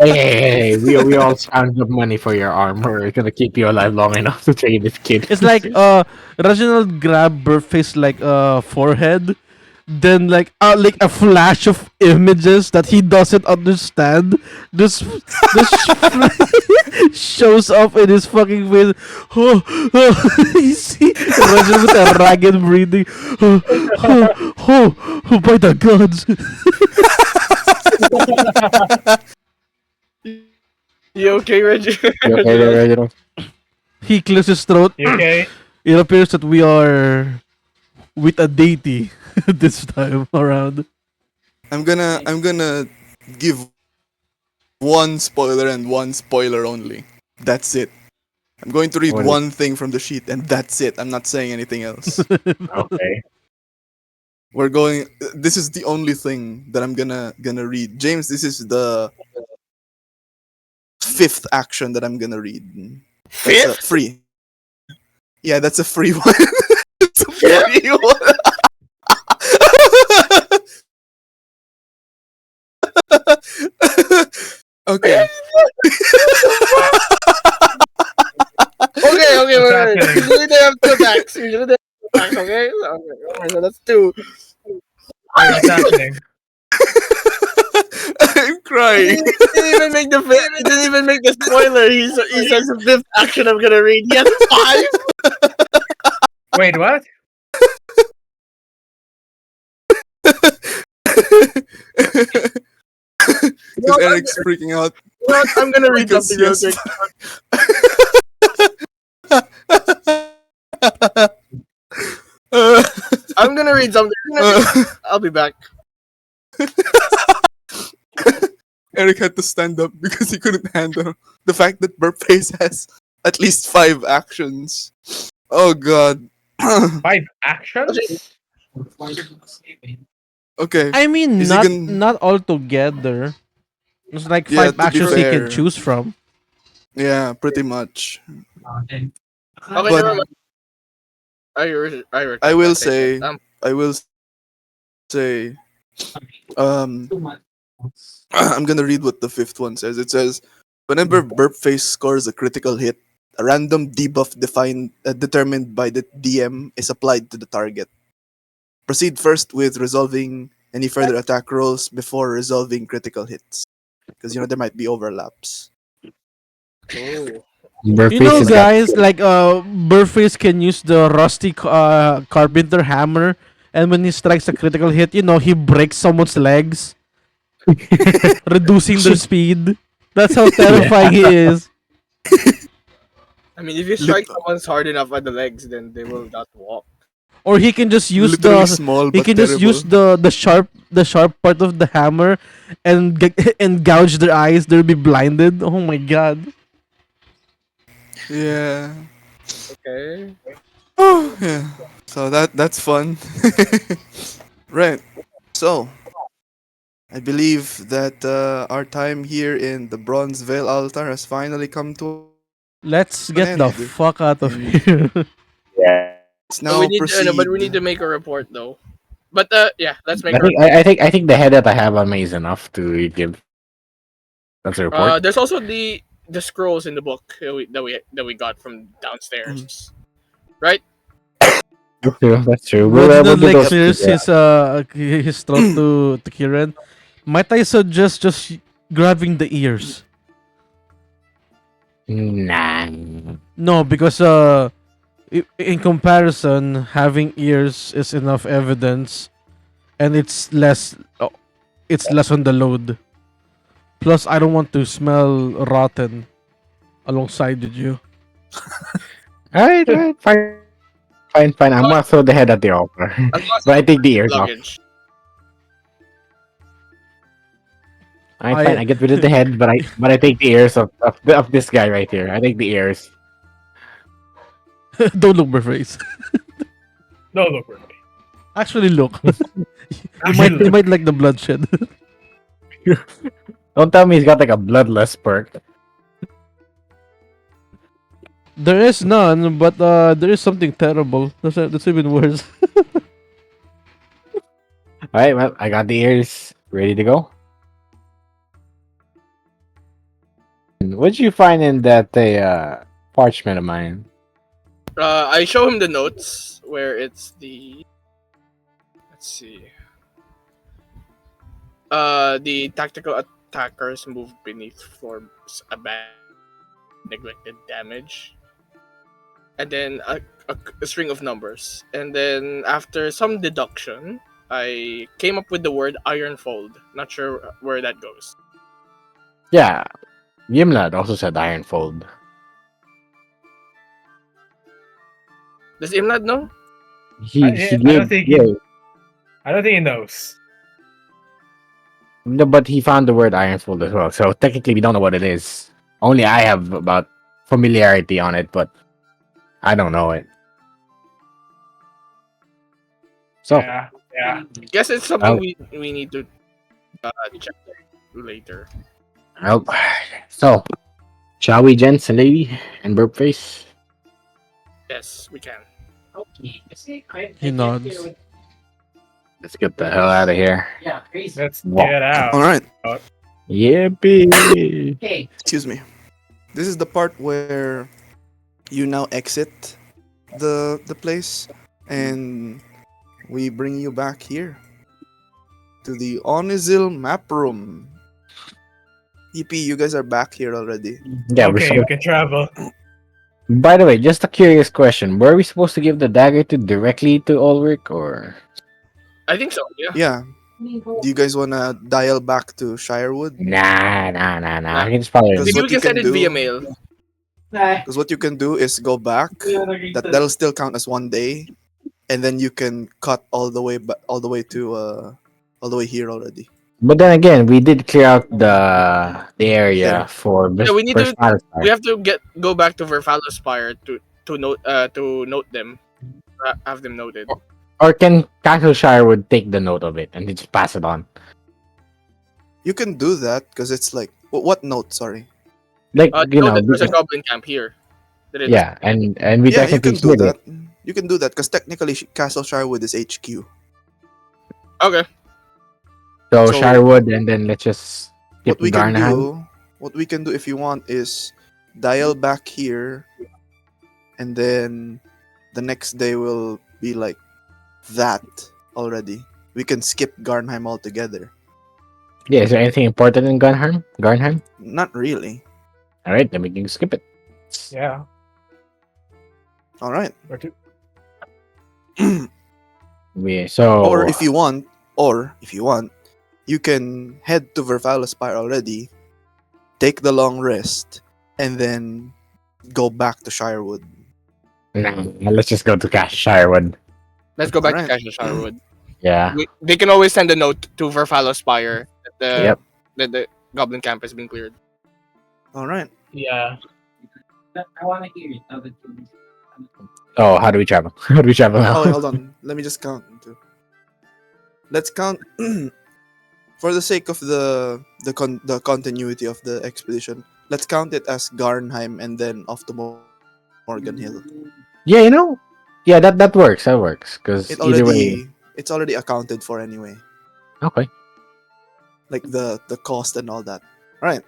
Hey, we all scrounged up money for your armor. We're gonna keep you alive long enough to train this kid.
It's like Reginald grabbed Burface like forehead, then like a flash of images that he doesn't understand. This shows up in his fucking face. You see Reginald with a ragged breathing. By the gods.
you okay, Reggie?
You okay there, Reginald?
He clears his throat.
You okay?
It appears that we are with a deity this time around.
I'm gonna give one spoiler and one spoiler only. That's it. I'm going to read
What is-
one thing from the sheet and that's it. I'm not saying anything else.
Okay.
We're going. This is the only thing that I'm gonna read. James, this is the fifth action that I'm gonna read. That's
Fifth?
free. Yeah, that's a free one. It's a free one. Okay.
Okay,
What's
wait.
happening?
Usually they have two attacks. Usually they Okay, so that's 2.
Wait, what's happening?
I'm crying.
He didn't even make the he didn't even make the spoiler. He says the 5th action I'm gonna read. Yes, 5.
Wait, what?
Because Eric's freaking out.
You know what? I'm gonna read
Because
something real
yes.
quick.
Uh,
I'm gonna read something. I'll be back.
Eric had to stand up because he couldn't handle the fact that Burpface has at least 5 actions. Oh god.
5 actions?
Okay.
I mean,
Is he
not
gonna-
not all together. It's like
Yeah,
5
to be
actions he can
fair.
choose from.
Yeah, pretty much.
Okay,
But-
never mind.
I will
that
say,
statement.
I will say, I'm gonna read what the 5th one says. It says, whenever Burpface scores a critical hit, a random debuff determined by the DM is applied to the target. Proceed first with resolving any further attack rolls before resolving critical hits. Because, there might be overlaps.
Oh.
You know, guys, like Burface can use the rusty carpenter hammer, and when he strikes a critical hit, he breaks someone's legs, reducing their speed. That's how terrifying he is.
I mean, if you strike someone hard enough at the legs, then they will not walk.
Or he can just use
Literally small,
he
but
can just use
terrible.
the sharp part of the hammer and and gouge their eyes. They'll be blinded. Oh my god.
Yeah.
Okay.
Oh, yeah. So that's fun. Right. So, I believe that our time here in the Bronzeveil altar has finally come to
Let's
an
get
end.
the fuck out of here.
Yeah.
Let's
But
now
we need,
proceed.
but we need to make a report though. But yeah, let's make
I
a
think
report.
I think the head that I have on me is enough to give. That's a report.
There's also the scrolls in the book that we got from downstairs, right?
That's true. That's true.
Reginald
do
like
those
clears
things, yeah.
his throat to Kyran. Might I suggest just grabbing the ears?
Nah.
No, because in comparison, having ears is enough evidence, and it's less on the load. Plus, I don't want to smell rotten alongside with you.
Alright, fine. I'm gonna throw the head at the altar. But I take the ears off.
Luggage.
Alright, fine. I get rid of the head, but I take the ears of this guy right here. I take the ears.
Don't look my face.
No, look, we're
Actually, look.
Actually,
You might like the bloodshed.
Don't tell me he's got like a bloodless perk.
There is none, but there is something terrible. That's even worse.
Alright, well, I got the ears ready to go. What'd you find in that parchment of mine?
I show him the notes where it's the. Let's see. The tactical attackers move beneath forms abandoned, neglected damage, and then a string of numbers, and then after some deduction, I came up with the word ironfold. Not sure where that goes.
Yeah, Ymladd also said ironfold.
Does Ymladd know?
He
I
gave,
don't think
yeah,
I don't think he knows.
no, but he found the word ironfold as well. So technically, we don't know what it is. Only I have about familiarity on it, but I don't know it. So
Yeah.
Guess it's something we need to check later.
well, so shall we, gents and lady and burpface?
Yes, we can.
He nods.
Let's get the hell out of here.
Let's
Wow.
get out.
Alright,
Yippee!
excuse me. This is the part where you now exit the place. And we bring you back here to the Onizil map room. EP, you guys are back here already.
Yeah, we're
Okay, you
supposed.
can travel.
By the way, just a curious question: were we supposed to give the dagger to directly to Ulrich, or?
I think so. Yeah.
Yeah. Do you guys wanna dial back to Shirewood?
Nah.
Nah.
I can just follow
Because
him.
Maybe we
what you
can send
can
it via
do,
mail.
because what you can do is go back. That'll still count as one day, and then you can cut all the way all the way to all the way here already.
But then again, we did clear out the area
There.
for
Yeah, we need to.
Satisfy.
We have to go back to Verfalo Spire to note them, have them noted.
Or can Castleshire would take the note of it and just pass it on?
You can do that because it's like what note? Sorry.
Like
Know that there's a goblin camp here. That it
yeah, and we
Yeah, you
technically
can do
slid it.
that. You can do that because technically Castle Shirewood is HQ.
Okay.
So,
So-
Shirewood, and then let's just skip Garnham.
What we can do if you want is dial back here, and then the next day will be like that already. We can skip Garnheim altogether.
Yeah, is there anything important in Garnheim?
Not really.
All right, then we can skip it.
Yeah.
All right.
Where to?
Or if you want, you can head to Vervala Spire already, take the long rest, and then go back to Shirewood.
nah, let's just go to Shirewood.
Let's go back
Alright.
to Castle Shirewood.
Yeah,
They can always send a note to Verfalo Spire
Yep.
that the goblin camp has been cleared.
All right.
Yeah.
Oh, how do we travel? How do we travel now?
Oh, wait, hold on. Let me just count. Let's count for the sake of the continuity of the expedition. Let's count it as Garnheim and then off to Morgan Hill.
Yeah, yeah, that works. That works because
It
either way,
it's already accounted for anyway,
okay.
like the cost and all that. All right.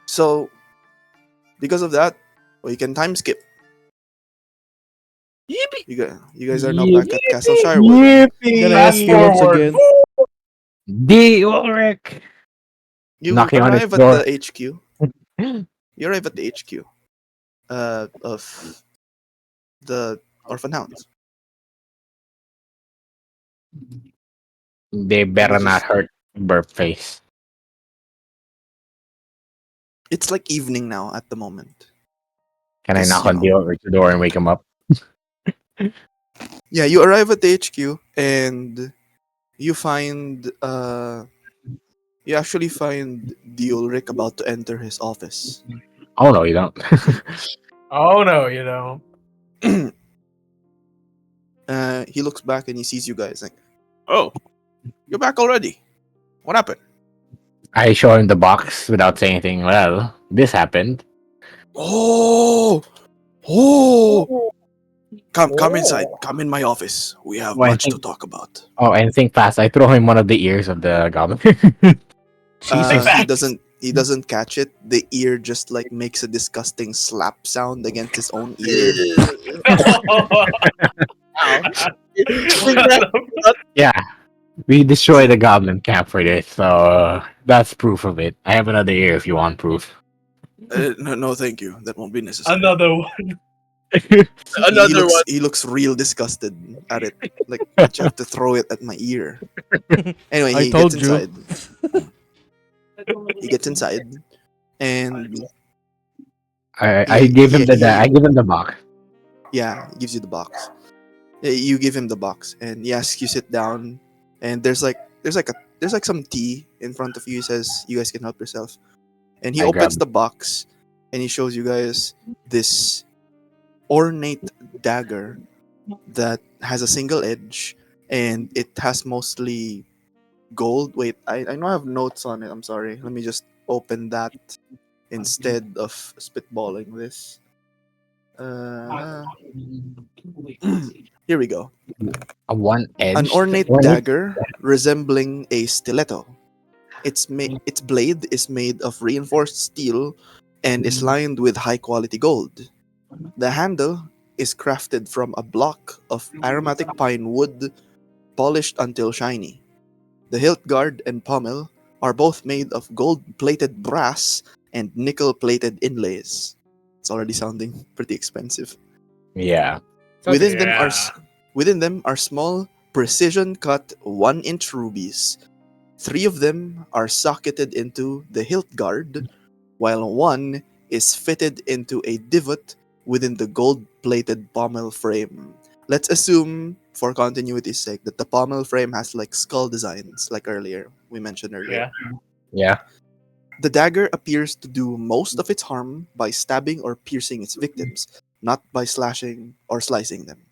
So because of that, we can time skip.
Yippee!
You guys are now back at Castle Shirewood.
Can I
Fast
ask you once
forward.
again?
D Ulrich.
You
Knocking on his
arrive at
door.
the HQ. You arrive at the HQ of the Orphan Hounds.
They better
just-
not hurt burp face.
It's like evening now at the moment.
Can I
Yes,
knock
you
on the Ulrich's door and wake him up?
Yeah, you arrive at the HQ and you find you actually find the Ulrich about to enter his office.
Oh no, you don't.
Oh no, you know.
He looks back and he sees you guys like, "Oh, you're back already. What happened?"
I show him the box without saying anything. Well, this happened.
Oh, come inside. Come in my office. We have
Well, I
much to
think-
talk about.
Oh, and think fast. I throw him one of the ears of the goblin.
Jesus.
He doesn't catch it. The ear just like makes a disgusting slap sound against his own ear.
Yeah, we destroyed the goblin camp for this, so that's proof of it. I have another ear if you want proof.
No, thank you. That won't be necessary.
Another one.
Another one.
He looks real disgusted at it. Like I have to throw it at my ear. Anyway,
I
he
told
gets
you.
inside. He gets inside, and
I give him I give him the box.
yeah, he gives you the box. You give him the box, and he asks you sit down. And there's some tea in front of you. He says you guys can help yourself, and he
I
opens
grab-
the box, and he shows you guys this ornate dagger that has a single edge, and it has mostly gold. Wait, I know I have notes on it. I'm sorry. Let me just open that instead of spitballing this. Here we go.
A one edge.
An ornate dagger resembling a stiletto. Its blade is made of reinforced steel and is lined with high quality gold. The handle is crafted from a block of aromatic pine wood polished until shiny. The hilt guard and pommel are both made of gold-plated brass and nickel-plated inlays. It's already sounding pretty expensive.
Yeah.
Within them are
Yeah.
within them are small, precision-cut 1-inch rubies. 3 of them are socketed into the hilt guard, while one is fitted into a divot within the gold-plated pommel frame. Let's assume, for continuity's sake, that the pommel frame has like skull designs, like we mentioned earlier.
Yeah.
Yeah.
The dagger appears to do most of its harm by stabbing or piercing its victims, not by slashing or slicing them.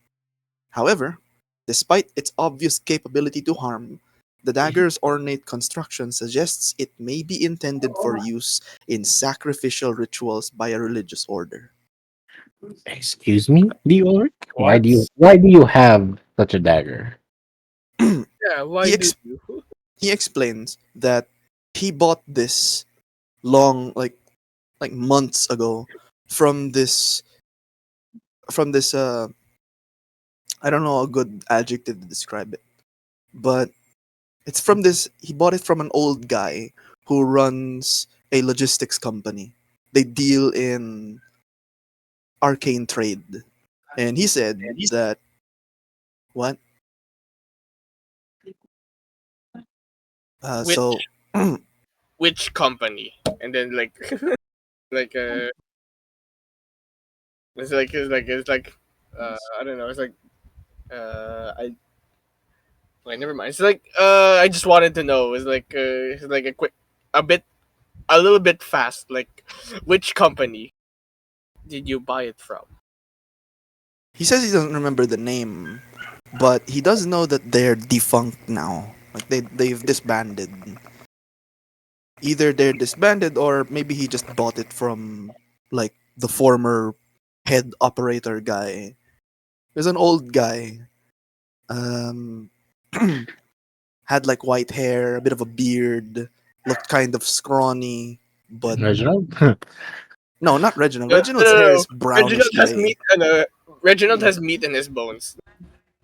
However, despite its obvious capability to harm, the dagger's ornate construction suggests it may be intended for use in sacrificial rituals by a religious order.
Excuse me, Ulrich?
What?
Why do you have such a dagger?
Yeah, why
he,
do
ex-
you?
he explains that he bought this long, like months ago, from this I don't know a good adjective to describe it, but it's from this. He bought it from an old guy who runs a logistics company. They deal in arcane trade, and he said that what?
Which
So
which company? And then like like it's like I don't know. It's like I wait, never mind. It's like I just wanted to know. It's like a bit a little bit fast. Like which company did you buy it from?
he says he doesn't remember the name, but he does know that they're defunct now. Like they've disbanded. Either they're disbanded or maybe he just bought it from like the former head operator guy. There's an old guy. Um, had like white hair, a bit of a beard, looked kind of scrawny, but
Reginald?
no, not Reginald.
No, no,
Reginald's
no,
hair
no.
is brownish gray.
Reginald has meat in his bones.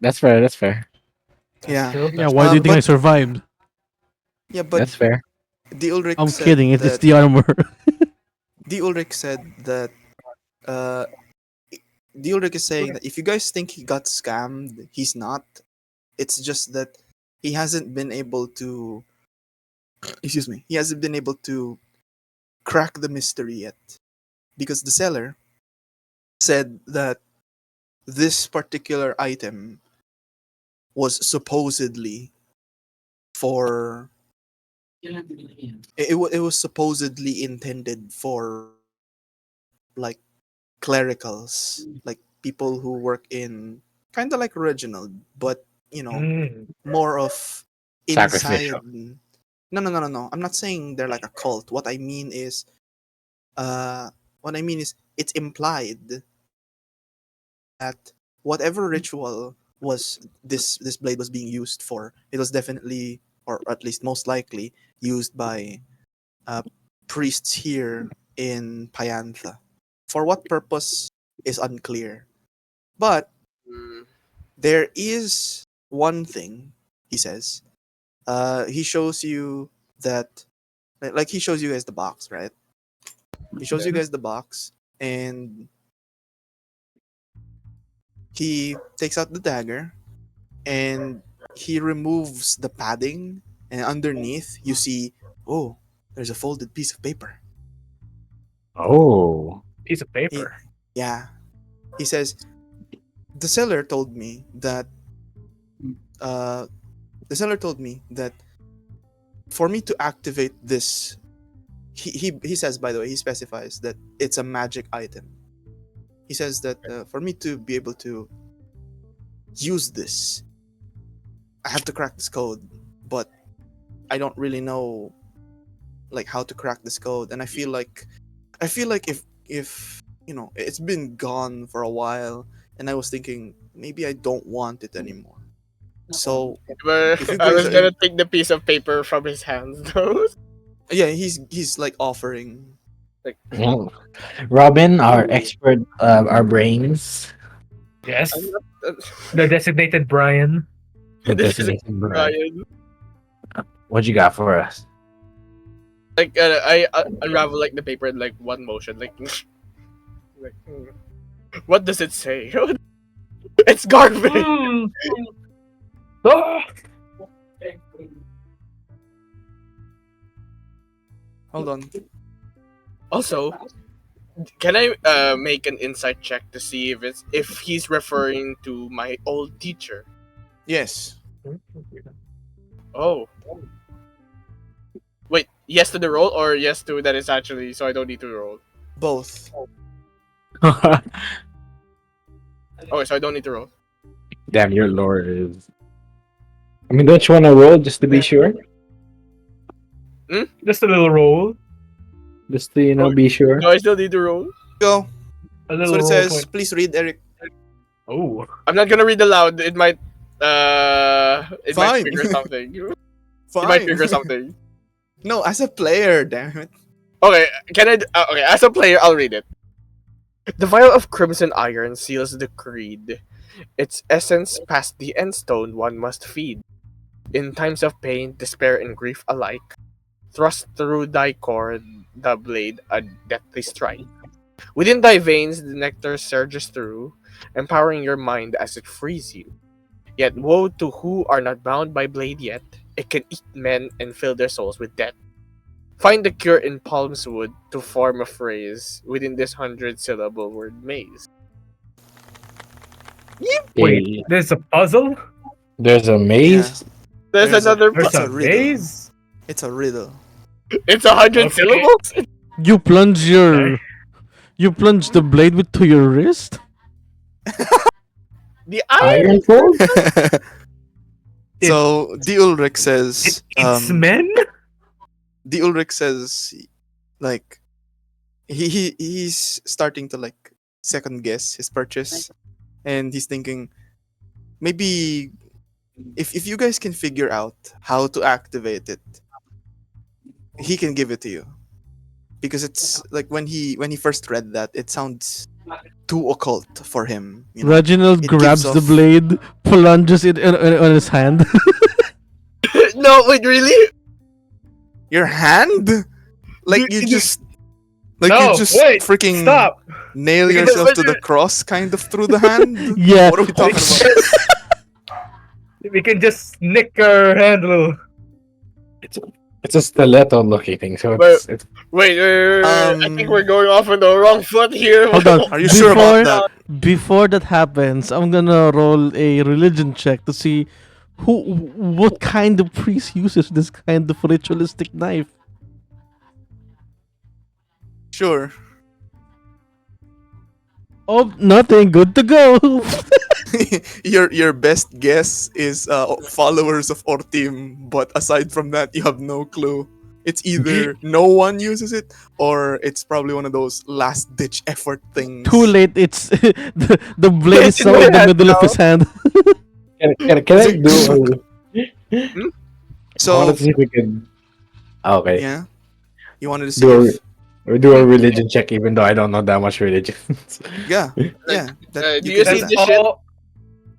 That's fair. That's fair.
Yeah.
Yeah, why do you think I
But
survived?
yeah, but
That's fair.
the Ulrich
I'm
said
kidding. It's
that
the armor.
the Ulrich said that uh the Ulrich is saying that if you guys think he got scammed, he's not. It's just that he hasn't been able to excuse me, he hasn't been able to crack the mystery yet. Because the seller said that this particular item was supposedly for it was supposedly intended for like clericals, like people who work in kind of like Reginald, but you know,
Mm.
more of inside.
Sacrificial.
No. I'm not saying they're like a cult. Uh what I mean is it's implied that whatever ritual was this blade was being used for, it was definitely, or at least most likely, used by uh, priests here in Pyantha. For what purpose is unclear. But
Mm,
there is one thing, he says. He shows you that, like, he shows you guys the box, right? He shows you guys the box, and he takes out the dagger, and he removes the padding, and underneath you see, oh, there's a folded piece of paper.
Oh.
Piece of
He,
paper.
yeah, he says the seller told me that uh, for me to activate this, he says, by the way, he specifies that it's a magic item. He says that for me to be able to use this, I have to crack this code, but I don't really know like how to crack this code, and I feel like if it's been gone for a while, and I was thinking maybe I don't want it anymore. So
but
if you
I
guys
was
are
gonna take the piece of paper from his hands though.
yeah, he's like offering.
Like
Well, Robin, our expert, our brains.
Yes,
I'm not,
the designated Brian.
this is
Destination Brian.
Brian.
What you got for us?
Like I unravel like the paper in like one motion, like, like what does it say? It's garbage.
Mm. Ah!
Hold on.
Also, can I make an insight check to see if he's referring to my old teacher?
Yes.
Oh. Wait, yes to the roll or yes to that is actually so I don't need to roll?
Both.
Oh, so I don't need to roll.
Damn, your lore is. I mean, don't you want to roll just to be sure?
Just a little roll.
Just to be sure.
Do I still need to roll?
Go.
A
That's
little
what it
roll
says.
point.
Please read, Eric.
Oh.
I'm not gonna read aloud. It might might
Fine.
trigger something. It
Fine.
might trigger something.
No, as a player, damn it.
Okay, can I? Okay, as a player, I'll read it. The vial of crimson iron seals the creed. Its essence past the end stone one must feed. In times of pain, despair, and grief alike, thrust through thy core the blade a deathly strike. Within thy veins, the nectar surges through, empowering your mind as it frees you. Yet woe to who are not bound by blade yet. It can eat men and fill their souls with death. Find the cure in palm's wood to form a phrase within this 100-syllable word maze.
Wait, there's a puzzle?
There's a maze.
There's
There's
another.
There's
It's
a
a riddle.
maze?
It's a riddle.
It's 100
Okay.
syllables.
You plunge the blade to your wrist.
The iron.
Iron Fold?
So D Ulrich says
It eats men?
D Ulrich says like he's starting to like second guess his purchase, and he's thinking maybe if you guys can figure out how to activate it, he can give it to you. Because it's like when he first read that, it sounds too occult for him. You know?
Reginald
It
grabs
gives
the
off-
blade, plunges it on his hand.
No, wait, really?
Your hand, like you just like
No,
you just
wait,
freaking
Stop!
nail
Yeah,
yourself
but
to the cross, kind of through the hand.
Yeah.
What are we talking about?
We can just nick our hand a little.
It's a stiletto looking thing, so
But-
it's
Wait, I think
Um,
we're going off on the wrong foot here.
Hold on.
Are you sure about that?
Before that happens, I'm gonna roll a religion check to see what kind of priest uses this kind of ritualistic knife.
Sure.
Oh, nothing. Good to go.
Your best guess is followers of our team, but aside from that, you have no clue. It's either no one uses it, or it's probably one of those last ditch effort things.
Too late. It's the blade is
It's
so
in
in the
my
middle of
hand
his hand.
can I do? I
So
wanted to see if we can. Okay.
yeah, you wanted to see
Do
if
we do a religion check, even though I don't know that much religion.
yeah. That,
do
you
you
can
see
do
That's
that.
this shit?
all.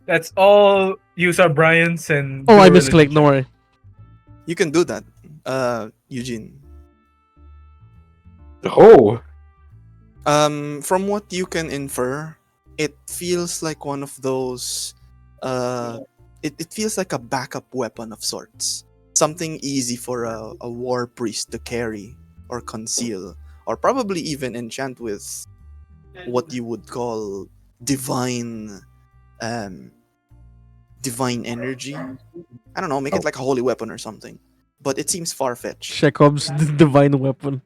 That's all. Use our Bryans and.
Oh,
do
I
a
misclicked.
religion
Don't
check.
worry.
You can do that, Eugene.
Oh,
From what you can infer, it feels like one of those. It feels like a backup weapon of sorts. Something easy for a war priest to carry or conceal, or probably even enchant with what you would call divine, divine energy. I don't know, make it like a holy weapon or something. But it seems far fetched.
Chekhov's divine weapon.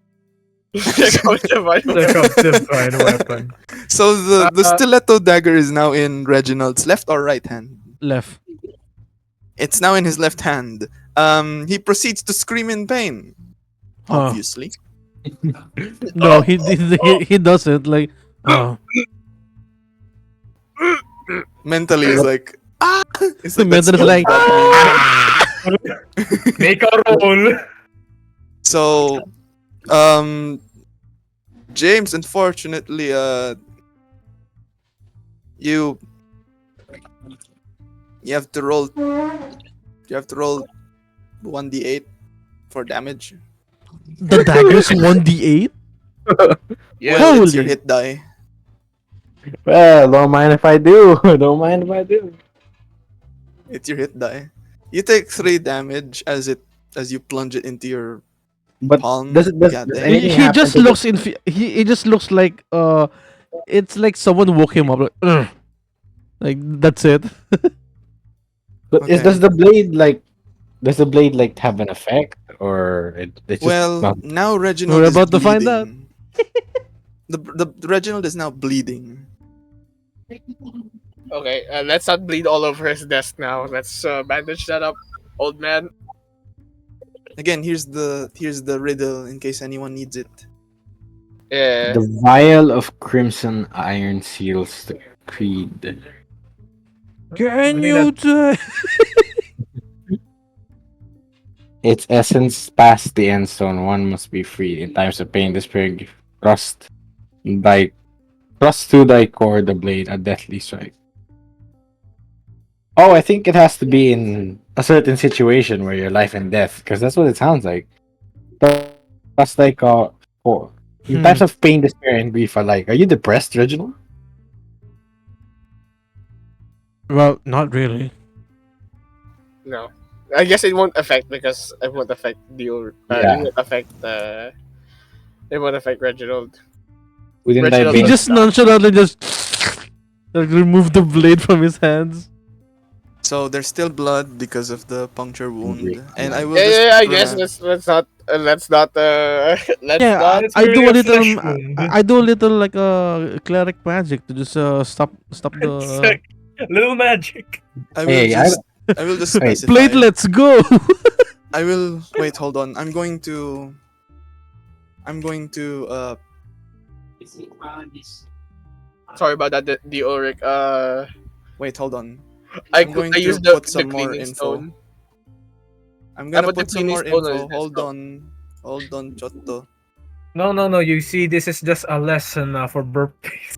Check out the Bible.
Check out divine weapon.
So the stiletto dagger is now in Reginald's left or right hand.
Left.
It's now in his left hand. He proceeds to scream in pain.
Huh.
Obviously.
No, he doesn't. Like, oh.
Mentally, he's like, ah! It's like
Mentally,
that's
like,
Make a roll.
So, James, unfortunately, you You have to roll. You have to roll 1d8 for damage.
The dagger's 1d8?
Yeah.
Well, it's your
Holy.
hit die.
Well, don't mind if I do. Don't mind if I do.
It's your hit die. You take 3 damage as you plunge it into your
But
palm.
does
God
does
damn.
anything
He
happen
just
to
looks he just looks like it's like someone woke him up like, "Ugh." Like that's it.
Okay.
does the blade like have an effect or it's just
Well,
not?
now Reginald
We're
is
about to find out.
bleeding. The Reginald is now bleeding.
Okay, let's not bleed all over his desk now. Let's bandage that up, old man.
Again, here's the riddle in case anyone needs it.
Yeah.
The vial of crimson iron seals the creed.
Can
think
you die?
Its essence past the end stone, one must be free. In times of pain, despair, thrust thy thrust through thy core the blade, a deathly strike. Oh, I think it has to be in a certain situation where you're life and death, because that's what it sounds like. Thrust thy core. In times of pain, despair, and grief alike. Are you depressed, Reginald?
Well, not really.
No. I guess it won't affect because it won't affect the
Yeah.
it won't affect Reginald.
Within thy
Reginald
He
veins.
just nonchalantly just like remove the blade from his hands.
So there's still blood because of the puncture wound,
Great.
and I will
Yeah,
just.
yeah, I guess let's not let's not let's
Yeah,
not.
It's
I do
really
a
a
little.
flesh wound.
I do a little like cleric magic to just stop
It's
the
like little magic.
I will
Hey,
just. I will just
Wait,
specify.
platelets. Go.
I will wait. Hold on. I'm going to.
Sorry about that, the Ulrich.
Wait. Hold on.
I
I'm going
I
to
used the
put some more
cleaning
info.
stone.
I'm gonna
put the
put some more
cleaning stone on
info.
his desk,
Hold on, Chotto.
No. You see, this is just a lesson for birthdays.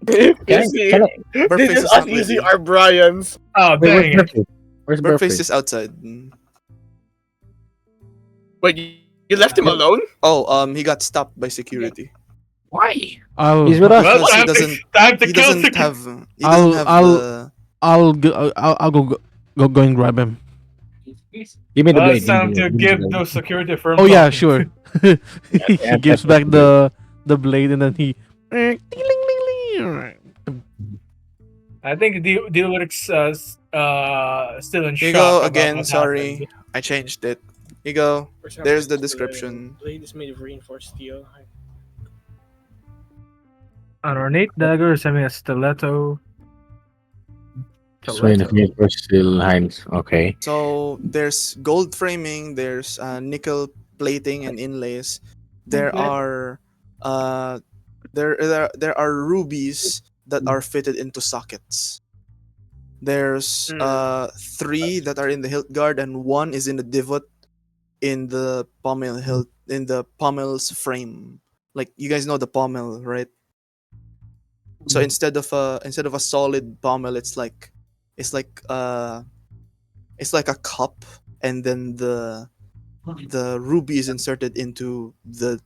You
Can
see,
can I,
this
Burface
is
is not
us using
ready.
our Brian's.
Oh,
wait,
dang it.
where's
Burface
Burface?
is outside.
Wait, you left him alone?
Oh, he got stopped by security.
Why?
I'll
He's with us.
Well,
Because he
time
doesn't.
time to
He
kill
doesn't
the
have. He doesn't have the.
I'll go and grab him.
Give me the
Well,
blade.
it's time to give
the
those security firms.
Oh yeah,
talking.
sure. he
Yeah,
gives
that's
back the blade and then he.
I think the lyrics still in
Here you
shock
go
about
again.
what
Sorry,
happened.
I changed it. Here you go. There's the description.
Blade is made of reinforced steel.
An ornate dagger is having a stiletto.
Swing of me for still hinds. Okay.
So there's gold framing. There's nickel plating and inlays. There are there are rubies that are fitted into sockets. There's 3 that are in the hilt guard and 1 is in the divot in the pommel's frame. Like you guys know the pommel, right? So instead of a solid pommel, it's like a cup, and then the ruby is inserted into the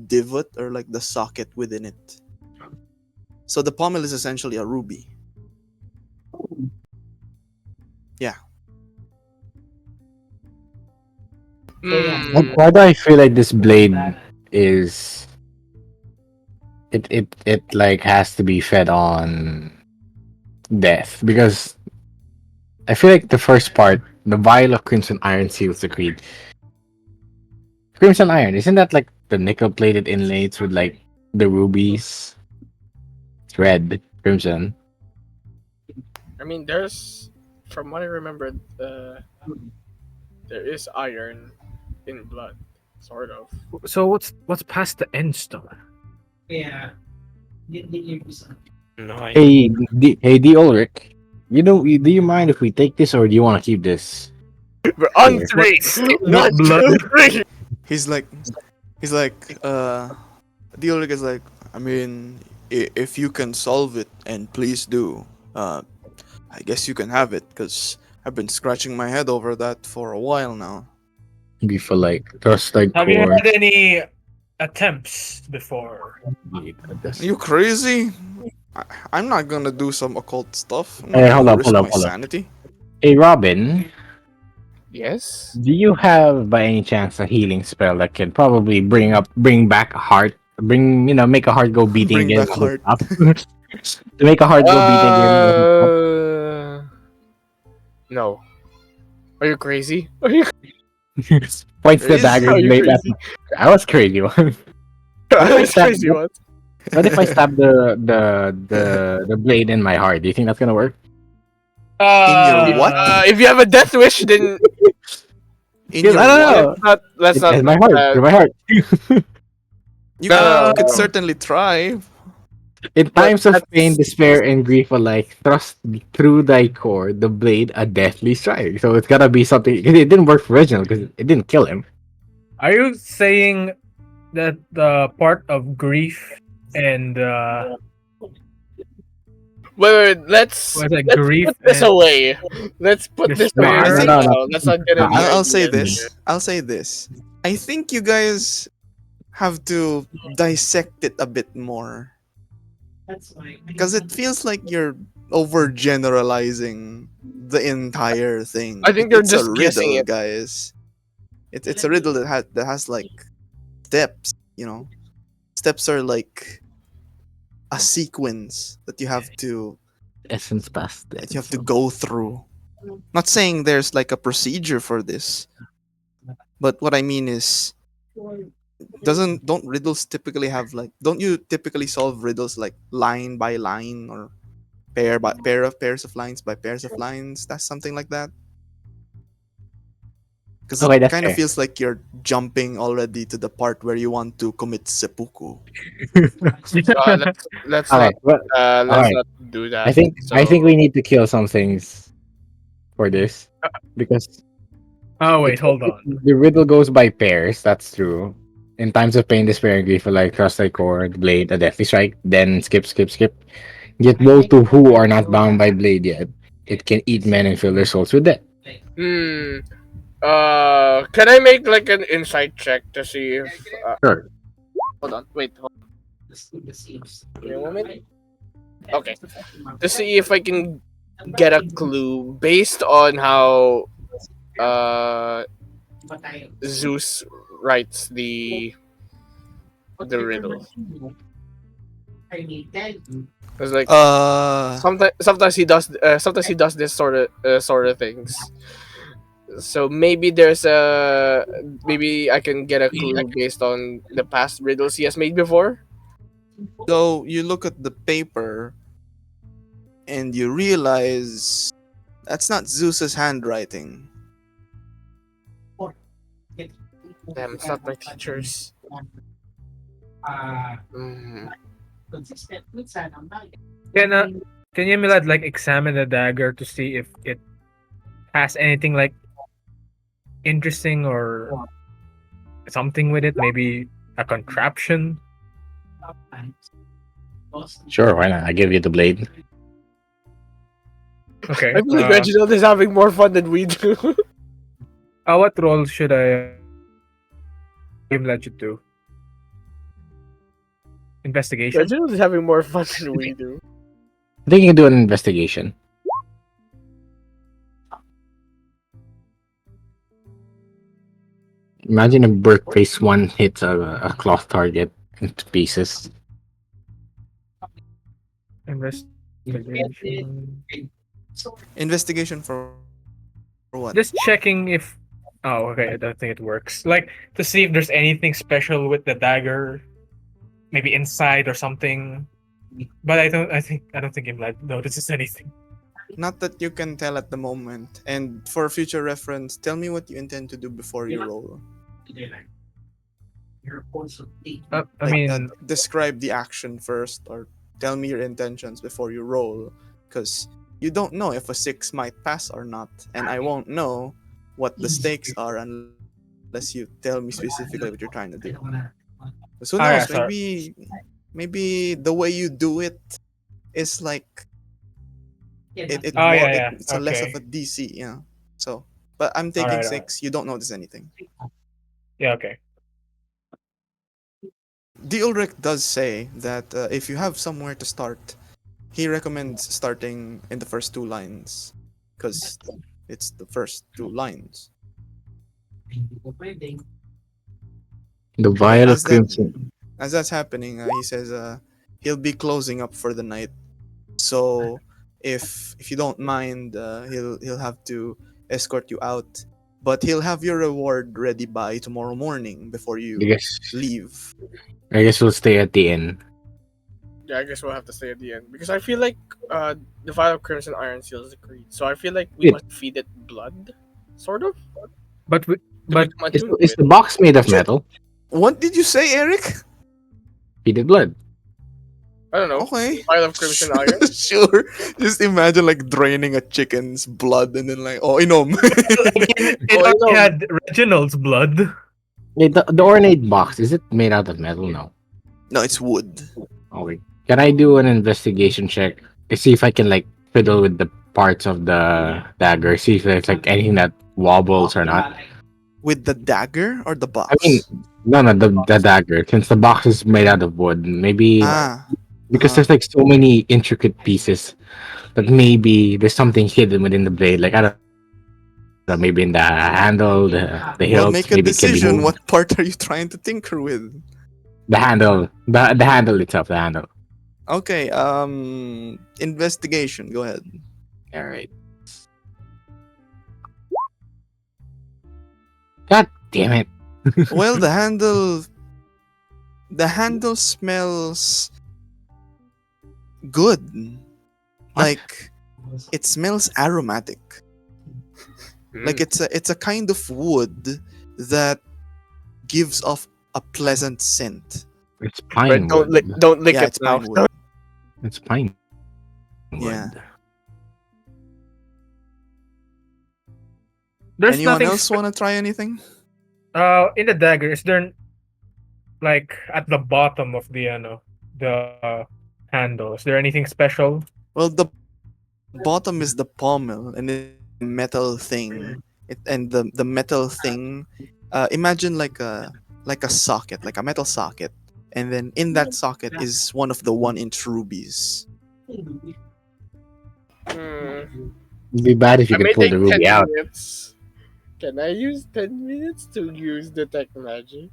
divot or like the socket within it. So the pommel is essentially a ruby. Yeah.
Why do I feel like this blade is it like has to be fed on death? Because I feel like the first part, the vial of crimson iron seals the creed. Crimson iron, isn't that like the nickel plated inlays with like the rubies? It's red, crimson.
I mean, there's from what I remember, there is iron in blood, sort of.
So what's past the end stone?
No,
Hey, D Ulrich, do you mind if we take this or do you want to keep this?
we're on 3.
Not
1,
blood.
2, 3.
He's like Dealric is like, I mean, if you can solve it, and please do, I guess you can have it, because I've been scratching my head over that for a while now.
Be for like trust like
Have you
core.
had any attempts before?
Are you crazy? I'm not gonna do some occult stuff. I'm not
Hey,
gonna
hold up,
risk
hold up,
my
hold up.
sanity.
Hey, Robin,
Yes.
do you have by any chance a healing spell that can probably bring back a heart, make a heart go beating
Bring
again?
back heart.
To make a heart go beating again.
No. Are you crazy? Are you
Points the
Crazy?
dagger
Are you
blade at
crazy?
I was crazy one. What if I
It's
stab
crazy what?
what if I stab the blade in my heart? Do you think that's gonna work?
In your what?
If you have a death wish, then
In
Because
your
I don't
what?
know.
let's not.
In my heart. In my heart.
You
No,
could
no.
certainly try.
In
But
times of pain,
that's
despair, and grief alike, thrust through thy core the blade a deathly strike. So it's gotta be something. 'Cause it didn't work for Reginald because it didn't kill him.
Are you saying that the part of grief and
wait. Let's
was it
let's
grief
put this
and
away. Let's put this
No,
away
despair?
right
no.
now. That's not gonna
No,
be
I'll say
ideal
this.
here.
I'll say this. I think you guys have to dissect it a bit more. Because it feels like you're overgeneralizing the entire thing.
I think they're
It's a
just guessing
riddle,
it.
guys. It's a riddle that has like steps. Steps are like a sequence that you have to
essence past
go through. Not saying there's like a procedure for this, but what I mean is, don't riddles typically have like, don't you typically solve riddles like line by line, or pairs of lines by pairs of lines? That's something like that. Because it
Okay, that's
kind of
fair.
feels like you're jumping already to the part where you want to commit seppuku.
Let's
Okay,
not
well,
let's
alright.
not do that.
I think we need to kill some things for this because
Oh
it,
wait, hold on.
the riddle goes by pairs. That's true. In times of pain, despair, and grief, like trust thy core, blade, a deathly strike. Then skip, skip, skip. Get those to who are not bound by blade yet. It can eat men and fill their souls with death.
Hmm. Can I make like an insight check to see if?
Sure.
Hold on. Wait. Give me a moment. Okay. To see if I can get a clue based on how Zeus writes the riddle. Because like sometimes he does this sort of things. So maybe I can get a clue based on the past riddles he has made before.
So you look at the paper and you realize that's not Zeus's handwriting.
Damn, it's not my teachers. Mm.
Can can you Ymladd like examine the dagger to see if it has anything like interesting or something with it? Maybe a contraption.
Sure, why not? I give you the blade.
Okay.
I feel like Reginald is having more fun than we do.
What role should I Ymladd should do? Investigation.
Reginald is having more fun than we do.
I think you can do an investigation. Imagine a bird phase one hits a cloth target into pieces.
Investigation.
Investigation for what?
Just checking if. Oh, okay. I don't think it works. Like to see if there's anything special with the dagger, maybe inside or something. But I don't think Ymladd notices anything.
Not that you can tell at the moment. And for future reference, tell me what you intend to do before you roll.
I mean,
describe the action first, or tell me your intentions before you roll, because you don't know if a 6 might pass or not, and I won't know what the stakes are unless you tell me specifically what you're trying to do. So who
yeah,
knows?
sorry.
Maybe the way you do it is like
Oh
more
yeah, yeah.
it's a less of
Okay.
a DC, yeah. So, but I'm taking
Alright, alright.
6. You don't notice anything.
Yeah, okay.
The Ulrich does say that if you have somewhere to start, he recommends starting in the first 2 lines because it's the first 2 lines.
The
But
vial of crimson.
as that's happening, he says he'll be closing up for the night. So if you don't mind, he'll have to escort you out, but he'll have your reward ready by tomorrow morning before
I
you
guess
leave.
we'll stay at the inn.
Yeah, I guess we'll have to stay at the end because I feel like the vial of crimson iron seals the creed. So I feel like we
Wait.
must feed it blood, sort of,
But
to
but
become
Is,
attuned to
is
it.
the box made of metal?
What did you say, Eric?
Heated blood.
I don't know.
Okay.
Vial of crimson iron.
Sure. Just imagine like draining a chicken's blood and then like, oh, inom.
it
Oh, you
already
know,
had Reginald's blood.
Wait, the ornate box, is it made out of metal? No.
No, it's wood.
Okay. Can I do an investigation check to see if I can like fiddle with the parts of the dagger, see if there's like anything that wobbles or not?
With the dagger or the
I mean,
box?
no, the dagger. Since the box is made out of wood, maybe
Ah.
because
Uh-huh.
there's like so many intricate pieces that maybe there's something hidden within the blade. Like I don't know, maybe in the handle, the
Well,
hilt,
make a
maybe it can be
decision.
moved.
What part are you trying to tinker with?
The handle, the handle itself, the handle.
Okay, investigation. Go ahead.
All right. God damn it!
Well, the handle smells good. Like it smells aromatic. Like it's a kind of wood that gives off a pleasant scent.
It's
But
pine wood.
don't lick
Yeah,
it
it's
now.
pine wood.
It's pine wood.
Yeah.
There's
Anyone
nothing
else want to try anything?
in the dagger. Is there like at the bottom of the handle? Is there anything special?
Well, the bottom is the pommel, and it's a metal thing. And the metal thing, imagine like a socket, like a metal socket, and then in that socket is one of the 1-inch rubies.
Hmm.
It'd be bad if you
I
could
may
pull
take
the
10
ruby out.
minutes. Can I use 10 minutes to use detect magic?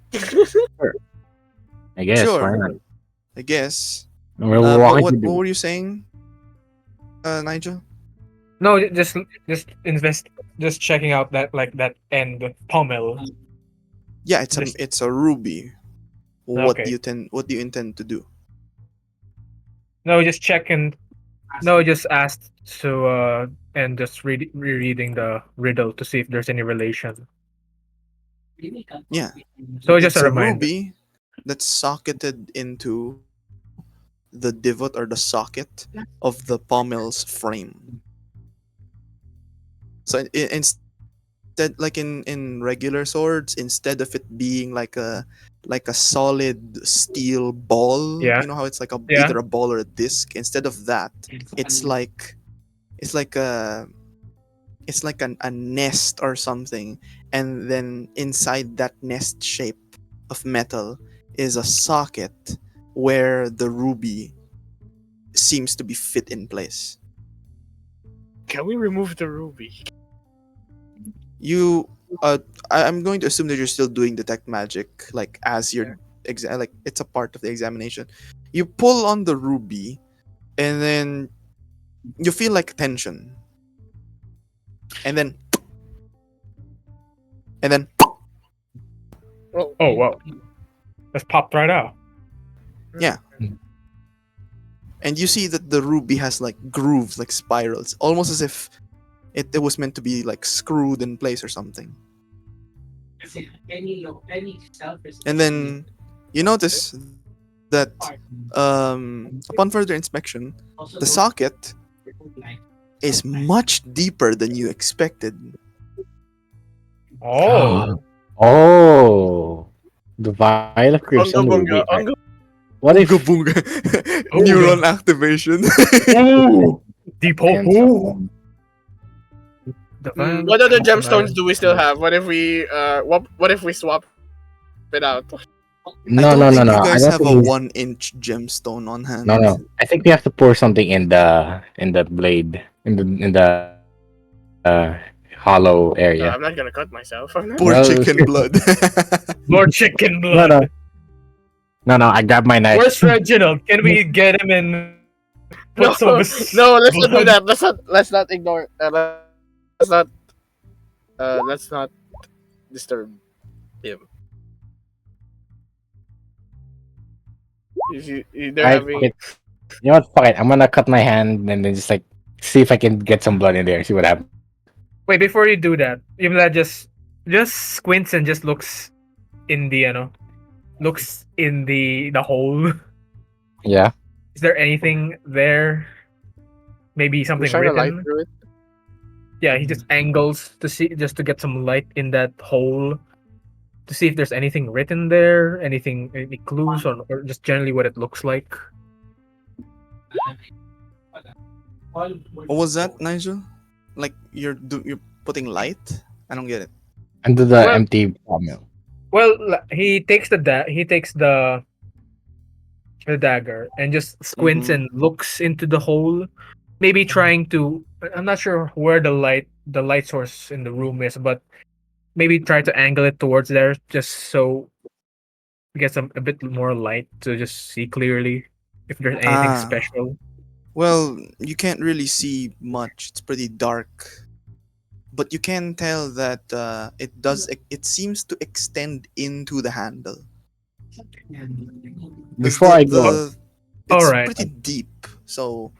I guess. Why
Sure,
not?
I guess.
We're
But
walking
what
to
what
do.
were you saying, Nigel?
No, just checking out that end pommel.
Yeah,
Just
it's a ruby.
okay.
What do you intend to do?
No, just checking. No, just asked to and just rereading the riddle to see if there's any relation.
Yeah,
So just a
it's a
reminder.
ruby that's socketed into the divot or the socket of the pommel's frame. So instead, like in regular swords, instead of it being like a solid steel ball,
Yeah,
you know how it's like
yeah.
either a ball or a disc. Instead of that, it's like it's like a it's like a nest or something, and then inside that nest shape of metal is a socket where the ruby seems to be fit in place.
Can we remove the ruby?
You I'm going to assume that you're still doing detect magic like as you're like it's a part of the examination. You pull on the ruby and then you feel like tension, and then
Well,
Oh wow, just popped right out.
yeah, and you see that the ruby has like grooves, like spirals, almost as if it was meant to be like screwed in place or something. And then you notice that upon further inspection, the socket is much deeper than you expected.
Oh,
Oh, the vial of
Unga
crimson
bunga,
ruby.
unga.
What if?
Ooga boonga. Neuron activation.
Ooh,
Deep
And
hole. The
What other
violent
gemstones do we still have? What if we what if we swap it out?
I
no,
don't
no, no,
think
no.
you
I
guys
don't
have
think
a
he's
1-inch gemstone on
no,
hand.
no. I think we have to pour something in the blade in the hollow area.
I'm not gonna cut myself. I'm not.
Poor
Well,
chicken blood.
More chicken
no,
blood.
no, no, no. I grabbed my knife.
Where's Reginald? Can we get him and put
No,
some of his
no, let's not do
blood?
that. Let's not ignore. Let's not disturb him. They're
Alright, fuck
having.
it. You know what? Fuck it. I'm gonna cut my hand and then just like see if I can get some blood in there. See what happens.
Wait, before you do that, Ymladd just squints and just looks in the looks in the hole.
Yeah.
Is there anything there? Maybe
We
something
shine a light
written?
through it.
Yeah, he just angles to see, just to get some light in that hole to see if there's anything written there, any clues, or just generally what it looks like.
What was that, Nigel? Like you're putting light? I don't get it.
Under the
Well-
empty mill.
Well, he takes the dagger and just squints
Mhm.
and looks into the hole, maybe trying to. I'm not sure where the light source in the room is, but maybe try to angle it towards there just so we get a bit more light to just see clearly if there's anything
Ah.
special.
Well, you can't really see much. It's pretty dark. But you can tell that it seems to extend into the handle. 'Cause
Before I go,
it's
Alright.
pretty deep. So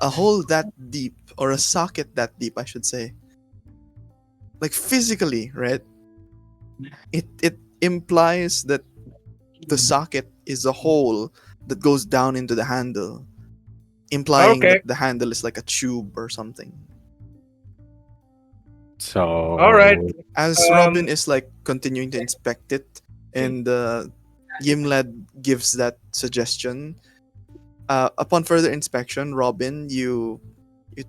a hole that deep, or a socket that deep, I should say. Like physically, right? It implies that the socket is a hole that goes down into the handle, implying
Okay.
that the handle is like a tube or something.
so
Alright.
As
Um,
Robin is like continuing to inspect it, and Ymladd gives that suggestion. Upon further inspection, Robin, you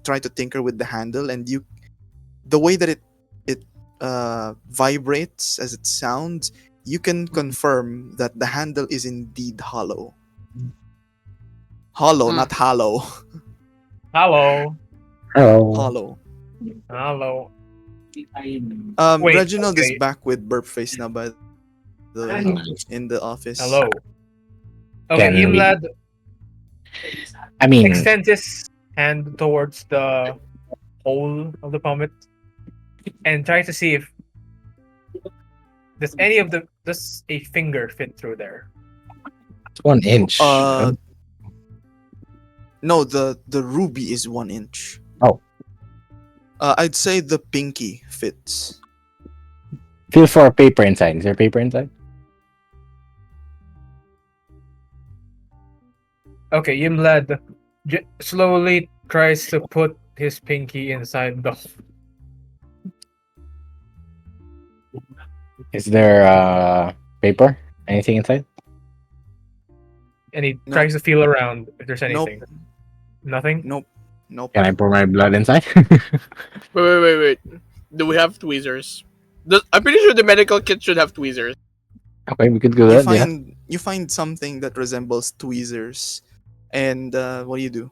try to tinker with the handle, and the way that it vibrates as it sounds, you can confirm that the handle is indeed hollow. Hollow, not hollow.
Hello.
Hello.
Hollow.
Hello. Wait,
Reginald is
okay.
back with burp face now, by the in the office.
Hello. Okay,
Can we-
Ymladd
I mean,
extends his hand towards the hole of the plummet and tries to see if does a finger fit through there.
it's 1 inch.
No, the ruby is 1 inch.
Oh.
I'd say the pinky fits.
Feel for a paper inside. Is there paper inside?
Okay, Ymladd slowly tries to put his pinky inside the
Is there paper? Anything inside?
and he
Nope.
tries to feel around if there's
Nope.
anything. Nothing?
Nope.
Can I pour my blood inside?
Wait. Do we have tweezers? I'm pretty sure the medical kit should have tweezers.
Okay, we could do
You
that. Yeah.
find something that resembles tweezers, and what do you do?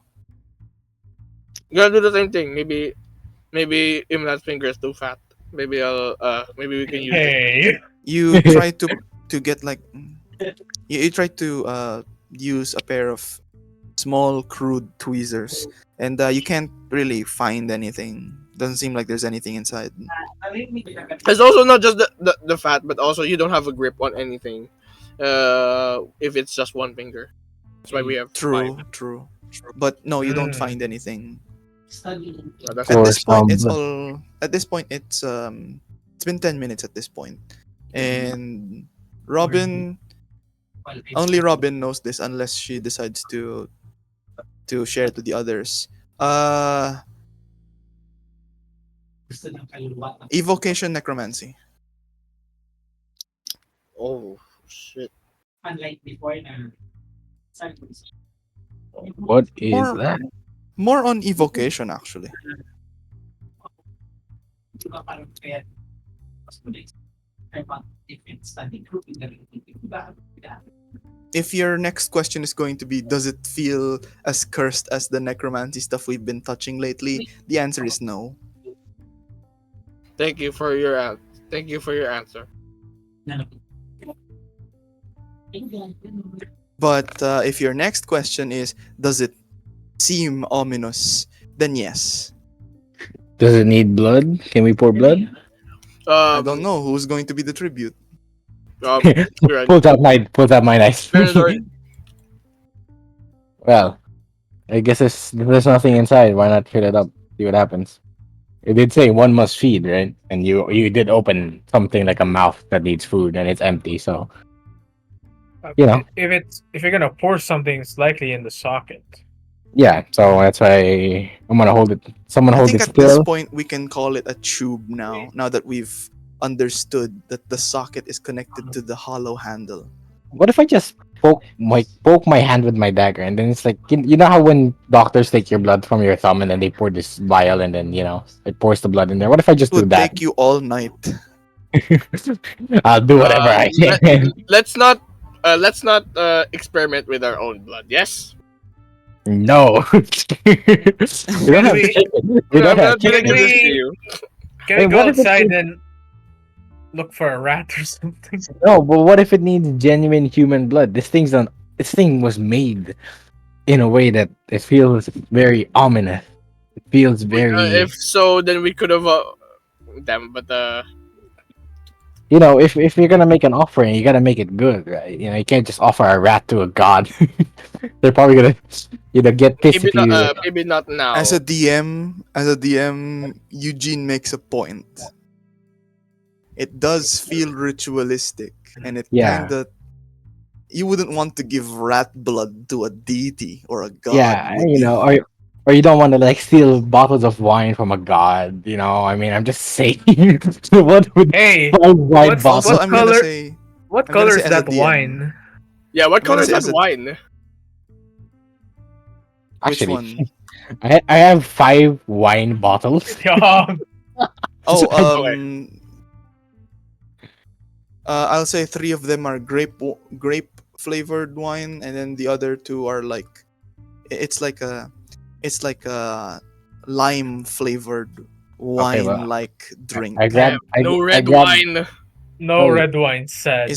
You gotta do the same thing. Maybe Imlad's finger is too fat. Maybe we can use it.
Hey.
You try to get like you try to use a pair of small crude tweezers, and you can't really find anything. Doesn't seem like there's anything inside.
It's also not just the fat, but also you don't have a grip on anything. If it's just one finger, that's why we have
True,
five.
true. But no, you don't
Mm.
find anything.
That's
Or
At this point,
some
it's
blood.
all. At this point, it's been 10 minutes at this point, and Robin. Only Robin knows this unless she decides to share it to the others. Evocation necromancy.
oh shit.
What is
Or-
that?
More on evocation, actually. If your next question is going to be, does it feel as cursed as the necromancy stuff we've been touching lately? The answer is no.
Thank you for your answer.
But if your next question is, does it seem ominous? Then yes.
Does it need blood? Can we pour blood?
I don't know who's going to be the tribute.
Kyran.
Pulls out my knife.
Kyran's already-
Well, I guess there's nothing inside. Why not fill it up? See what happens. It did say one must feed, right? And you did open something like a mouth that needs food, and it's empty. So you know.
If you're gonna pour something, it's likely in the socket.
yeah. So that's why I'm gonna hold it. Someone
I
hold
think
it
at this
still.
point we can call it a tube now. Now that we've understood that the socket is connected to the hollow handle.
What if I just poke my hand with my dagger, and then it's like you know how when doctors take your blood from your thumb and then they pour this vial and then it pours the blood in there. What if I just
It
do
would
that?
take you all night.
I'll do whatever I can.
Let's not experiment with our own blood. Yes.
No. we don't have
we-
chicken. We
I'm
don't have
not gonna
chicken.
give this to
we-
you.
Can
Hey,
we go
what if it's
outside
in-
and look for a rat or something?
No, but what if it needs genuine human blood? This thing was made in a way that it feels very ominous. It feels very
If so, then we could have. Damn, but
if you're gonna make an offering, you gotta make it good, right? You can't just offer a rat to a god. They're probably gonna get pissed if you.
maybe not now.
As a DM, Eugene makes a point. It does feel ritualistic, and it
Yeah.
kinda. You wouldn't want to give rat blood to a deity or a god.
Yeah,
would you?
or you don't want to steal bottles of wine from a god. I mean, I'm just saying. What would
Hey,
five wine
what's-
bottles?
Also,
what
I'm gonna
color-
say
what
I'm gonna
color
say
is
as a
that
DM.
wine?
Yeah, what color is
say
that
as a-
wine?
which
Actually,
one?
I have 5 wine bottles.
Yeah.
Oh,
Okay.
I'll say 3 of them are grape flavored wine, and then the other 2 are it's like a lime flavored
Okay,
wine
well,
like drink.
I grabbed.
No
I
red
grabbed-
wine.
No
Oh.
red wine said.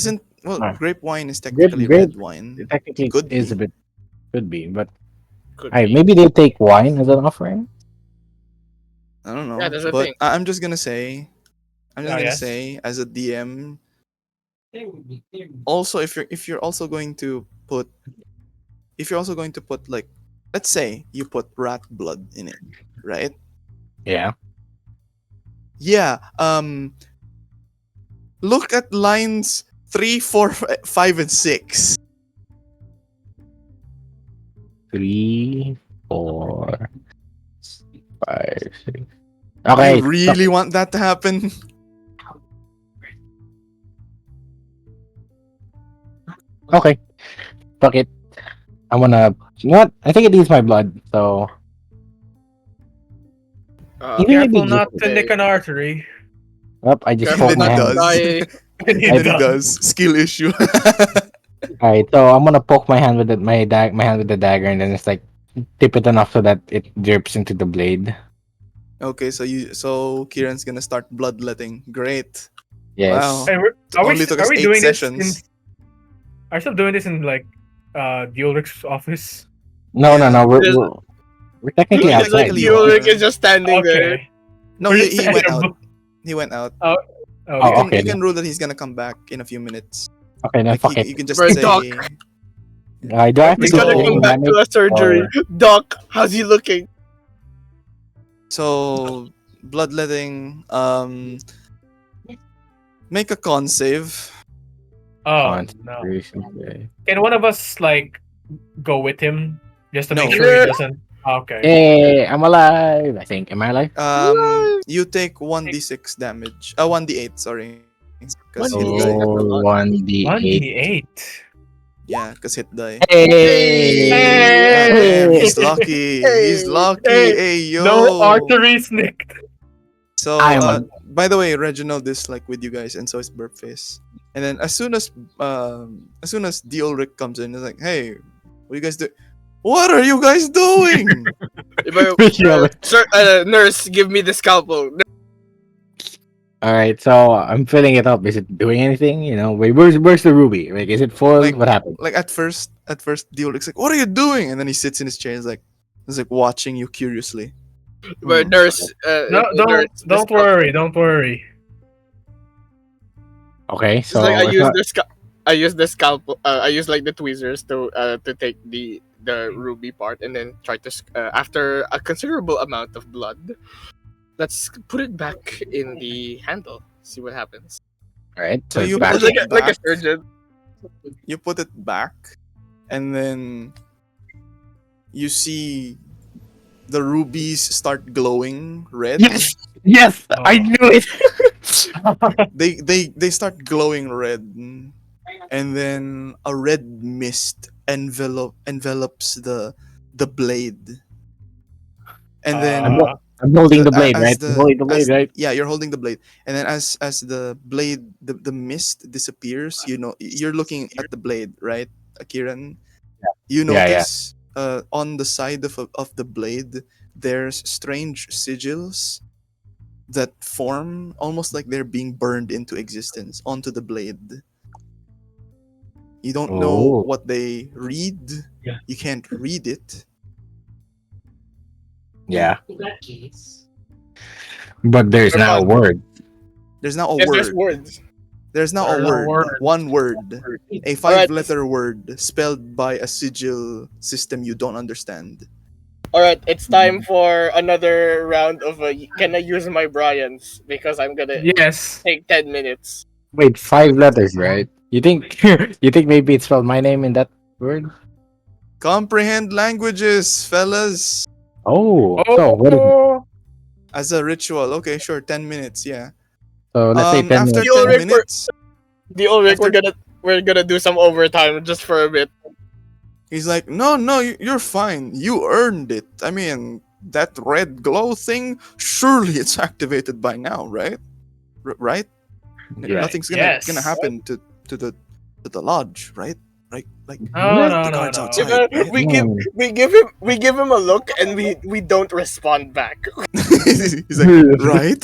Ah.
Grape wine is technically
grape-
red wine.
It technically
Could
is
be.
a bit. Could be, but
Could
hey,
be.
maybe they take wine as an offering.
I don't know.
Yeah, that's the
but
thing.
I'm just gonna say
yes.
as a DM. Also, if you're also going to put like, let's say you put rat blood in it, right?
Yeah.
Yeah. Look at lines 3, 4, 5, and 6.
3, 4, 5, 6. Okay.
You really want that to happen?
Okay. Fuck it. I'm gonna. You know what? I think it needs my blood. So Even maybe
Careful not
just-
to nick an artery.
I just
Careful
poked my
Then he
hand.
does.
And
And then he does. Skill issue.
Alright, so I'm gonna poke my hand with my hand with the dagger, and then it's like tip it enough so that it drips into the blade.
Okay, so Kieran's gonna start bloodletting. Great.
Yes.
Wow.
Hey, are
Only took us
we
8
doing
sessions.
this in? Are you still doing this in like the Ulrich's office?
No,
Yeah.
no.
There's-
We're technically
Yeah,
It's like
outside.
technically
the
you
Ulrich
are.
is just standing there.
Okay.
No,
We're
he
just
went
saying-
out. He went out.
Oh,
okay.
You can rule that he's gonna come back in a few minutes.
Okay, then
Like
fuck
you
it.
can just
Right,
say.
Doc.
Do I have to
He's
So-
do
gonna come
anything
back to a surgery. Doc, how's he looking?
So bloodletting. Make a con save.
oh no! Can one of us like go with him just to make
No.
sure
Yeah.
he doesn't? Okay.
Hey, I'm alive. I think. Am I alive?
You take 1d6 damage. 1d8, sorry. 'Cause
1d8?
you died.
Oh, 1d8.
1d8.
Yeah, because hit die.
Hey!
God damn, he's
Hey!
lucky. He's
Hey!
lucky.
Hey!
Hey, yo.
No arteries nicked.
So,
I'm a-
by the way, Reginald is like with you guys, and so is Burpface. And then as soon as the Ulrich comes in, he's like, "Hey, what you guys do? What are you guys doing?"
Speaking of it.
Sir, nurse, give me the scalpel.
All right, so I'm filling it up. Is it doing anything? You know, wait, where's the ruby? Like, is it full?
Like-
What happened?
Like at first, the Ulrich's like, "What are you doing?" And then he sits in his chair, he's like watching you curiously.
But
Hmm.
nurse,
No,
nurse,
don't worry, don't worry.
Okay,
It's
so
like I
it's
use
not-
the scalpel. I use like the tweezers to take the ruby part, and then try to after a considerable amount of blood, let's put it back in the handle. See what happens.
all right.
So
So
you
it's back.
put it
Like a
back.
surgeon.
You put it back, and then you see the rubies start glowing red.
Yes, yes, I
Oh.
knew it.
They start glowing red, and then a red mist envelops the blade, and then
I'm holding the blade,
as
right? I'm holding the blade,
as
right?
yeah, you're holding the blade, and then as the blade, the mist disappears, you know, you're looking at the blade, right, Kiran? You
Yeah, yeah.
notice on the side of the blade there's strange sigils that form almost like they're being burned into existence onto the blade. You don't know
Oh.
what they read.
Yeah.
You can't read it.
Yeah. But there's now a word.
There's now a
Yes, there's
word.
words.
There's now a
There's a
word.
word.
One word. A
Alright.
5-letter word spelled by a sigil system you don't understand.
All right, it's time for another round of can I use my Bryans because I'm gonna
Yes.
take 10 minutes.
Wait, 5 letters, right? You think you think maybe it spelled my name in that word?
Comprehend languages, fellas.
Oh, so what is it?
Oh,
As a ritual. Okay, sure. 10 minutes. Yeah.
So let's say 10
After
minutes.
You'll
10
record-
minutes,
The Ulrich,
After-
we're gonna do some overtime just for a bit.
he's like, no, you're fine. You earned it. I mean, that red glow thing, surely it's activated by now, right? Right?
Yeah.
Nothing's
Yes.
gonna happen to the lodge, right? Right? Like
no,
the
no, no,
guards
no.
outside. Right?
We give him a look and we don't respond back.
He's like, right?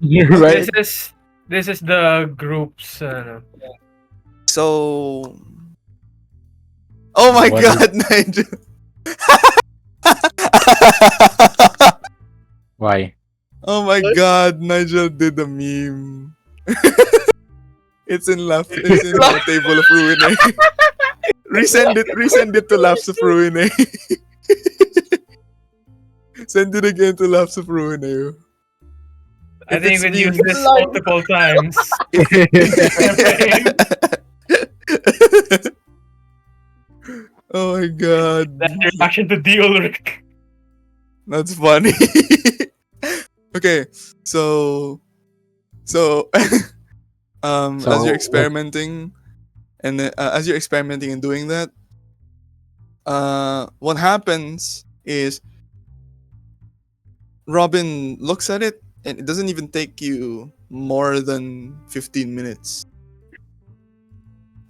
Right?
This is the group's.
So, oh my
What
God, Nigel.
Why?
Oh my
What?
God, Nigel did a meme. It's in the table of ruin. Resend it to Laps of Ruin. Send it again to Laps of Ruin.
I
If
think
it's
we've
me-
used this multiple times.
Oh my God,
That's your reaction to deal, Rick.
that's funny. Okay, so as
So,
you're experimenting, and as you're experimenting and doing that, what happens is Robin looks at it, and it doesn't even take you more than 15 minutes.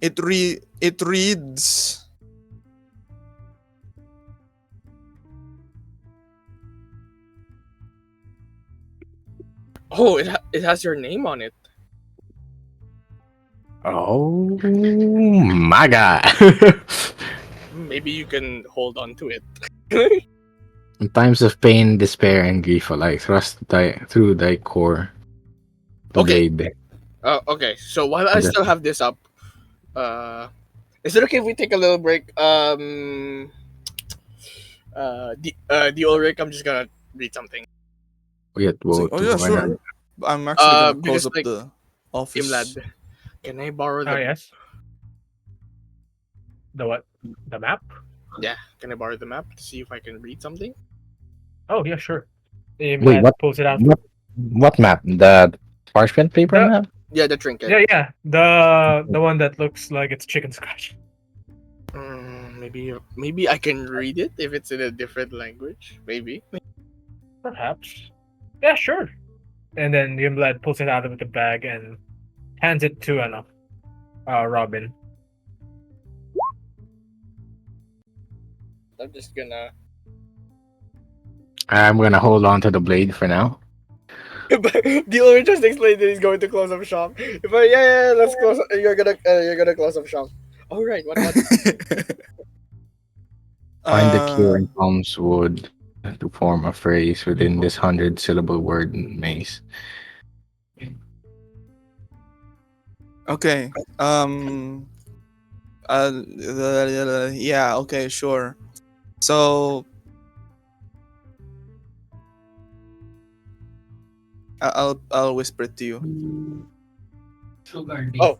It reads.
Oh, it has your name on it.
oh my God.
Maybe you can hold on to it.
In times of pain, despair, and grief alike, thrust through thy core. The
Okay.
blade.
Okay, so while I still have this up, is it okay if we take a little break? The Ulrich, I'm just gonna read something.
Wait,
It's like,
whoa,
oh yeah, sure. I'm actually gonna close
because,
up
like,
the office.
Ymladd, can I borrow the
Oh yes. The what? The map?
Yeah, can I borrow the map to see if I can read something?
Oh yeah, sure.
Wait,
Ymladd
what?
pulls it out.
What map? The parchment paper
The-
map?
Yeah, the trinket.
Yeah, the one that looks like it's chicken scratch.
Maybe I can read it if it's in a different language. Maybe.
Perhaps. Yeah, sure. And then Ymladd pulls it out of the bag and hands it to Robin.
I'm just gonna.
I'm gonna hold on to the blade for now.
But the owner just explained that he's going to close up shop. If I, yeah, let's close. You're gonna close up shop. All right. What?
Find the cure
uh,
in Palm's Wood to form a phrase within this 100-syllable word maze.
okay. Yeah. Okay. Sure. So I'll whisper it to you.
Oh,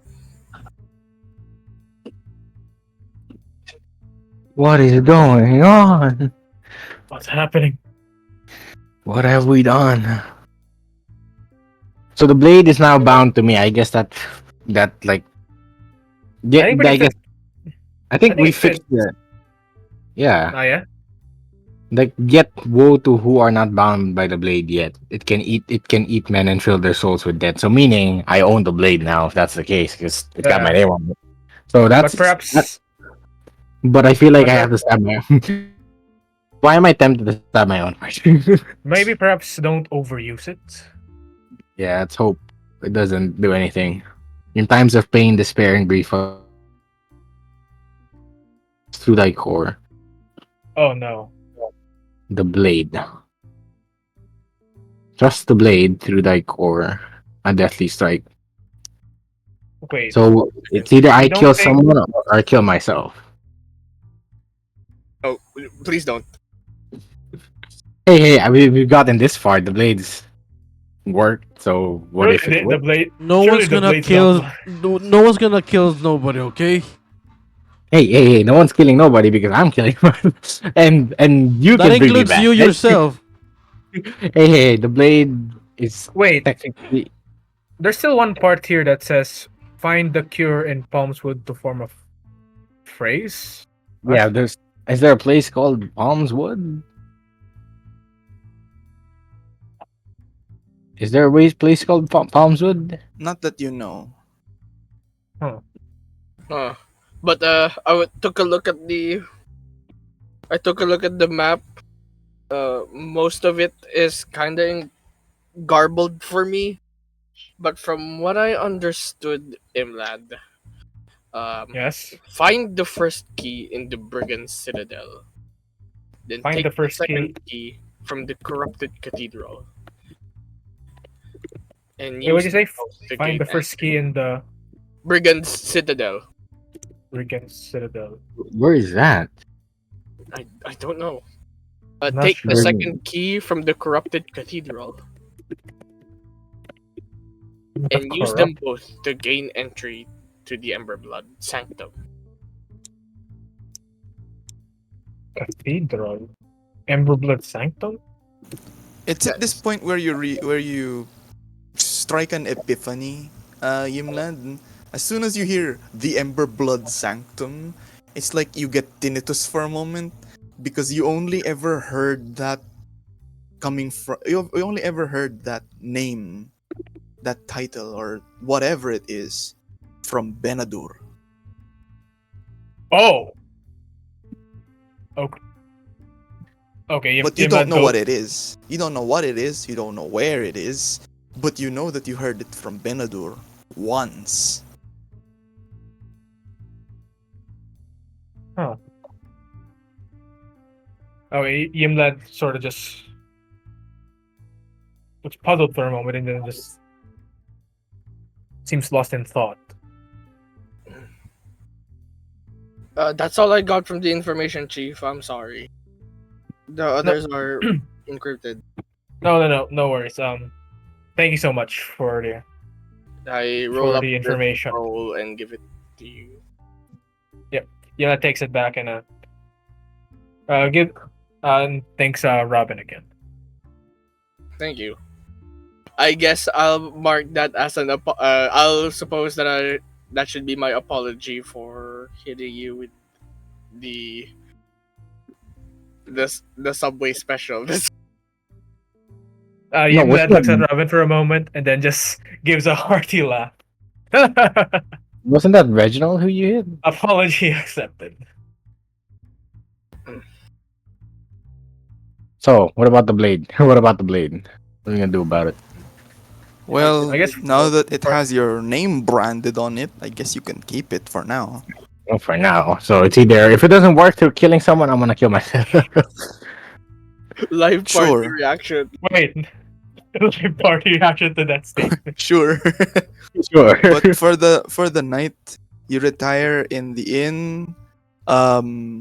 What is going on?
What's happening?
What have we done? So the blade is now bound to me. I guess that like
I think
I guess I think
think
we
it fits.
fixed it. Yeah.
Oh yeah?
Like get woe to who are not bound by the blade yet. It can eat men and fill their souls with death. So meaning I own the blade now if that's the case, because it's got my
Yeah.
name on it. So
But perhaps
but I feel like
but
I have to stab my own. Why am I tempted to stab my own heart?
maybe perhaps don't overuse it.
Yeah, let's hope it doesn't do anything. In times of pain, despair, and grief, through thy core,
Oh no.
the blade. Trust the blade through thy core, a deathly strike.
Wait.
So it's either I
don't
kill
think-
someone or I kill myself.
oh, please don't.
Hey, we've gotten this far. The blades work. So what
Surely
if it
the
works?
blade
No
surely
one's
the
gonna
blades
kill.
don't-
No one's gonna kill nobody. Okay.
Hey! No one's killing nobody because I'm killing one, and you
That
can bring me
includes
back.
you yourself.
Hey! The blade is
Wait,
technically
there's still one part here that says find the cure in Palm's Wood to form a phrase.
yeah. Is there a place called Palms Wood? Is there a place called Palms Wood?
Not that you know.
But took a look at the. I took a look at the map. Most of it is kind of garbled for me. But from what I understood, Ymladd,
Yes.
find the first key in the Brigand Citadel. Then
Find
take
the first
second key from the corrupted cathedral. And
Wait, what did you say?
to
Find
gain
the first key in the
Brigand Citadel.
Brigand Citadel.
Where is that?
I don't know.
Not
Take the
sure.
second key from the corrupted cathedral and use them both to gain entry to the Emberblood Sanctum.
Cathedral. Emberblood Sanctum?
It's at this point where you strike an epiphany, Ymladd. As soon as you hear the Ember Blood Sanctum, it's like you get tinnitus for a moment because you only ever heard that coming from you only ever heard that name, that title or whatever it is from Benadur.
Oh. Okay. Okay,
But you don't know what it is. You don't know what it is. You don't know where it is. But you know that you heard it from Benadur once.
Oh. Okay, Ymladd sort of just was puzzled for a moment and then just seems lost in thought.
That's all I got from the information, Chief. I'm sorry. The others are encrypted.
No worries. Thank you so much for the
I roll
for
up
the information.
roll and give it to you.
Yeah, takes it back and give thanks Robin again.
Thank you. I guess I'll mark that as an I'll suppose that that should be my apology for hitting you with the Subway special.
No,
Ymladd
wasn't
looks at
that,
Robin for a moment and then just gives a hearty laugh.
wasn't that Reginald who you hit?
Apology accepted.
So, what about the blade? What about the blade? What are you gonna do about it?
Well,
I guess
now that it
for-
has your name branded on it, I guess you can keep it for now.
Well, for now. So it's either if it doesn't work through killing someone, I'm gonna kill myself.
Live party
Sure.
reaction.
Wait. Like party reaction to that statement.
Sure.
Sure.
But for the night, you retire in the inn.
Can we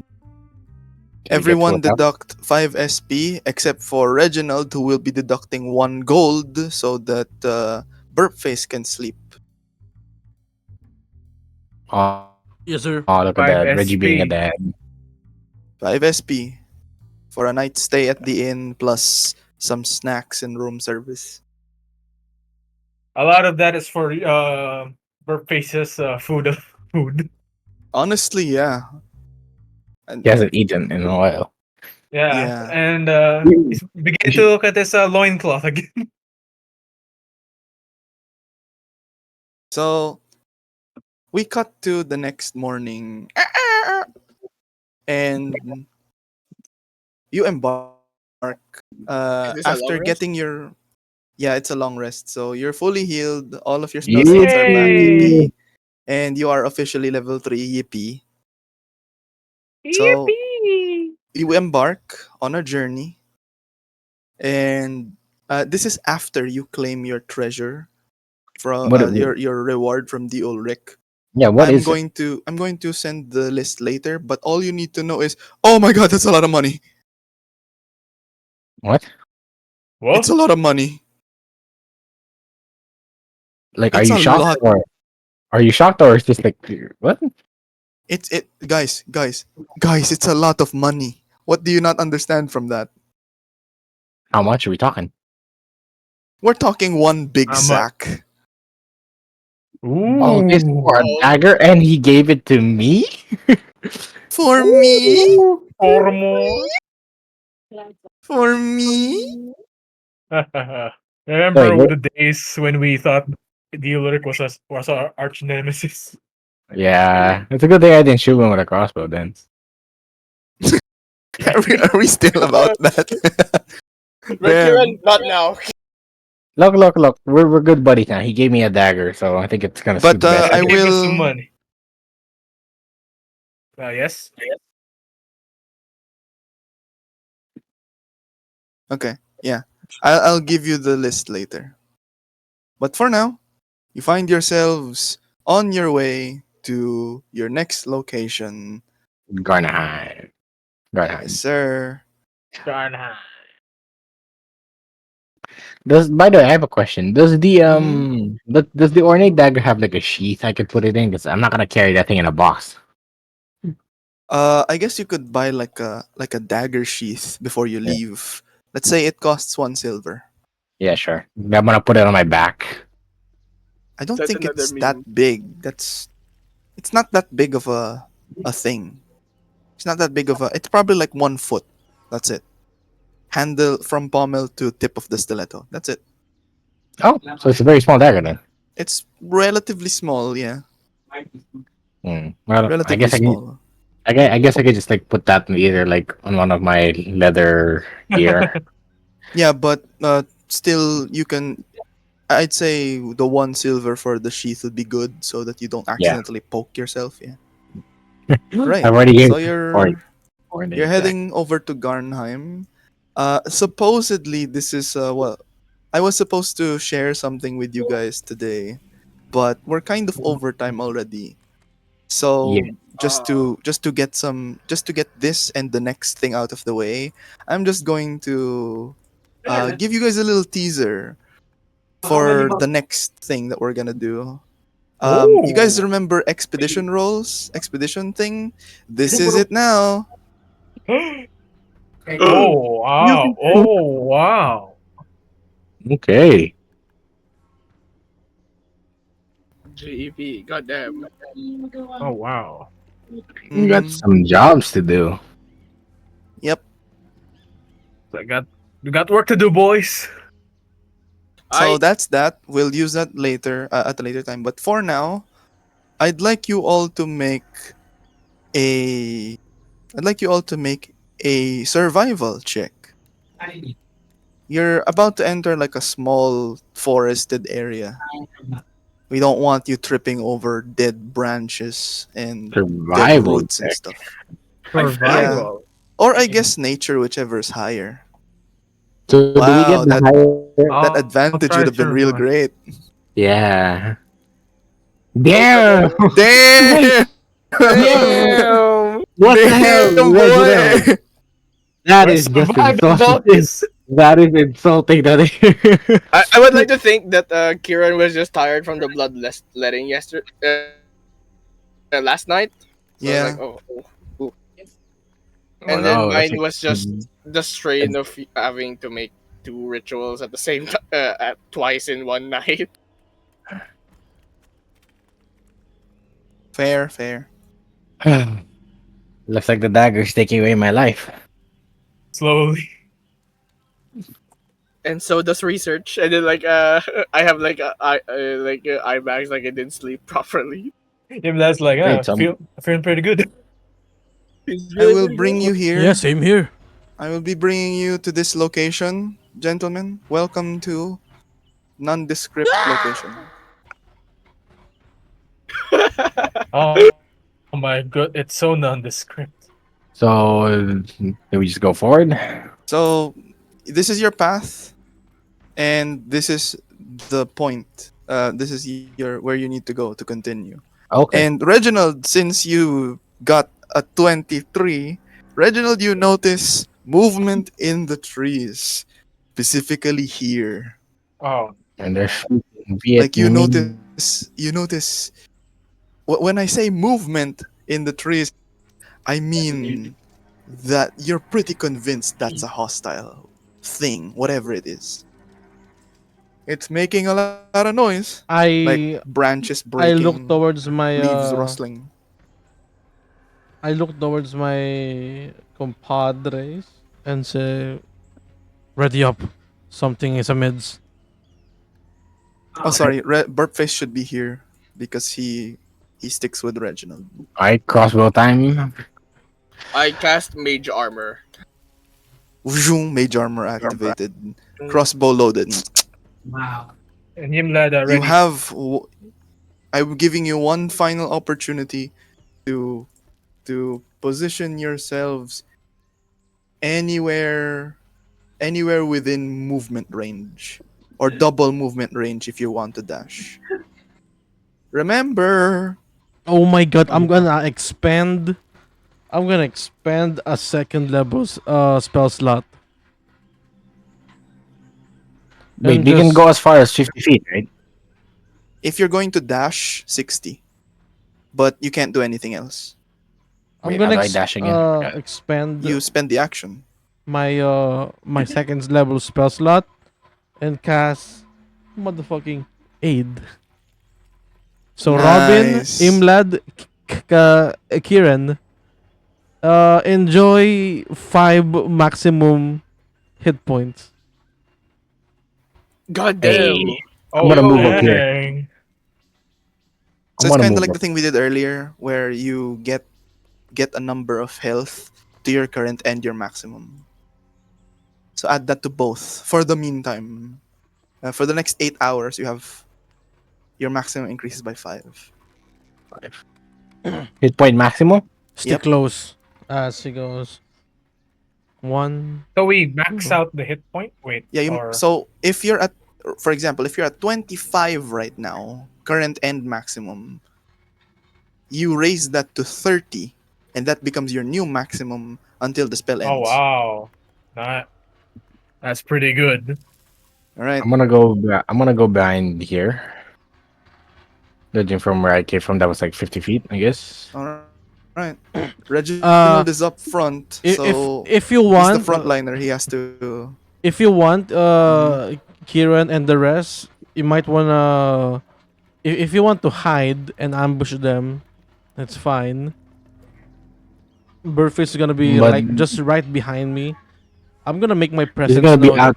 get to
Everyone
it now?
deduct 5 SP except for Reginald, who will be deducting 1 gold so that Burpface can sleep.
Oh,
Yes, sir.
look at
5
that. Reggie being a
SP.
dad.
5 SP for a night stay at the inn plus some snacks and room service.
A lot of that is for Burface's food.
Honestly, yeah. And
He hasn't eaten in a while.
Yeah.
Yeah.
And
Mm.
he's beginning to look at his loincloth again.
So we cut to the next morning. And you embark
Is this a long
after
rest?
getting your it's a long rest, so you're fully healed, all of your spell slots are back,
Yay!
yippee, and you are officially level 3, yippee. So
Yippee!
you embark on a journey, and this is after you claim your treasure from
What?
your reward from the Ulrich.
Yeah. What is it?
I'm going to send the list later, but all you need to know is, oh my god, that's a lot of money.
What?
What?
It's a lot of money.
Like, are
It's
you
a
shocked
lot.
or are you shocked or is this like what?
It's it guys, it's a lot of money. What do you not understand from that?
How much are we talking?
We're talking one big
How much?
sack.
All this for a
Oh.
dagger, and he gave it to me.
For me?
Or more?
For me?
Remember
Wait,
the days when we thought the Ulrich was our arch nemesis?
yeah, it's a good thing I didn't shoot him with a crossbow then.
Are we still about that?
But
Damn.
Kyran, not now.
Look. We're good buddies now. He gave me a dagger, so I think it's gonna
But,
suit better.
I
Give us some
will-
money. Yes?
Okay, yeah. I'll give you the list later. But for now, you find yourselves on your way to your next location.
Garnaheim.
Yes, sir.
Darnha.
By the way, I have a question. Does the
Mhm.
does the ornate dagger have like a sheath I could put it in? Because I'm not gonna carry that thing in a box.
I guess you could buy like a dagger sheath before you leave. Let's say it costs 1 silver.
Yeah, sure. I'm gonna put it on my back.
I don't
That's
think
another
it's that
meme.
big. It's not that big of a thing. It's not that big of a. It's probably like 1 foot. That's it. Handle from pommel to tip of the stiletto. That's it.
Oh, so it's a very small dagger then.
It's relatively small, yeah.
Well,
Relatively small.
I guess I could just like put that in either like on one of my leather gear.
Yeah, but still, you can. I'd say the 1 silver for the sheath would be good, so that you don't
Yeah.
accidentally poke yourself. Yeah. Right.
I've already
So
gave
you're heading over to Garnheim. Supposedly this is I was supposed to share something with you guys today, but we're kind of overtime already. So
Yeah.
just to get this and the next thing out of the way, I'm just going to give you guys a little teaser for the next thing that we're gonna do. You guys
Ooh.
remember expedition rolls? Expedition thing? This is it now.
Oh wow! Oh wow!
Okay.
GEP, goddamn.
Oh wow!
You got
Mhm.
some jobs to do.
Yep.
I got work to do, boys.
So
I
that's that. We'll use that later at a later time. But for now, I'd like you all to make a I'd like you all to make a survival check. You're about to enter like a small forested area. We don't want you tripping over dead branches and dead
Survival
roots and
check.
stuff.
I failed.
Yeah.
Survival.
Or I guess nature, whichever is higher.
So do we get
Wow,
the
that
higher?
that
I'll
advantage
try
would have been real
survival.
great.
Yeah.
Oh,
Damn!
Damn!
Damn!
damn!
What the hell,
Damn,
Reginald?
boy!
That
We're
is just
surviving,
insulting.
boys.
That is insulting. That is.
I would like to think that Kyran was just tired from the bloodletting yesterday, last night. So I was like,
Yeah.
oh.
Oh
And then
no!
mine was just the strain of having to make two rituals at the same time, at twice in one night.
Fair, fair.
Looks like the dagger's taking away my life.
Slowly.
And so does research. And then I have eye bags like I didn't sleep properly.
Ymladd's like,
Wait, so
I'm feeling pretty good.
It's
I
really
will
pretty
bring
good.
you here.
Yeah, same here.
I will be bringing you to this location, gentlemen. Welcome to nondescript location.
Oh, oh my god, it's so nondescript.
So do we just go forward?
So, this is your path, and this is the point. This is your where you need to go to continue.
Okay.
And Reginald, since you got a 23, Reginald, you notice movement in the trees, specifically here.
Oh,
And there's
Like
Vietnamese.
you notice. When I say movement in the trees, I mean that you're pretty convinced that's a hostile thing, whatever it is. It's making a lot of noise, like
I
branches
I look
breaking,
towards my
leaves rustling.
I look towards my compadres and say, "Ready up. Something is amidst."
Oh, sorry, Burpface should be here because he sticks with Reginald.
Alright, crossbow time.
I cast mage armor.
Vroom, mage armor activated, crossbow loaded.
and Ymladd
You
already.
have. I'm giving you one final opportunity to position yourselves anywhere within movement range or double movement range if you want to dash. Remember,
Oh my god! I'm gonna expand. I'm gonna expand a second level spell slot.
Wait,
And
we can
just
go as far as 50 feet, right?
if you're going to dash 60, but you can't do anything else.
I'm
Wait,
gonna
how do I dash again? Yeah.
expand
You spend the action.
my second level spell slot and cast motherfucking aid. So Robin,
Nice.
Ymladd, Kyran, enjoy 5 maximum hit points.
God damn.
Hey,
Oh,
gonna move up here.
dang.
So
I'm
it's
gonna
kind of
move
like
up.
the thing we did earlier, where you get a number of health to your current and your maximum. So add that to both. For the meantime, for the next 8 hours, you have your maximum increases by 5.
Hit point maximum?
Stay
Yep.
close as he goes. 1.
So we max out the hit point? Wait,
Yeah.
or
So if you're at, for example, if you're at 25 right now, current and maximum, you raise that to 30, and that becomes your new maximum until the spell ends.
oh wow, that's pretty good.
All right.
I'm gonna go. I'm gonna go behind here. Judging from where I came from, that was like 50 feet, I guess.
All right. Reginald is up front, so
If you
he's the
want,
frontliner. He has to.
if you want, Kieran and the rest, you might wanna, if you want to hide and ambush them, that's fine. Burface is gonna be
But
like just right behind me. I'm gonna make my
he's
presence
gonna be
known.
out.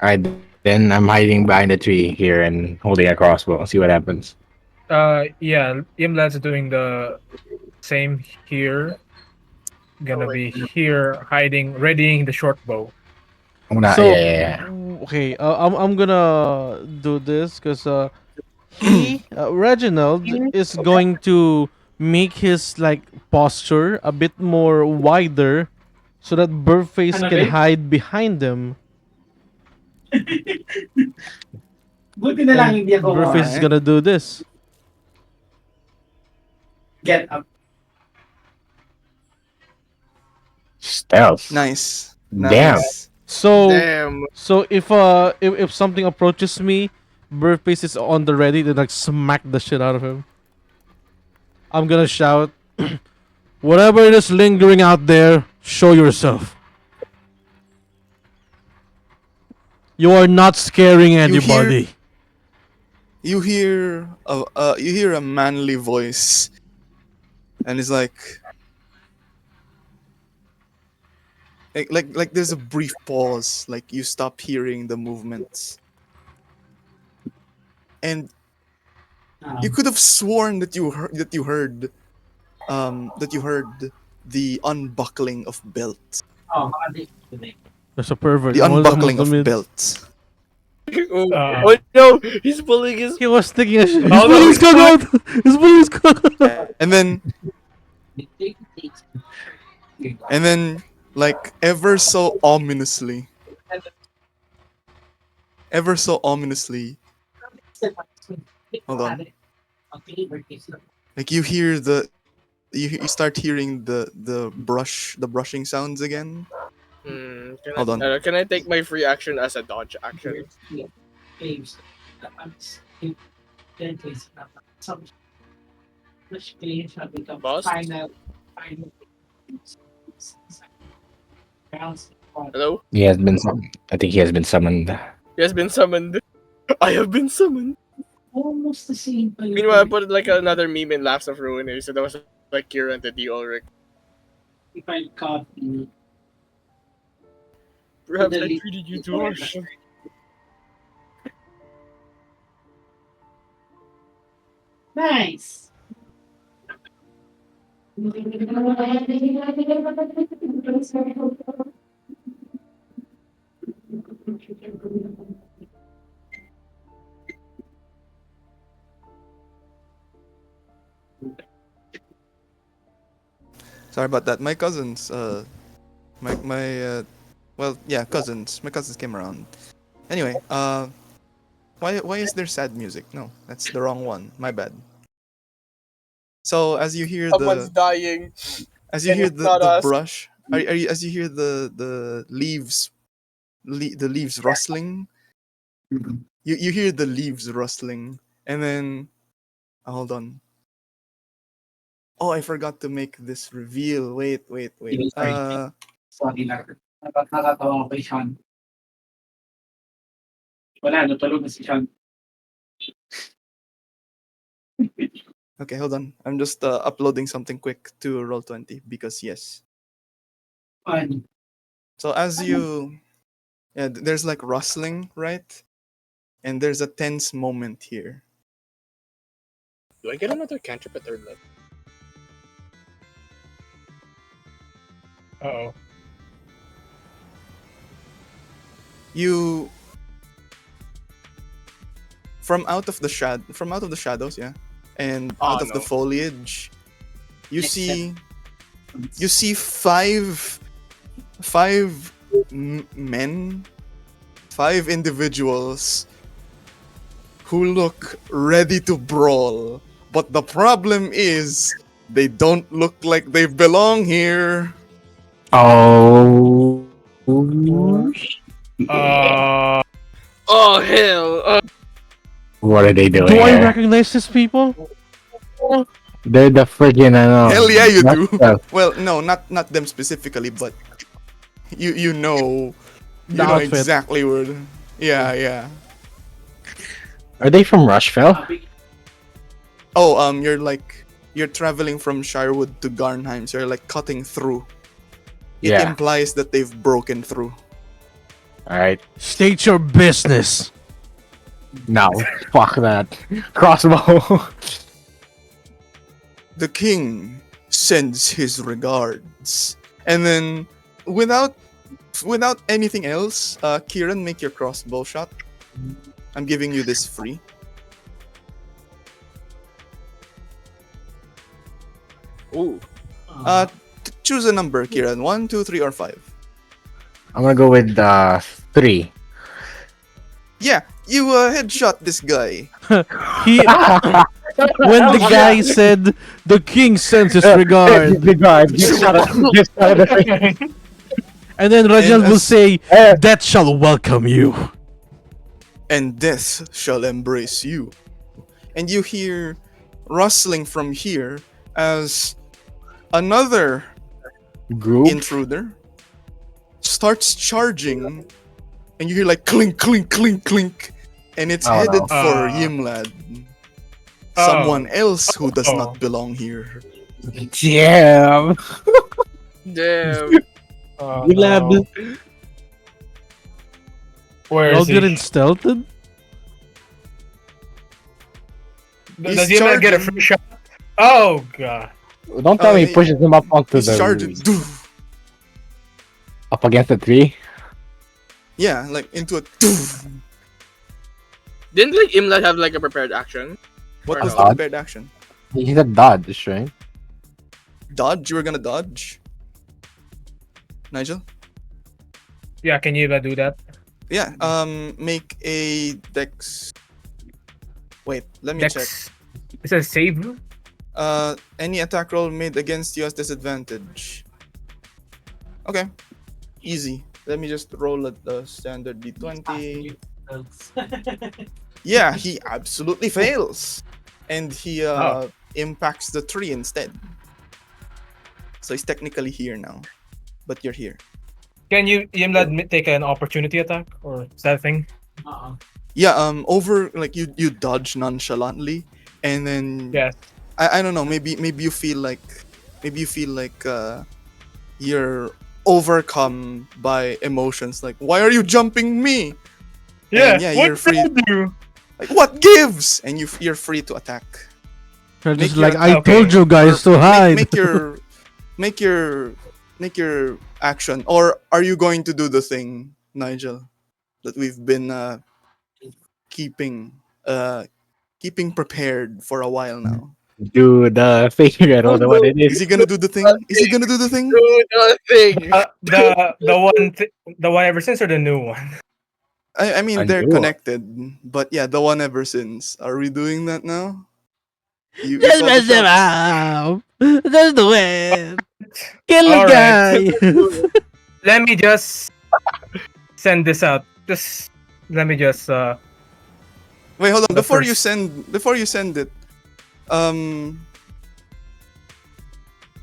Alright, then I'm hiding behind the tree here and holding a crossbow. See what happens.
Yeah, Ymlad's doing the same here. Gonna
wait.
be here, hiding, readying the short bow.
So
Yeah.
okay, I'm gonna do this because Reginald is going to make his like posture a bit more wider so that Burface can hide behind him.
Buti na lang
And
hindi ako
Burface is
Alright.
gonna do this.
get up. Stealth.
Nice.
Damn.
Nice.
So
Damn.
so if something approaches me, Burface is on the ready to like smack the shit out of him. I'm gonna shout, whatever it is lingering out there, show yourself. You are not scaring anybody.
You hear a manly voice, and it's like there's a brief pause, like you stop hearing the movements, and you could have sworn that you heard the unbuckling of belts,
There's a pervert.
the unbuckling of belts.
Oh,
Uh,
oh no, he's pulling his.
He was thinking, he's
no,
pulling his
he's
cock out. He's pulling his cock out.
And then like ever so ominously, hold on, like you hear you start hearing the brushing sounds again. Hold on.
Can I take my free action as a dodge action? Boss? Hello?
He has been. I think he has been summoned.
He has been summoned. I have been summoned.
Almost the same.
Meanwhile, I put like another meme in Laughs of Ruiners, so that was like Kyran to the Ulrich.
If I copy.
Perhaps I treated you too harsh.
Nice.
Sorry about that. My cousins, well, yeah, cousins. My cousins came around. Anyway, why is there sad music? No, that's the wrong one. My bad. So as you hear
Someone's dying.
as you
and
hear
it's not
the
us.
brush, as you hear the leaves, the leaves rustling. You hear the leaves rustling, and then hold on. Oh, I forgot to make this reveal. Wait.
Sorry lang. Nakatawa ko kay Sean. Wala, natulog na si Sean.
Okay, hold on. I'm just uploading something quick to Roll20 because yes.
Fun.
So as you, yeah, there's like rustling, right? And there's a tense moment here.
Do I get another cantrip at third level?
Uh-oh.
You from out of the shadows, yeah, and
Oh,
out of the
no.
foliage, you
Next
see five men, five individuals who look ready to brawl. But the problem is they don't look like they belong here.
Oh.
Uh,
Oh hell!
What are they doing?
Do I
here?
recognize these people?
They're the friggin'
Hell yeah, you
not
do.
the-
Well, no, not them specifically, but you know
The outfit.
exactly where. Yeah.
Are they from Rushfell?
Oh, you're like you're traveling from Shirewood to Garnheim, so you're like cutting through. It
Yeah.
implies that they've broken through.
All right.
State your business.
No, fuck that. Crossbow.
The king sends his regards. And then, without anything else, Kyran, make your crossbow shot. I'm giving you this free.
Ooh.
Choose a number, Kyran. 1, 2, 3, or 5.
I'm gonna go with 3.
Yeah, you headshot this guy.
He when the guy said the king sends his regard,
Regard. Just out of the thing.
and then Reginald will
as-
say, "Death shall welcome you."
And death shall embrace you. And you hear rustling from here as another
Group.
intruder starts charging, and you hear like clink, clink, clink, clink, and it's
Oh,
headed
no.
for Ymladd. Someone else who does not belong here.
Damn.
Damn.
Ymladd.
No. Where
Y'all
is he?
getting stealthed?
He's
Does Ymladd get a
charging.
free shot? Oh god.
Don't tell me he pushes him up onto
He's
the
charging.
up against the tree.
Yeah, like into a.
Didn't like Ymladd have like a prepared action?
What
Or
was
no?
the prepared action?
He's a dodge, right?
Dodge? You were gonna dodge? Nigel?
Yeah, can you do that?
Yeah, make a dex. Wait, let me check.
Dex. It says save.
Any attack roll made against you has disadvantage. Okay, easy. Let me just roll at the standard d20. Yeah, he absolutely fails, and he impacts the tree instead. So he's technically here now, but you're here.
Can you Ymladd take an opportunity attack or is that a thing?
Yeah, over like you dodge nonchalantly, and then
Yes.
I don't know, maybe you feel like you're overcome by emotions like, why are you jumping me?
Yeah.
yeah,
what
you're free-
can I do?
Like, what gives? And you're free to attack.
They're just
Make
like,
your-
I
okay.
told you guys to hide.
Make your action, or are you going to do the thing, Nigel, that we've been keeping prepared for a while now?
Dude, thing. I don't know what it
Is
is.
he gonna do the thing? Is he gonna do the thing?
Do the thing.
The one ever since or the new one?
I mean,
I
they're
knew it.
connected, but yeah, the one ever since. Are we doing that now? You
Just
call the
mess him
shots.
up. Just do it. Kill the
Alright.
guy.
Let me just send this out. Just let me just
Wait, hold on.
The
Before you
first-
send it,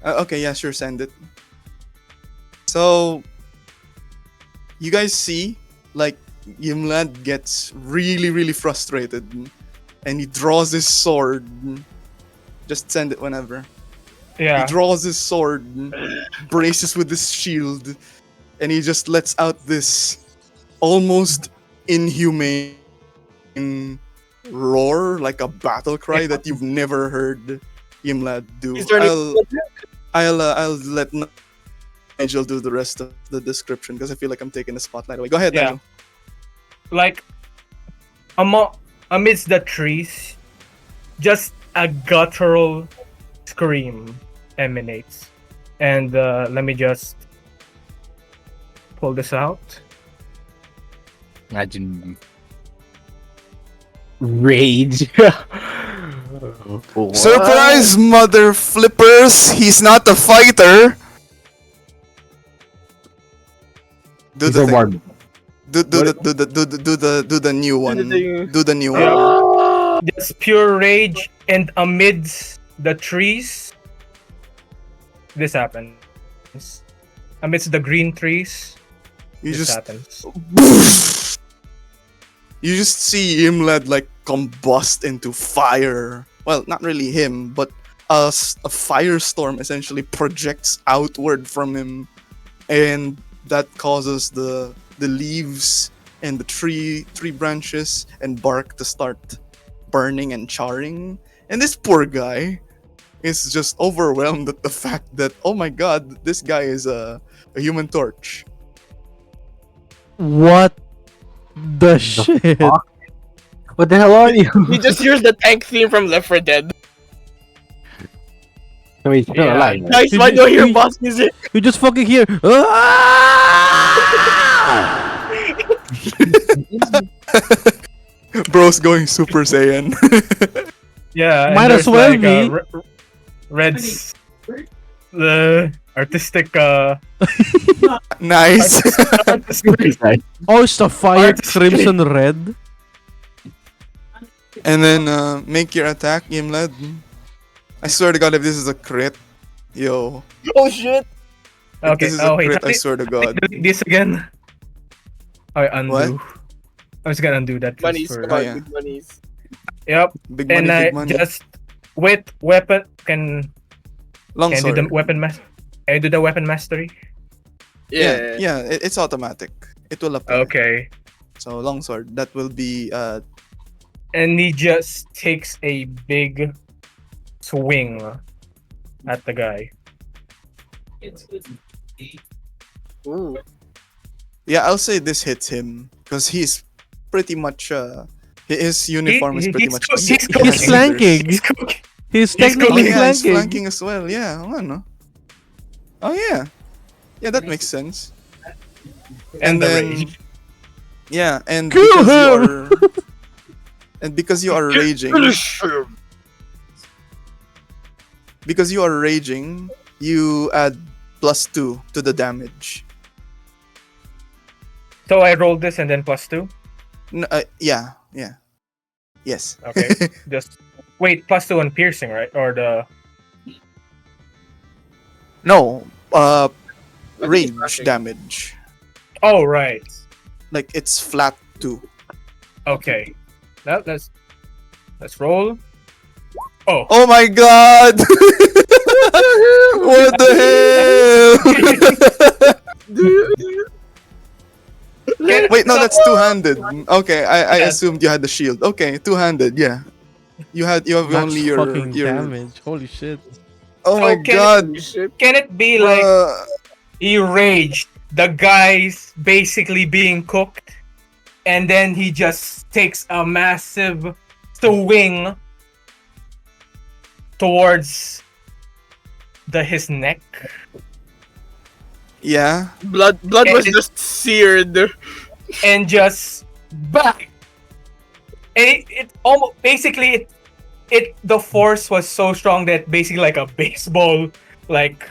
okay, yeah, sure, send it. So, you guys see, like, Ymladd gets really, really frustrated, and he draws his sword. Just send it whenever.
yeah.
He draws his sword, braces with his shield, and he just lets out this almost inhumane roar, like a battle cry that you've never heard Ymladd do.
He's turning-
I'll let Nigel do the rest of the description because I feel like I'm taking the spotlight away. Go ahead,
Yeah.
Nigel.
Like amidst the trees, just a guttural scream emanates. And let me just pull this out.
Imagine rage. What?
Surprise, mother flippers! He's not a fighter. Do
He's
the
a
thing.
ward.
Do the new one.
thing.
Do the new one.
Yeah. Just pure rage, and amidst the trees, this happens. Amidst the green trees,
You
this
just
happens.
you just see Ymladd like combust into fire. Well, not really him, but a firestorm essentially projects outward from him, and that causes the leaves and the tree branches and bark to start burning and charring. And this poor guy is just overwhelmed at the fact that, oh my god, this guy is a human torch.
What the shit?
fuck? What the hell are you?
He just hears the tank theme from Left 4 Dead.
Wait, still
Yeah.
alive.
Guys, why do I hear boss music?
You just fucking hear. "Ah!"
Bro's going Super Saiyan.
Yeah, and
Might as
there's
well
like,
be.
Red's the artistic
Nice.
Oh, it's the fire
Artist-
crimson red.
And then make your attack, Ymladd. I swear to god, if this is a crit, yo.
Oh shit!
If
Okay.
this is a
Oh wait,
crit, I swear to god.
delete this again. Oh, undo.
What?
I was gonna undo that. 'cause
Monies,
for-
come on,
yeah.
good monies.
Yep.
Big money,
And I
big money.
just with weapon can do
Longsword.
the weapon master. Can I do the weapon mastery?
Yeah.
It's automatic. It will appear.
Okay.
So longsword, that will be
And he just takes a big swing at the guy.
Ooh.
yeah, I'll say this hits him because he's pretty much his uniform is
He-
pretty
he's
much
co-
the
he's
same
cooking.
as
He's flanking.
He's cooking.
He's
He's
Oh
technically
going-
yeah, he's
flanking.
flanking as well. Yeah, ano? Oh yeah, yeah, that makes sense.
And the
then,
rage.
yeah, and
Kill
because you
him!
are, and because you are raging, you add +2 to the damage.
So I rolled this and then +2.
Yeah. Yes.
Okay. Just wait, +2 on piercing, right? Or the
No, rage
slashing.
damage.
oh right.
Like it's flat 2.
Okay. Now let's roll. Oh.
Oh my god! What the hell? Wait, no, that's two-handed. Okay, I
Yeah.
assumed you had the shield. Okay, two-handed, yeah. You have
That's
only your
fucking damage. Holy shit.
Oh my
Okay.
god.
Can it be like
bruh.
he raged? The guy's basically being cooked, and then he just takes a massive swing towards his neck.
Yeah.
Blood was
It-
just seared.
And just back. And it almost basically the force was so strong that basically like a baseball like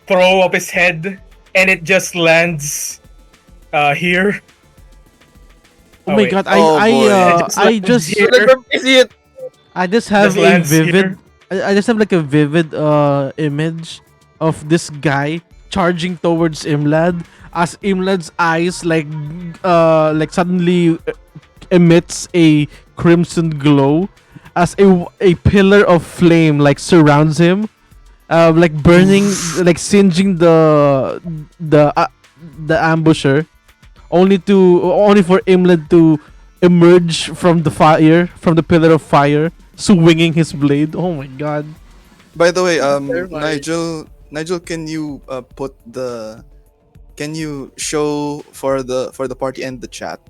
throw up his head, and it just lands here.
Oh my
wait.
god,
Oh, boy.
I just
Here.
Is it?
I just have
Just
a
lands
vivid I just have like a vivid image of this guy charging towards Ymladd as Ymladd's eyes like suddenly emits a crimson glow as a pillar of flame like surrounds him, like burning, like singeing the ambusher, only for Ymladd to emerge from the pillar of fire, swinging his blade. Oh my god!
By the way,
Terrifying.
Nigel, can you can you show for the party and the chat?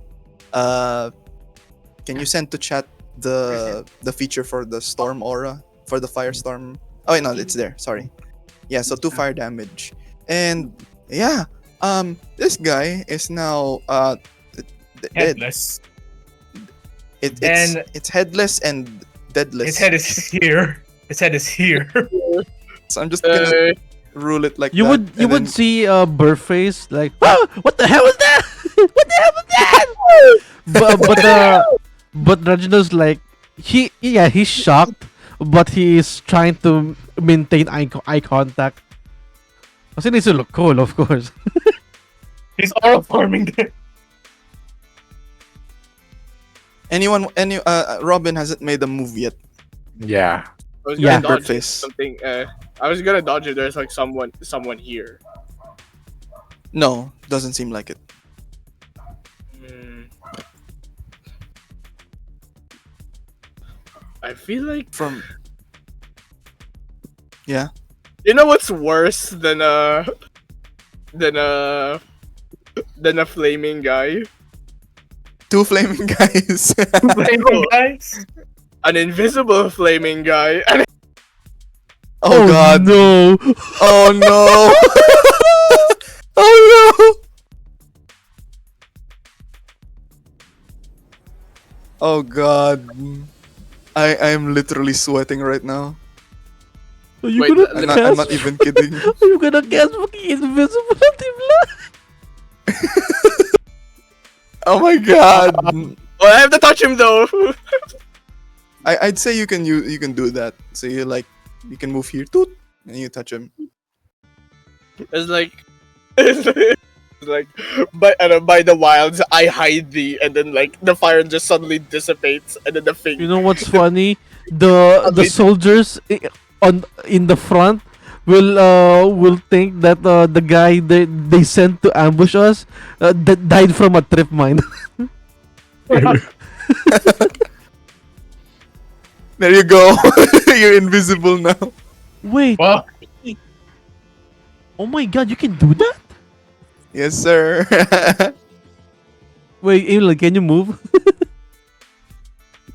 Can you send to chat the feature for the storm aura for the firestorm? Oh wait, no, it's there. Sorry. Yeah, so 2 fire damage, and yeah, this guy is now dead.
Headless. And-
It's headless and deadless.
His head is here. His head is here.
So I'm just gonna
Uh,
rule it like
You
that.
would
and then-
see Burface like, "Whoa, what the hell was that? What the hell was that?" but Reginald's like, he's shocked, but he is trying to maintain eye contact. Kasi needs to look cool, of course.
He's aura farming there.
Robin hasn't made a move yet.
Yeah.
I was
Yeah.
gonna dodge
Burp
it,
face.
something. I was gonna dodge it. There's like someone here.
No, doesn't seem like it.
Hmm. I feel like
From yeah.
you know what's worse than a flaming guy?
Two flaming guys.
Flaming guys.
An invisible flaming guy. And
Oh god.
no!
Oh no. Oh no. Oh god. I'm literally sweating right now.
Are you
Wait,
gonna
I'm
cast?
not even kidding.
Are you gonna cast fucking invisibility blood?
Oh my god.
well, I have to touch him though.
I'd say you can do that. So you can move here, toot, and you touch him.
It's like by the wilds I hide thee, and then like the fire just suddenly dissipates, and then the thing.
You know what's funny? The soldiers in the front will think that the guy they sent to ambush us that died from a trip mine.
There you go. You're invisible now.
Wait.
Well,
Oh my god, you can do that?
Yes, sir.
Wait, Ymladd, can you move?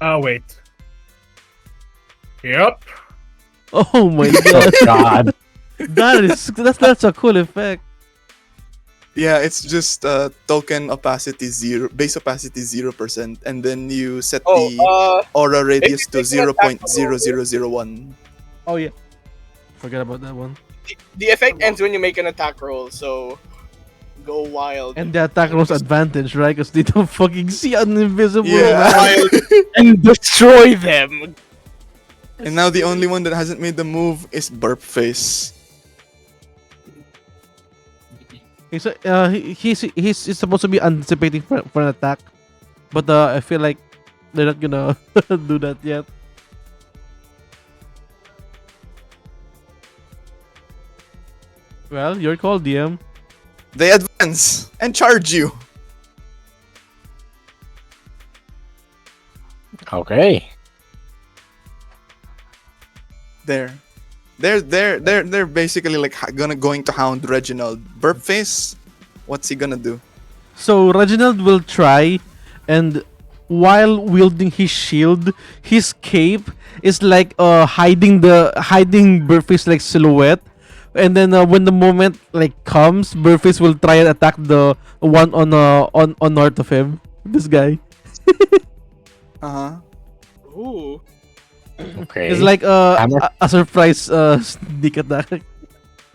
wait. Yep.
Oh my
Oh
god.
god.
That's a cool effect.
Yeah, it's just token opacity 0, base opacity 0%, and then you set the aura radius to
if you take an attack
0.0001.
Oh yeah. Forget about that one.
The effect ends when you make an attack roll, so go wild.
And the attack rolls advantage, right? Because they don't fucking see an invisible
Yeah.
man.
Wild and destroy them.
And now the only one that hasn't made the move is Burp Face.
He's supposed to be anticipating for an attack, but I feel like they're not gonna do that yet. Well, your call, DM.
They advance and charge you.
Okay.
They're basically like going to hound Reginald. Burp Face, what's he gonna do?
So Reginald will try, and while wielding his shield, his cape is like hiding Burface like silhouette. And then when the moment like comes, Burface will try and attack the one on north of him. This guy.
Ooh.
Okay.
It's like
Hammer.
a surprise sneak attack.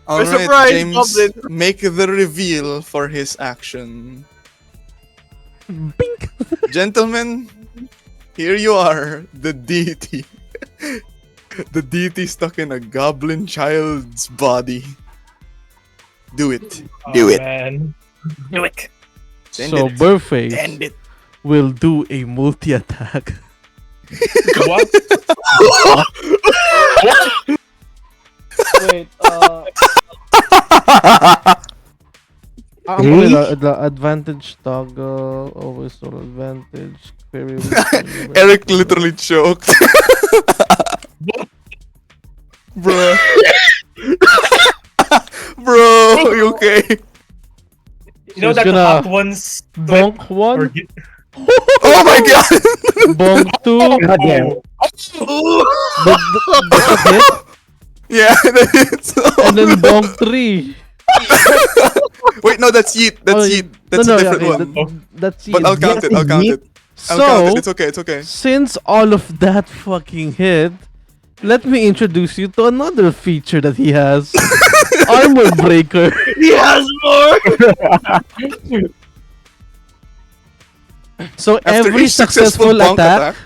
All right,
surprise,
James,
Goblin.
make the reveal for his action.
Bink.
Gentlemen, here you are, the deity. The deity stuck in a goblin child's body. Do it. Do it.
Man. Do it.
Send
So
it.
Burface
Send it.
will do a multi attack.
What?
Wait, the advantage toggle, always roll advantage. Query with-
Eric literally choked. Bro. Bro, you okay?
You know
He's
that the
gonna
hot ones
bonk one,
forget-
Oh my god!
bonk two.
God damn.
That's a hit,
Yeah, that's
and then bonk three.
Wait, no, that's Yeet. That's
Oh,
Yeet. That's
no,
a
yeah,
different
okay,
one.
that's
But
it.
I'll count it. I'll count it. I'll count it.
So,
It's okay. It's okay.
since all of that fucking hit, let me introduce you to another feature that he has. Armor Breaker.
He has more.
So
After
every
each
successful
bonk
attack,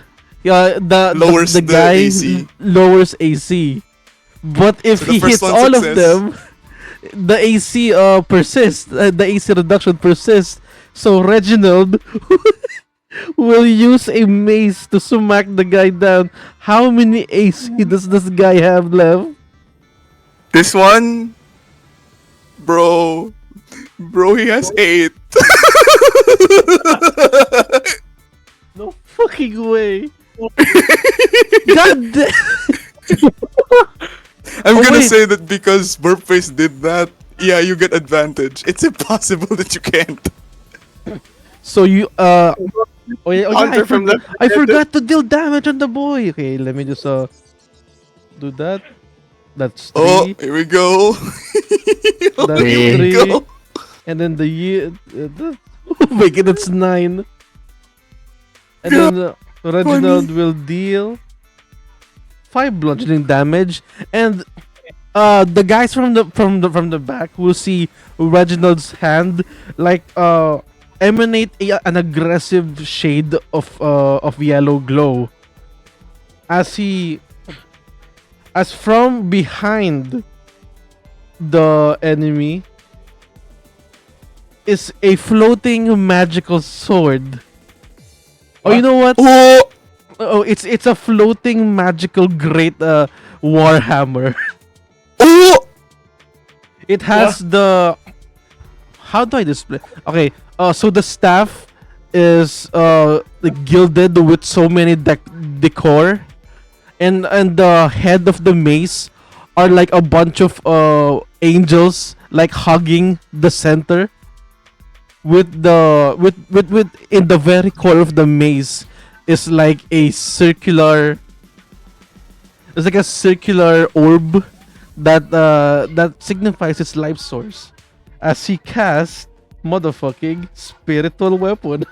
yeah,
lowers
the
the
guy
AC.
lowers AC. But if
So the
he
first
hits
one
all
success.
of them, the AC persists. The AC reduction persists. So Reginald will use a mace to smack the guy down. How many AC does this guy have left?
This one, bro, he has 8.
No fucking way. God damn.
I'm
Oh,
gonna
wait.
say that because Burpface did that, yeah, you get advantage. It's impossible that you can't.
So you oh yeah,
Hunter from the
I forgot to deal damage on the boy. Okay, let me just do that. That's 3.
Oh, here we go.
That's
Here we
3.
go.
And then the year oh my god, that's 9. And then Reginald will deal 5 bludgeoning damage, and the guys from the back will see Reginald's hand like emanate an aggressive shade of yellow glow as from behind the enemy is a floating magical sword. Oh, you know what?
Oh,
Oh, it's a floating magical great warhammer.
oh,
It has the how do I display? Okay, so the staff is gilded with so many decor, and the head of the mace are like a bunch of angels like hugging the center. With in the very core of the maze is like a circular. It's like a circular orb that signifies its life source. As he casts motherfucking spiritual weapon.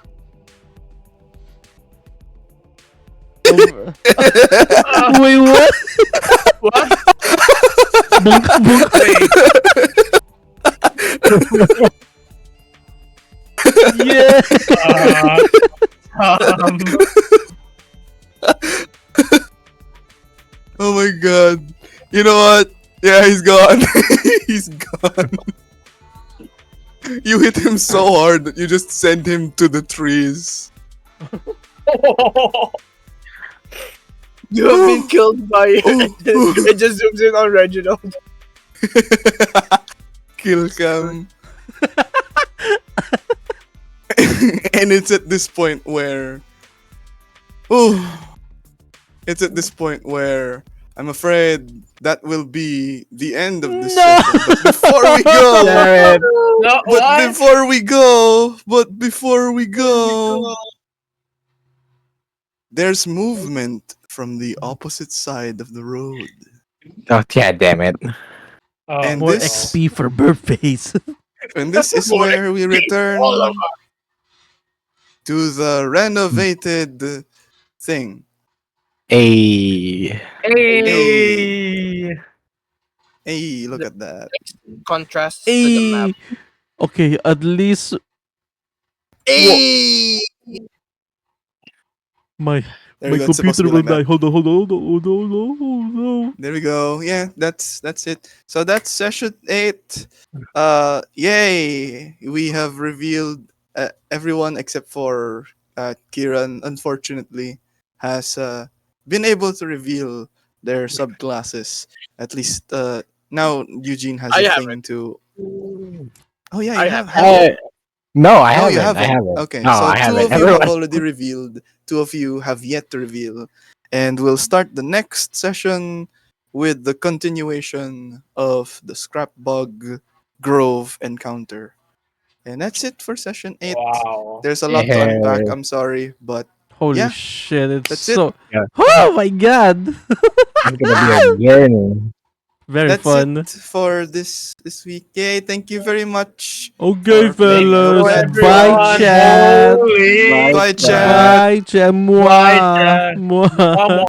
Wait, what?
What?
Bunka, bunka. Yeah.
Um,
oh my god. You know what? Yeah, he's gone. He's gone. You hit him so hard that you just send him to the trees.
You have been killed by it just zooms in on Reginald.
Kill cam. And it's at this point where it's at this point where I'm afraid that will be the end of this session. But before we go,
Damn it.
no,
but
what?
before we go, there's movement from the opposite side of the road.
Oh, yeah, damn it.
And
More
this-
XP for Birdface.
And this is where we return to the renovated thing.
Hey.
Hey.
Hey, look at that.
Contrasts to the map.
Hey. Okay, at least
Hey!
my
There
my
we go. It's supposed to
computer
be
will
like
die.
that.
Hold on, hold on, hold on, hold on, hold on, hold on.
There we go. Yeah, that's it. So that's session 8. Yay! We have revealed everyone except for Kyran. Unfortunately, has been able to reveal their subclasses. At least now Eugene has
I
a
haven't.
thing to. Oh yeah,
I
you
have.
have.
No, I
No,
haven't.
you
I
haven't.
haven't.
Okay,
No,
so
I
2
haven't.
of you have
Everyone-
already revealed. 2 of you have yet to reveal, and we'll start the next session with the continuation of the Scrap Bug Grove encounter. And that's it for session 8.
Wow.
There's a lot to unpack. I'm sorry, but
Holy
Yeah,
shit! It's
that's it.
so.
Yeah.
Oh my god!
It's gonna be a journey.
Very
that's
fun.
it for this week. Yay! Thank you very much.
Okay,
for playing
fellas.
Newfound.
Bye, chat.
Holy.
Bye, chat.
Bye, chat.
Bye, chat.
Mwah. Mwah.